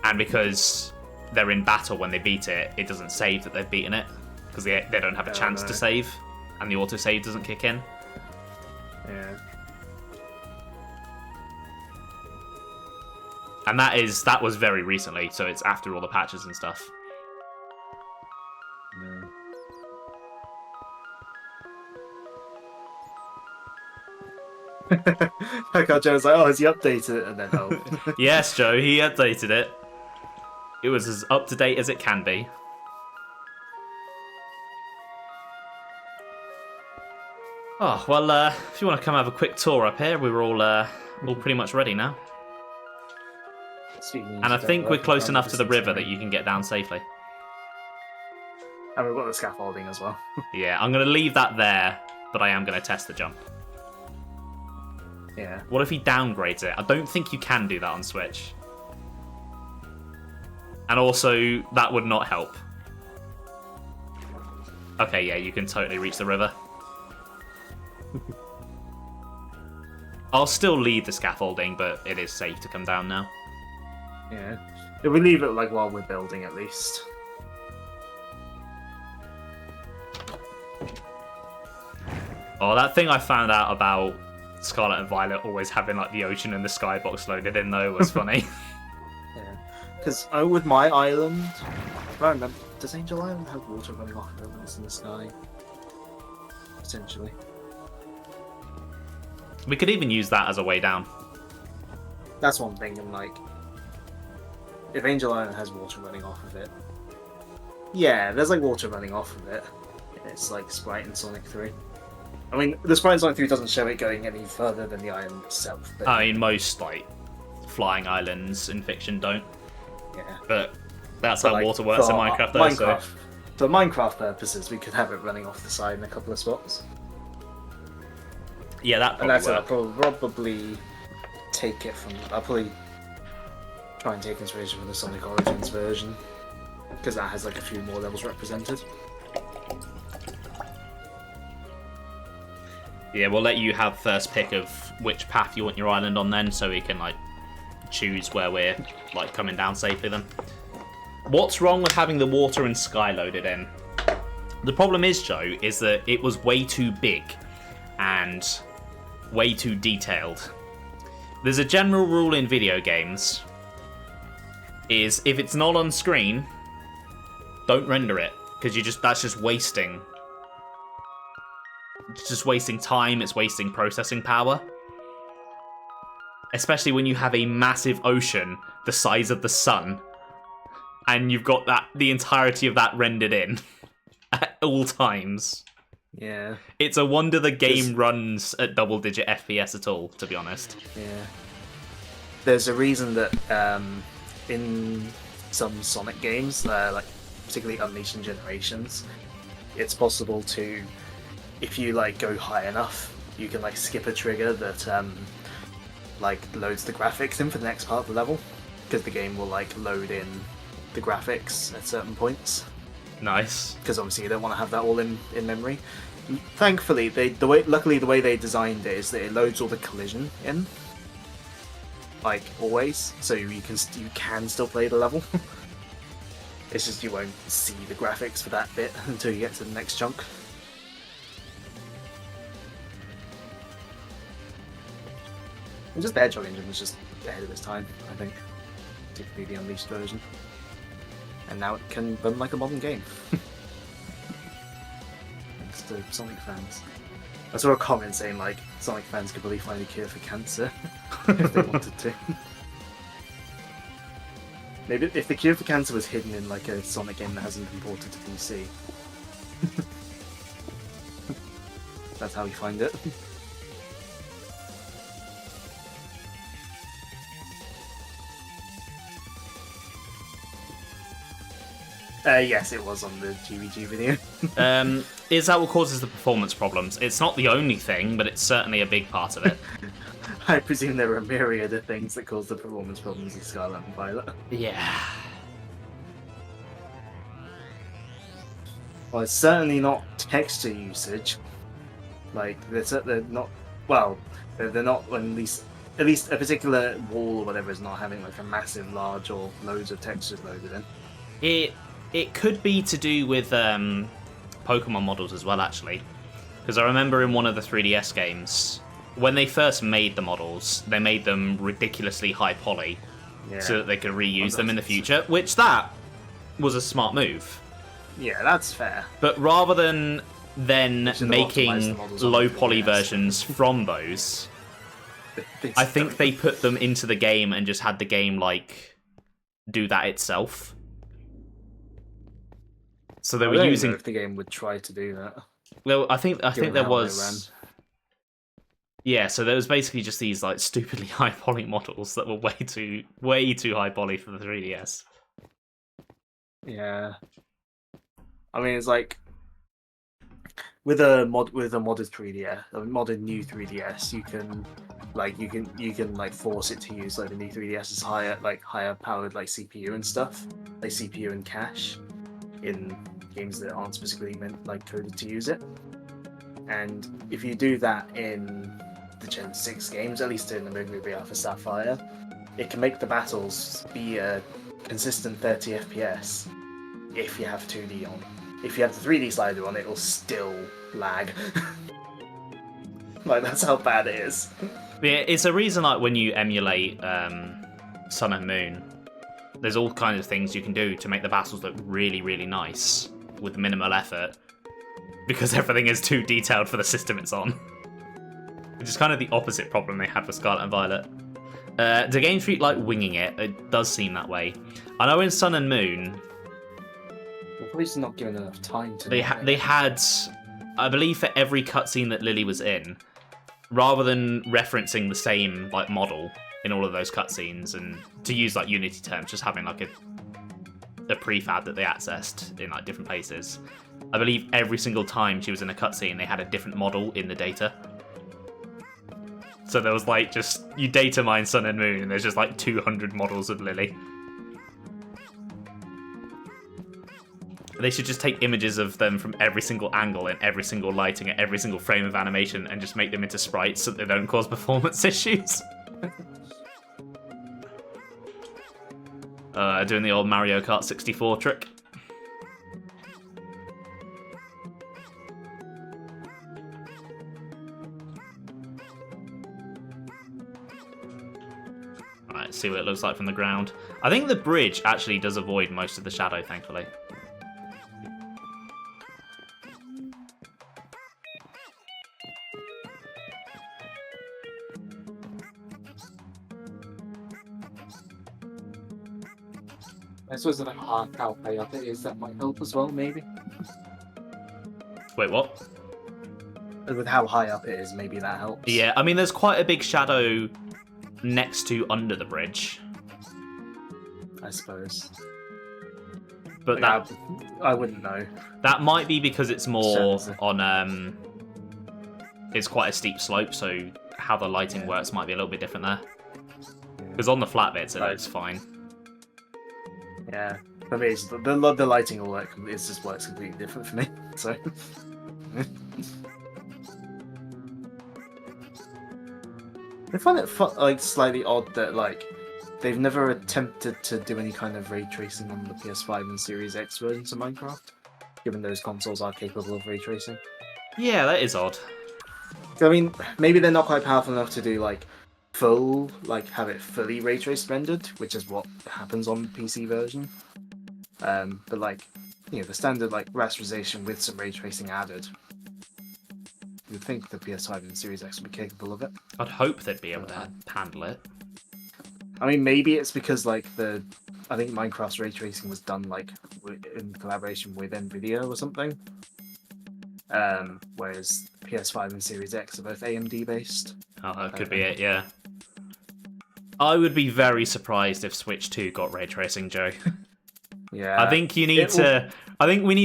And because they're in battle when they beat it, it doesn't save that they've beaten it. Because they don't have a chance to save. And the autosave doesn't kick in. Yeah. And that was very recently, so it's after all the patches and stuff. Yeah. Like how Joe's like, has he updated it? And then Yes, Joe, he updated it. It was as up to date as it can be. Oh, well, if you want to come have a quick tour up here, we're all pretty much ready now. And I think we're close enough to the river that you can get down safely. And we've got the scaffolding as well. Yeah, I'm going to leave that there, but I am going to test the jump. Yeah. What if he downgrades it? I don't think you can do that on Switch. And also, that would not help. Okay, yeah, you can totally reach the river. I'll still leave the scaffolding, but it is safe to come down now. Yeah. If we leave it like while we're building at least. Oh, that thing I found out about Scarlet and Violet always having like the ocean and the skybox loaded in though was funny. Yeah. Because with my island, I don't remember, does Angel Island have water running off of it when it's in the sky? Potentially. We could even use that as a way down. That's one thing, and like, if Angel Island has water running off of it, yeah, there's like water running off of it. It's like Sprite in Sonic 3. I mean, the Sprite in Sonic 3 doesn't show it going any further than the island itself. But... I mean, most like flying islands in fiction don't. Yeah. But that's how like, water works in Minecraft, though. So. For Minecraft purposes, we could have it running off the side in a couple of spots. Yeah, that probably and that's work. I'll probably take it from. I'll probably try and take inspiration from the Sonic Origins version, because that has like a few more levels represented. Yeah, we'll let you have first pick of which path you want your island on then, so we can like choose where we're like coming down safely then. What's wrong with having the water and sky loaded in? The problem is, Joe, is that it was way too big and way too detailed. There's a general rule in video games, is if it's not on screen, don't render it, because that's just wasting. It's just wasting time, it's wasting processing power. Especially when you have a massive ocean the size of the sun, and you've got the entirety of that rendered in at all times. Yeah. It's a wonder the game runs at double-digit FPS at all, to be honest. Yeah. There's a reason that in some Sonic games, like particularly Unleashed Generations, it's possible to, if you like go high enough, you can like skip a trigger that like loads the graphics in for the next part of the level, because the game will like load in the graphics at certain points. Nice. Because obviously you don't want to have that all in memory. Thankfully, luckily the way they designed it is that it loads all the collision in, like always, so you can still play the level. It's just you won't see the graphics for that bit until you get to the next chunk. And just the Hedgehog engine was just ahead of its time, I think, particularly the Unleashed version. And now it can run like a modern game. Thanks to Sonic fans. I saw a comment saying like Sonic fans could probably find a cure for cancer if they wanted to. Maybe if the cure for cancer was hidden in like a Sonic game that hasn't been ported to PC. That's how we find it. Yes, it was on the GVG video. Is that what causes the performance problems? It's not the only thing, but it's certainly a big part of it. I presume there are a myriad of things that cause the performance problems in Scarlet and Violet. Yeah. Well, it's certainly not texture usage. Like, they're not... Well, they're not at least a particular wall or whatever is not having like a massive, large, or loads of textures loaded in. It could be to do with Pokemon models as well, actually. Because I remember in one of the 3DS games, when they first made the models, they made them ridiculously high poly, so that they could reuse them in the future, which that was a smart move. Yeah, that's fair. But rather than then making low poly versions from those, I think they put them into the game and just had the game like do that itself. So they were using. Know if the game would try to do that. Well, I think there was Yeah, so there was basically just these like stupidly high poly models that were way too high poly for the 3DS. Yeah. I mean, it's like with a modded 3DS, a modded new 3DS, you can force it to use like the new 3DS's higher powered like CPU and stuff, like CPU and cache in games that aren't specifically coded to use it. And if you do that in the Gen 6 games, at least in the Moon Ruby Alpha Sapphire, it can make the battles be a consistent 30 FPS if you have 2D on. If you have the 3D slider on, it'll still lag. Like, that's how bad it is. Yeah, it's a reason like when you emulate Sun and Moon, there's all kinds of things you can do to make the battles look really, really nice with minimal effort, because everything is too detailed for the system it's on. Which is kind of the opposite problem they had with Scarlet and Violet. Do games treat like winging it? It does seem that way. I know in Sun and Moon, They're probably just not given enough time to. they had, I believe, for every cutscene that Lily was in, rather than referencing the same like model in all of those cutscenes, and to use like Unity terms, just having like a prefab that they accessed in like different places. I believe every single time she was in a cutscene, they had a different model in the data. So there was like just, you data mine Sun and Moon, and there's just like 200 models of Lily. They should just take images of them from every single angle and every single lighting and every single frame of animation and just make them into sprites so that they don't cause performance issues. Doing the old Mario Kart 64 trick. Alright, see what it looks like from the ground. I think the bridge actually does avoid most of the shadow, thankfully. I suppose that how high up it is, that might help as well, maybe. Wait, what? With how high up it is, maybe that helps. Yeah, I mean, there's quite a big shadow next to under the bridge. I suppose. But Like, that I wouldn't know. that might be because it's more Shadows. on it's quite a steep slope, so how the lighting works might be a little bit different there. Because on the flat bits it Right. looks fine. Yeah, for me, it's the lighting all that just works completely different for me. So. I find it slightly odd that they've never attempted to do any kind of ray tracing on the PS5 and Series X versions of Minecraft, given those consoles are capable of ray tracing. Yeah, that is odd. I mean, maybe they're not quite powerful enough to do have it fully ray traced rendered, which is what happens on the PC version. But the standard rasterization with some ray tracing added, you'd think the PS5 and Series X would be capable of it. I'd hope they'd be able to handle it. I mean, maybe it's because I think Minecraft's ray tracing was done in collaboration with Nvidia or something. Whereas PS5 and Series X are both AMD based. Oh, that could be it, yeah. I would be very surprised if Switch 2 got ray tracing, Joe. Yeah. I think we need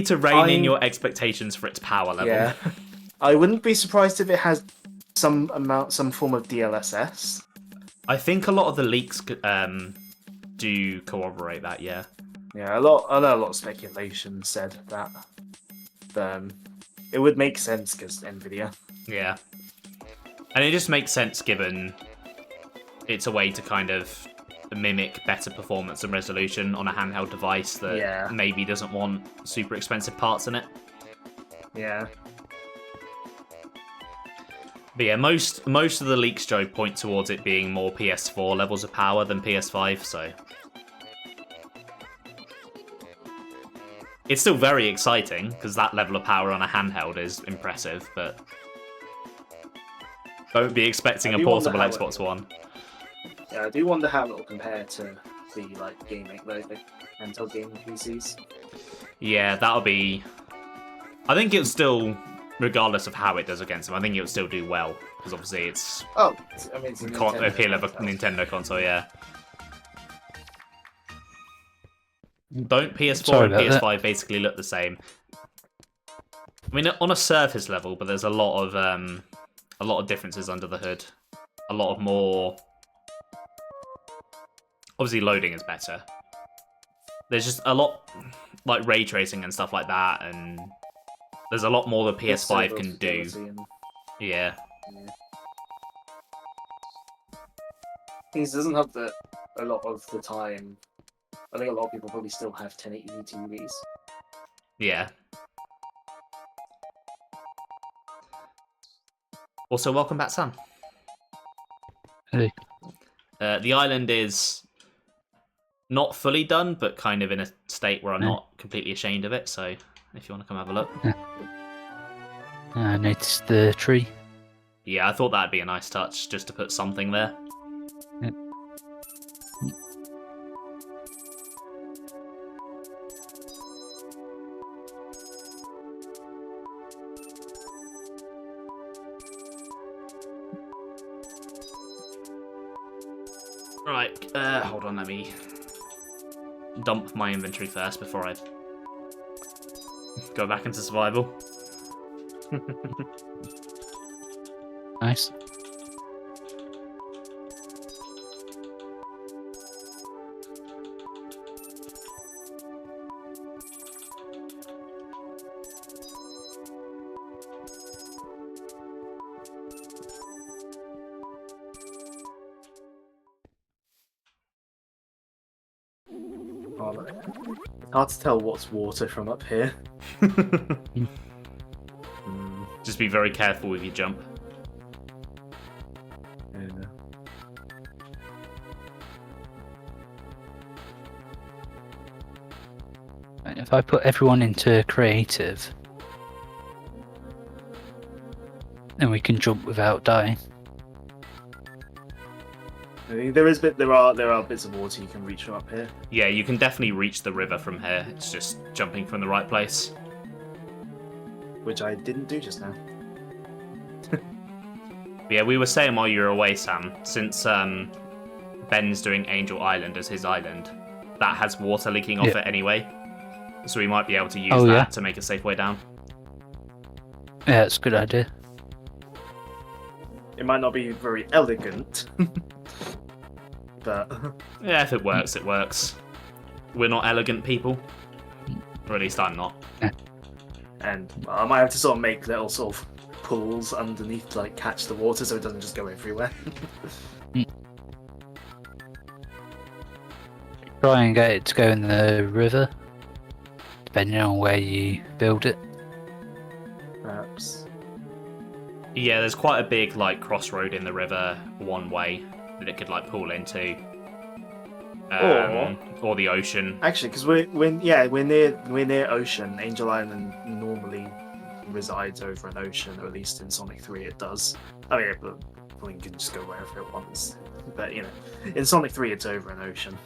to rein in your expectations for its power level. Yeah. I wouldn't be surprised if it has some form of DLSS. I think a lot of the leaks do corroborate that, yeah. Yeah, I know a lot of speculation said that. It would make sense because Nvidia. Yeah. And it just makes sense given it's a way to kind of mimic better performance and resolution on a handheld device that maybe doesn't want super expensive parts in it. Yeah. But yeah, most of the leaks, Joe, point towards it being more PS4 levels of power than PS5, so... It's still very exciting, because that level of power on a handheld is impressive, but... Don't be expecting a portable Xbox One. Yeah, I do wonder how it'll compare to the handheld gaming PCs. Yeah, that'll be... I think it'll still, regardless of how it does against them, I think it'll still do well. because obviously it's Oh, I mean, it's a OP Nintendo level console. Nintendo console, yeah. Don't PS4 Sorry and about that. PS5 basically look the same? I mean, on a surface level, but there's a lot of differences under the hood. A lot of more. Obviously, loading is better. There's just a lot, like ray tracing and stuff like that, and there's a lot more the PS5 can do. Yeah. He doesn't have the a lot of the time. I think a lot of people probably still have 1080p TVs. Yeah. Also, welcome back, Sam. Hey. The island is not fully done, but kind of in a state where I'm not completely ashamed of it. So, if you want to come have a look. I noticed the tree. Yeah, I thought that'd be a nice touch, just to put something there. Yep. Right, hold on, let me dump my inventory first before I go back into survival. Nice. Hard to tell what's water from up here. Just be very careful with your jump. Yeah. Right, if I put everyone into creative, then we can jump without dying. I think there are bits of water you can reach from up here. Yeah, you can definitely reach the river from here. It's just jumping from the right place. Which I didn't do just now. Yeah, we were saying while you were away, Sam, since Ben's doing Angel Island as his island, that has water leaking off it anyway. So we might be able to use that to make a safe way down. Yeah, that's a good idea. It might not be very elegant, but Yeah, if it works, it works. We're not elegant people. Or at least I'm not. and I might have to sort of make little sort of pools underneath to like catch the water so it doesn't just go everywhere. Try and get it to go in the river, depending on where you build it. Perhaps. Yeah, there's quite a big like crossroad in the river one way that it could like pull into. Or the ocean. Actually, because we're near ocean. Angel Island normally resides over an ocean, or at least in Sonic 3 it does. I mean, we can just go wherever it wants, but you know, in Sonic 3 it's over an ocean.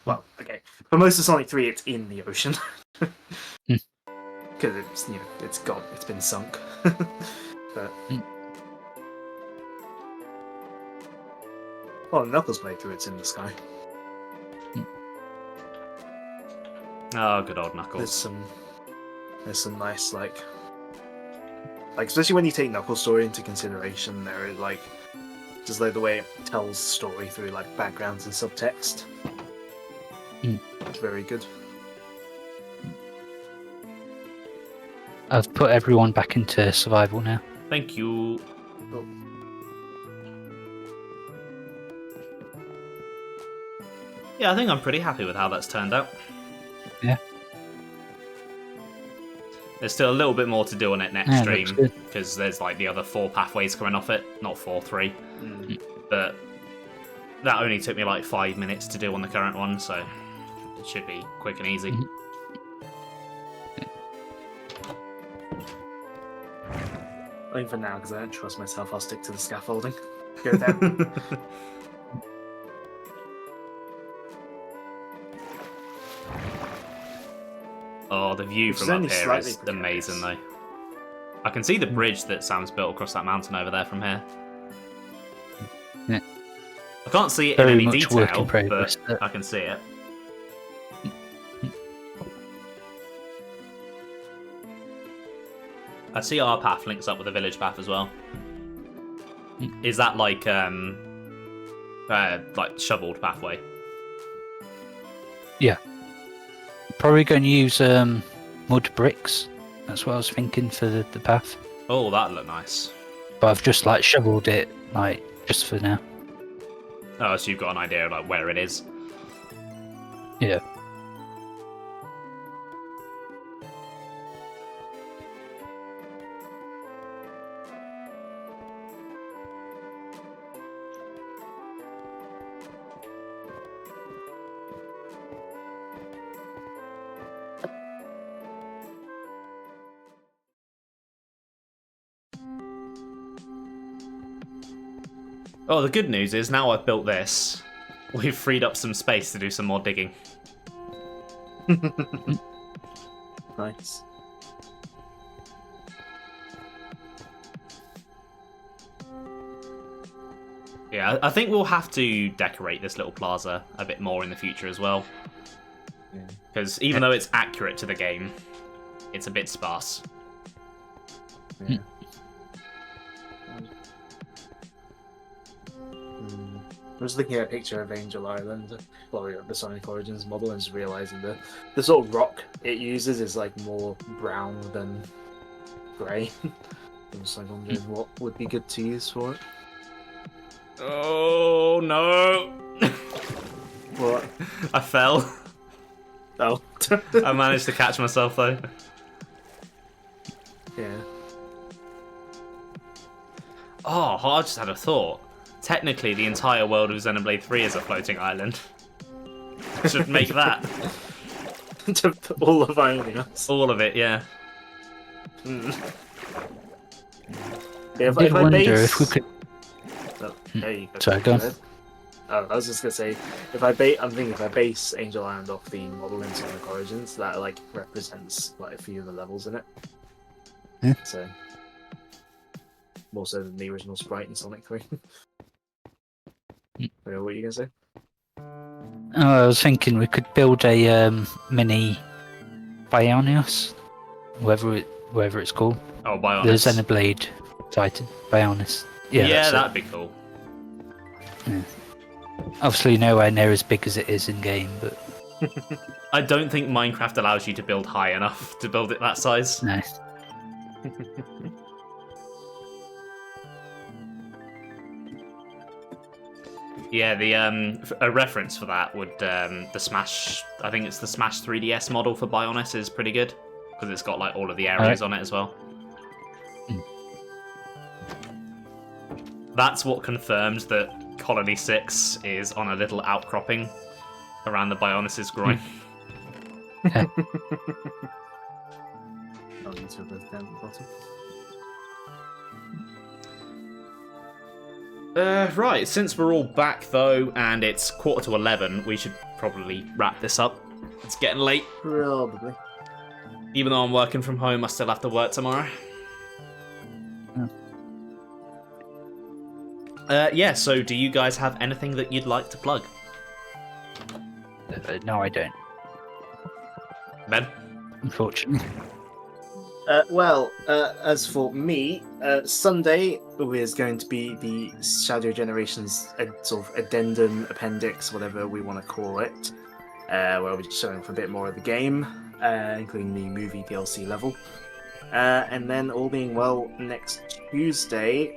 Well, okay, for most of Sonic 3 it's in the ocean because it's it's been sunk. But well, Knuckles playthrough it's in the sky. Oh, good old Knuckles. There's some nice like especially when you take Knuckles' story into consideration, there is like just like the way it tells story through like backgrounds and subtext. It's very good. I've put everyone back into survival now. Thank you. Oh. Yeah, I think I'm pretty happy with how that's turned out. Yeah. There's still a little bit more to do on it next Yeah, stream, looks good. because there's like the other 4 pathways coming off it. Not 4, 3. But that only took me like 5 minutes to do on the current one, so it should be quick and easy. I think for now, because I don't trust myself, I'll stick to the scaffolding. Go down. Oh, the view Which is from up only here slightly is precarious. amazing, though. I can see the bridge that Sam's built across that mountain over there from here. Yeah. I can't see it Very in any much work detail, in progress, but I can see it. I see our path links up with the village path as well. Is that like shoveled pathway? Yeah. Probably going to use mud bricks. That's what I was thinking for the path. Oh, that'd look nice. But I've just like shoveled it, like just for now. Oh, so you've got an idea of like where it is. Yeah. Oh, the good news is now I've built this, we've freed up some space to do some more digging. Nice. Yeah, I think we'll have to decorate this little plaza a bit more in the future as well. Because even though it's accurate to the game, it's a bit sparse. Yeah. I was looking at a picture of Angel Island, well, the Sonic Origins model, and just realizing the sort of rock it uses is like more brown than grey. I'm just like wondering what would be good to use for it. Oh no! What? I fell. Oh. I managed to catch myself though. Yeah. Oh, I just had a thought. Technically, the entire world of Xenoblade 3 is a floating island. I should make that. All of Ionios. All of it, yeah. If I wonder base... if we could. Oh, there you go. Sorry, go on. Oh, I was just gonna say, I'm thinking if I base Angel Island off the model in Sonic Origins, that like represents like a few of the levels in it. Yeah. So more so than the original sprite in Sonic 3. What were you gonna say? Oh, I was thinking we could build a mini Bionios, whatever it's called. Oh, The Bionis. Xenoblade Titan Bionis. Yeah, Yeah, that's that'd be cool. it. Obviously nowhere near as big as it is in game, but I don't think Minecraft allows you to build high enough to build it that size. no. Yeah, a reference for that would the Smash. I think it's the Smash 3DS model for Bionis is pretty good because it's got like all of the areas on it as well. That's what confirms that Colony 6 is on a little outcropping around the Bionis' groin. Oh, you two are both down at the bottom. Right, since we're all back though, and it's 11:15, we should probably wrap this up. It's getting late. Probably. Even though I'm working from home, I still have to work tomorrow. Yeah, so do you guys have anything that you'd like to plug? No, I don't. Ben? Unfortunately. As for me, Sunday is going to be the Shadow Generations sort of addendum, appendix, whatever we want to call it, where we're just showing off a bit more of the game, including the movie DLC level. And then, all being well, next Tuesday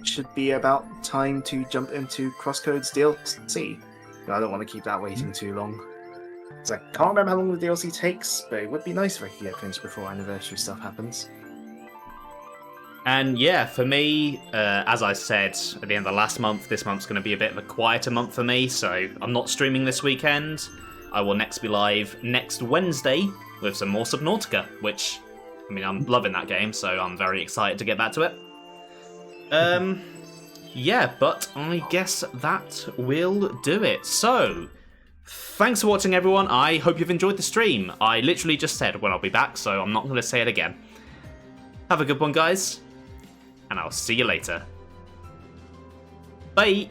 should be about time to jump into Crosscode's DLC. I don't want to keep that waiting too long. I can't remember how long the DLC takes, but it would be nice if I could get finished before anniversary stuff happens. And yeah, for me, as I said at the end of the last month, this month's going to be a bit of a quieter month for me, so I'm not streaming this weekend. I will next be live next Wednesday with some more Subnautica, which, I mean, I'm loving that game, so I'm very excited to get back to it. Yeah, but I guess that will do it. So, thanks for watching, everyone. I hope you've enjoyed the stream. I literally just said when I'll be back, so I'm not going to say it again. Have a good one, guys. And I'll see you later. Bye!